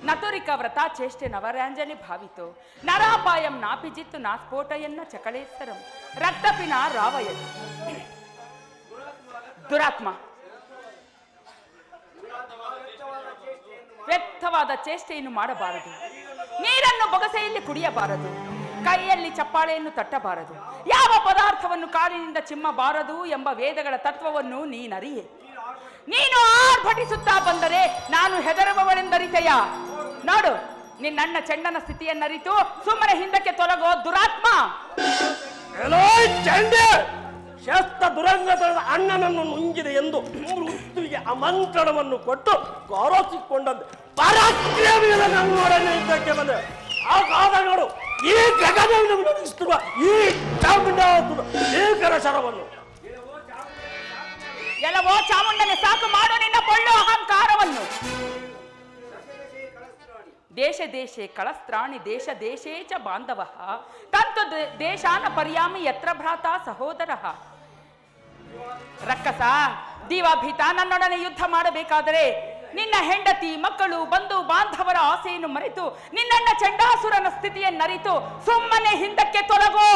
ನತುರಿಕ ವ್ರತ ಚೇಷ್ಟೆ ನವರಾಂಜಲಿ ಭಾವಿತು ನರಾಪಾಯಂ ನಾಪಿಜಿತ್ತು ನಾ ಸ್ಫೋಟಯನ್ನ ಚಕಳೇಶ್ವರಂ ರಕ್ತಪಿನ ರಾವಯದು. ದುರಾತ್ಮ, ವ್ಯರ್ಥವಾದ ಚೇಷ್ಟೆಯನ್ನು ಮಾಡಬಾರದು. ನೀರನ್ನು ಬೊಗಸೆಯಲ್ಲಿ ಕುಡಿಯಬಾರದು. ಕೈಯಲ್ಲಿ ಚಪ್ಪಾಳೆಯನ್ನು ತಟ್ಟಬಾರದು. ಯಾವ ಪದಾರ್ಥವನ್ನು ಕಾಲಿನಿಂದ ಚಿಮ್ಮಬಾರದು ಎಂಬ ವೇದಗಳ ತತ್ವವನ್ನು ನೀನರಿಯೆ. ನೀನು ಆರ್ಭಟಿಸುತ್ತಾ ಬಂದರೆ ನಾನು ಹೆದರುವವಳೆಂದರಿತೆಯ. ನೋಡು, ನಿನ್ನಣ್ಣ ಚೆಂಡನ ಸ್ಥಿತಿಯನ್ನರಿತು ಸುಮ್ಮನೆ ಹಿಂದಕ್ಕೆ ತೊಲಗೋ ದುರಾತ್ಮ. ಎಲ್ಲೋ ಚಂಡೆ ಶಸ್ತ್ರ ದುರಂಗತನದ ಅಣ್ಣನನ್ನು ನುಂಗಿದೆ ಎಂದು ಮೃತ್ಯುವಿಗೆ ಆಮಂತ್ರಣವನ್ನು ಕೊಟ್ಟು ಗೌರವಿಸಿಕೊಂಡದ್ದು ಪರಾಕ್ರಮಿಗಳ ನನ್ನೊಡನೆ ಇದ್ದಕ್ಕೆ ಬಂದೆ. ಆ ಕಾದಗಳು ಈ ಗಗನವನ್ನು ವಿನೋದಿಸುತ್ತಿರುವ ಈ ಚಾಮುಂಡಾಸುರ ಭೀಕರ ಶರವನ್ನು. ಎಲ್ಲವೋ ಚಾಮುಂಡನೆ, ಸಾಕು ಮಾಡು ನಿನ್ನ ಕೊಳ್ಳು ಅಹಂಕಾರವನ್ನು. ದೇಶ ದೇಶೇ ಕಳಸ್ತ್ರಾಣಿ ದೇಶ ದೇಶೇ ಚ ಬಾಂಧವ ತಂತು ದೇಶಾನ ಪರ್ಯಾಮಿ ಯತ್ರ ಭ್ರಾತ ಸಹೋದರ. ರಕ್ಕಸ ದೀವಾಭೀತ, ನನ್ನೊಡನೆ ಯುದ್ಧ ಮಾಡಬೇಕಾದರೆ ನಿನ್ನ ಹೆಂಡತಿ ಮಕ್ಕಳು ಬಂಧು ಬಾಂಧವರ ಆಸೆಯನ್ನು ಮರೆತು ನಿನ್ನಣ್ಣ ಚಂಡಾಸುರನ ಸ್ಥಿತಿಯನ್ನರಿತು ಸುಮ್ಮನೆ ಹಿಂದಕ್ಕೆ ತೊಲಗೋ.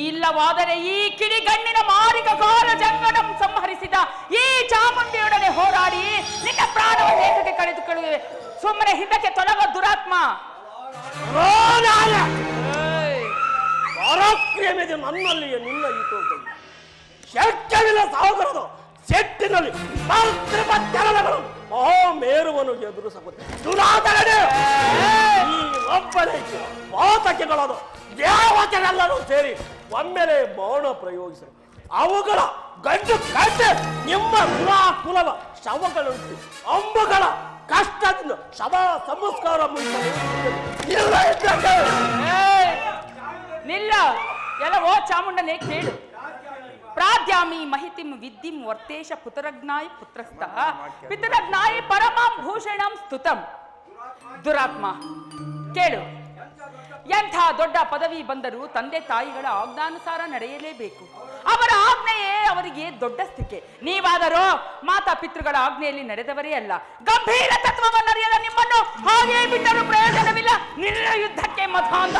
ಇಲ್ಲವಾದರೆ ಈ ಕಿಡಿಗಣ್ಣಿನ ಮಾರಿಕಕಾರ ಜಂಗಡಂ ಸಂಹರಿಸಿದ ಈ ಚಾಮುಂಡಿಯೊಡನೆ ಹೋರಾಡಿ ನಿನ್ನ ಪ್ರಾಣವನ್ನು ಏತಕ್ಕೆ ಕಳೆದುಕೊಳ್ಳುವೆ. ಸುಮ್ಮನೆ ಹಿಂದಕ್ಕೆ ತೊಲಗೋ ದುರಾತ್ಮ. ಪರಾಕ್ರಮದ ನನ್ನಲ್ಲಿಯೇ ನಿನ್ನ ಈತೋಗಳು ಶಕ್ಯವಿಲ್ಲ ಸಾಗರದ ಸೆಟ್ಟಿನಲ್ಲಿ ಚಲನಗಳು ಮೇರುವನ್ನು ಎದುರಿಸಬಹುದು. ಈ ಒಬ್ಬನೇ ಪಾತಕಿಗಳದು ದೇವತೆಗಳೆಲ್ಲರೂ ಸೇರಿ ಒಮ್ಮೆಲೆ ಮೌನ ಪ್ರಯೋಗಿಸಲು ಅವುಗಳ ಗಂಡು ಕಟ್ಟೆ ನಿಮ್ಮ ಕುಲವ ಶವಗಳುಂಟು ಅಂಬುಗಳ ಕಷ್ಟದಿಂದ ಶವ ಸಂಸ್ಕಾರ ನಿಲ್ಲ. ಎಲ್ಲವೋ ಚಾಮುಂಡನೇ ಕೇಳು. ಪ್ರಾದ್ಯಾಮಿ ಮಹಿತಿಂ ವಿದ್ಧಿಂ ವರ್ತೇಶ ಪುತ್ರಜ್ಞಾಯ ಪುತ್ರಸ್ಥ ಪಿತರಜ್ಞಾಯ ಪರಮಾಂ ಭೂಷಣಂ ಸ್ತುತಂ. ದುರಾತ್ಮ ಕೇಳು. ಎಂಥ ದೊಡ್ಡ ಪದವಿ ಬಂದರೂ ತಂದೆ ತಾಯಿಗಳ ಆಜ್ಞಾನುಸಾರ ನಡೆಯಲೇಬೇಕು. ಅವರ ಆಜ್ಞೆಯೇ ಅವರಿಗೆ ದೊಡ್ಡ ಸ್ಥಿಕೆ. ನೀವಾದರೂ ಮಾತಾ ಪಿತೃಗಳ ಆಜ್ಞೆಯಲ್ಲಿ ನಡೆದವರೇ ಅಲ್ಲ. ಗಂಭೀರ ತತ್ವವನ್ನರಿಯದ ನಿಮ್ಮನ್ನು ಹಾಗೇ ಬಿಟ್ಟರೂ ಪ್ರಯೋಜನವಿಲ್ಲ. ನಿನ್ನ ಯುದ್ಧಕ್ಕೆ ಮತಾಂಧ.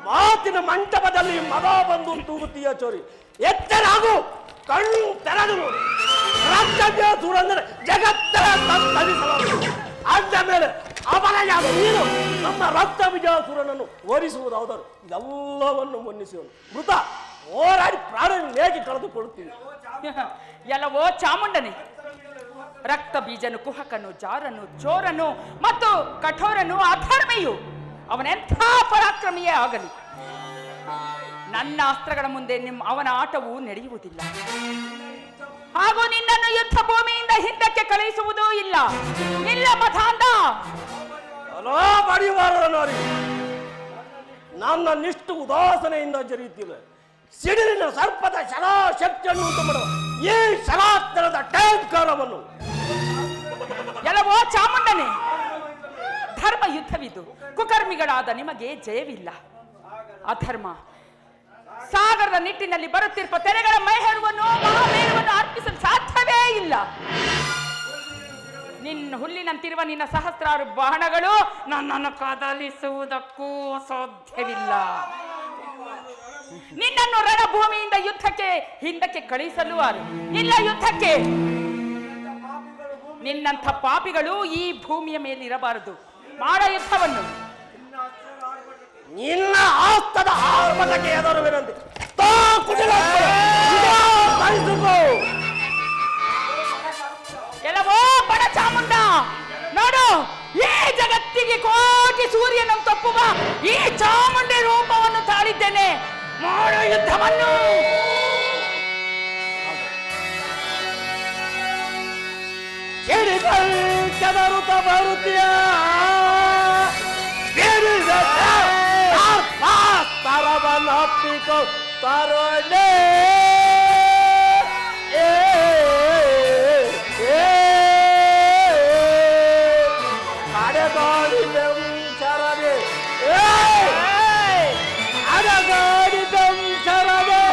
ಮಾತಿನ ಮಂಟಪದಲ್ಲಿ ಮಗ ಬಂದು ತೂಗುತ್ತೀಯ ಚೋರಿ. ಎಚ್ಚರಾಗು, ಕಣ್ಣು ತೆರೆದು ನೋಡಿ. ರಾಜ್ಯಾಸುರಂದರೆ ಜಗತ್ತರ ಅಂದ ಮೇಲೆ ಅಪರಾಧ ನೀನು ನಮ್ಮ ರಕ್ತ ಬಿಜಾಸುರನನ್ನು ಓಡಿಸುವುದಾದರೂ ಎಲ್ಲವನ್ನು ಮನ್ನಿಸುವನು. ಮೃತ ಹೋರಾಡಿ ಪ್ರಾಣ ಹೇಗೆ ಕಳೆದುಕೊಳ್ಳುತ್ತೀವಿ. ಎಲ್ಲವೋ ಚಾಮುಂಡನೆ, ರಕ್ತ ಬೀಜನು ಕುಹಕನು ಜಾರನು ಚೋರನು ಮತ್ತು ಕಠೋರನು ಅಧರ್ಮಿಯು ಅವನೆಂಥ ಪರಾಕ್ರಮಿಯೇ ಆಗಲಿ ನನ್ನ ಅಸ್ತ್ರಗಳ ಮುಂದೆ ಅವನ ಆಟವು ನಡೆಯುವುದಿಲ್ಲ. ಹಾಗೂ ನಿನ್ನನ್ನು ಯುದ್ಧ ಭೂಮಿಯಿಂದ ಹಿಂದಕ್ಕೆ ಕಳುಹಿಸುವುದೂ ಇಲ್ಲ. ಇಲ್ಲ ಮತಾಂಧ. ನನ್ನ ನಿಷ್ಠು ಉದಾಸನೆಯಿಂದ ಜರಿಯುತ್ತಿವೆ. ಸಿಡಿಲಿನ ಸರ್ಪದ ಶಕ್ತಿಯನ್ನು ಉಂಟು ಮಾಡುವ ಈ ಶರಾತ್ರದ ಟೇಂಕಾರವನ್ನು. ಎಲ್ಲವೋ ಚಾಮುಂಡನೆ, ಧರ್ಮ ಯುದ್ಧವಿದು. ಕುಕರ್ಮಿಗಳಾದ ನಿಮಗೆ ಜಯವಿಲ್ಲ. ಅಧರ್ಮ ಸಾಗರದ ನಿಟ್ಟಿನಲ್ಲಿ ಬರುತ್ತಿರುವ ತೆರೆಗಳ ಮೈಹೇರುವನ್ನು ಮಹಾಮೇರುವನ್ನು ಅರ್ಪಿಸಲು ಸಾಧ್ಯವೇ ಇಲ್ಲ. ನಿನ್ನ ಹುಲ್ಲಿನಂತಿರುವ ನಿನ್ನ ಸಹಸ್ರಾರು ಬಾಣಗಳು ನನ್ನನ್ನು ಕದಲಿಸುವುದಕ್ಕೂ ಸಾಧ್ಯವಿಲ್ಲ. ನಿನ್ನನ್ನು ರಣಭೂಮಿಯಿಂದ ಯುದ್ಧಕ್ಕೆ ಹಿಂದಕ್ಕೆ ಕಳಿಸಲು ಇಲ್ಲ. ಯುದ್ಧಕ್ಕೆ ನಿನ್ನಂಥ ಪಾಪಿಗಳು ಈ ಭೂಮಿಯ ಮೇಲಿರಬಾರದು. ಮಾಡ ಯುದ್ಧವನ್ನು. ನಿನ್ನ ಆಸ್ತದ ಆರ್ಭಟಕ್ಕೆ ಎದುರುವಿನಂತೆ ಎಲ್ಲವೋ ಬಡ ಚಾಮುಂಡ, ನೋಡು ಈ ಜಗತ್ತಿಗೆ ಕೋಟಿ ಸೂರ್ಯನನ್ನು ತಪ್ಪುವ ಈ ಚಾಮುಂಡಿ ರೂಪವನ್ನು ತಾಳಿದ್ದೇನೆ. ಮಾಡು ಯುದ್ಧವನ್ನು. ಕೆದರುತ್ತ ಬರುತ್ತೀಯ ತರವನ್ನಪ್ಪಿಕೋ ತರೋಣೆ ಅಡಗಾಡಿ ಬೆಂಚರದೆ ಅಡಗಾಡಿ ಬೆಂಚರದೆ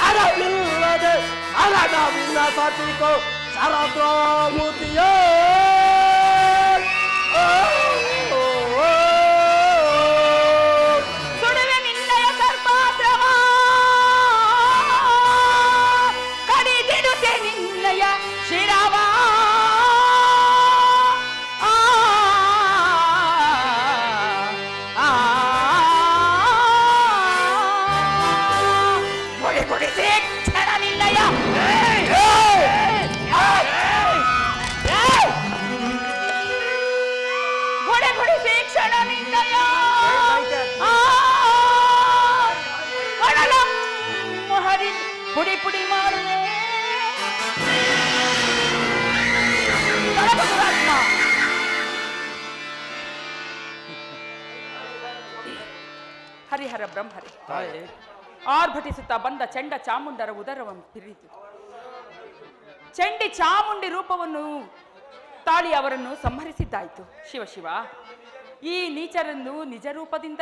ಅಡವಿಲ್ಲದೆ ಅರಡವಿಲ್ಲ ಸತಿಕೋ ಶರದ್ರಾಮುತಿಯ ಹರಿಹರ ಬ್ರಹ್ಮರೇ, ತಾಯಿ ಆರ್ಭಟಿಸುತ್ತಾ ಬಂದ ಚಂಡ ಚಾಮುಂಡರ ಉದರವನ್ನು ತಿರಿದು ಚಂಡಿ ಚಾಮುಂಡಿ ರೂಪವನ್ನು ತಾಳಿ ಅವರನ್ನು ಸಂಹರಿಸಿದ್ದಾಯಿತು. ಶಿವ, ಈ ನೀಚರನ್ನು ನಿಜ ರೂಪದಿಂದ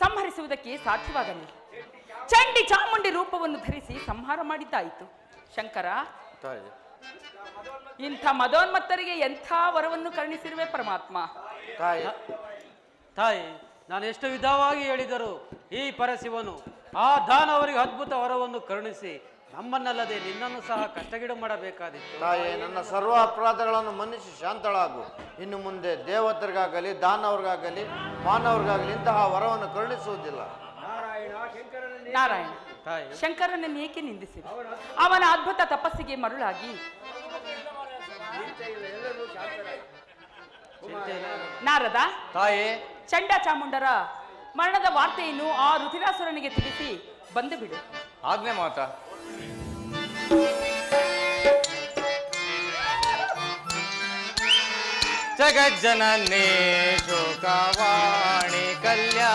ಸಂಹರಿಸುವುದಕ್ಕೆ ಸಾಧ್ಯವಾಗಲಿಲ್ಲ. ಚಂಡಿ ಚಾಮುಂಡಿ ರೂಪವನ್ನು ಧರಿಸಿ ಸಂಹಾರ ಮಾಡಿದ್ದಾಯಿತು. ಶಂಕರ, ಇಂಥ ಮದೋನ್ಮತ್ತರಿಗೆ ಎಂಥ ವರವನ್ನು ಕರುಣಿಸಿರುವೆ ಪರಮಾತ್ಮ. ತಾಯಿ, ನಾನು ಎಷ್ಟು ವಿಧವಾಗಿ ಹೇಳಿದರು ಈ ಪರಶಿವನು ಆ ದಾನವರಿಗೆ ಅದ್ಭುತ ವರವನ್ನು ಕರುಣಿಸಿ ನಮ್ಮನ್ನಲ್ಲದೆ ನಿನ್ನನ್ನು ಸಹ ಕಷ್ಟಗೀಡು ಮಾಡಬೇಕಾದಿತ್ತು. ತಾಯಿ, ನನ್ನ ಸರ್ವ ಅಪರಾಧಗಳನ್ನು ಮನ್ನಿಸಿ ಶಾಂತಳಾಗು. ಇನ್ನು ಮುಂದೆ ದೇವತರಿಗಾಗಲಿ ದಾನವ್ರಿಗಾಗಲಿ ಮಾನವ್ರಿಗಾಗಲಿ ಇಂತಹ ವರವನ್ನು ಕರುಣಿಸುವುದಿಲ್ಲ. ನಾರಾಯಣ, ತಾಯಿ ಶಂಕರನನ್ನು ಏಕೆ ನಿಂದಿಸಿದೆ? ಅವನ ಅದ್ಭುತ ತಪಸ್ಸಿಗೆ ಮರುಳಾಗಿ ನಾರದ, ತಾಯೇ, ಚಂಡ ಚಾಮುಂಡರ ಮರಣದ ವಾರ್ತೆಯನ್ನು ಆ ರುಧಿರಾಸುರನಿಗೆ ತಿಳಿಸಿ ಬಂದು ಬಿಡು. ಆಜ್ಞೆ ಮಾತಾ. ಜಗಜ್ಜನನೇ ಶೋಕವಾಣಿ ಕಲ್ಯಾಣ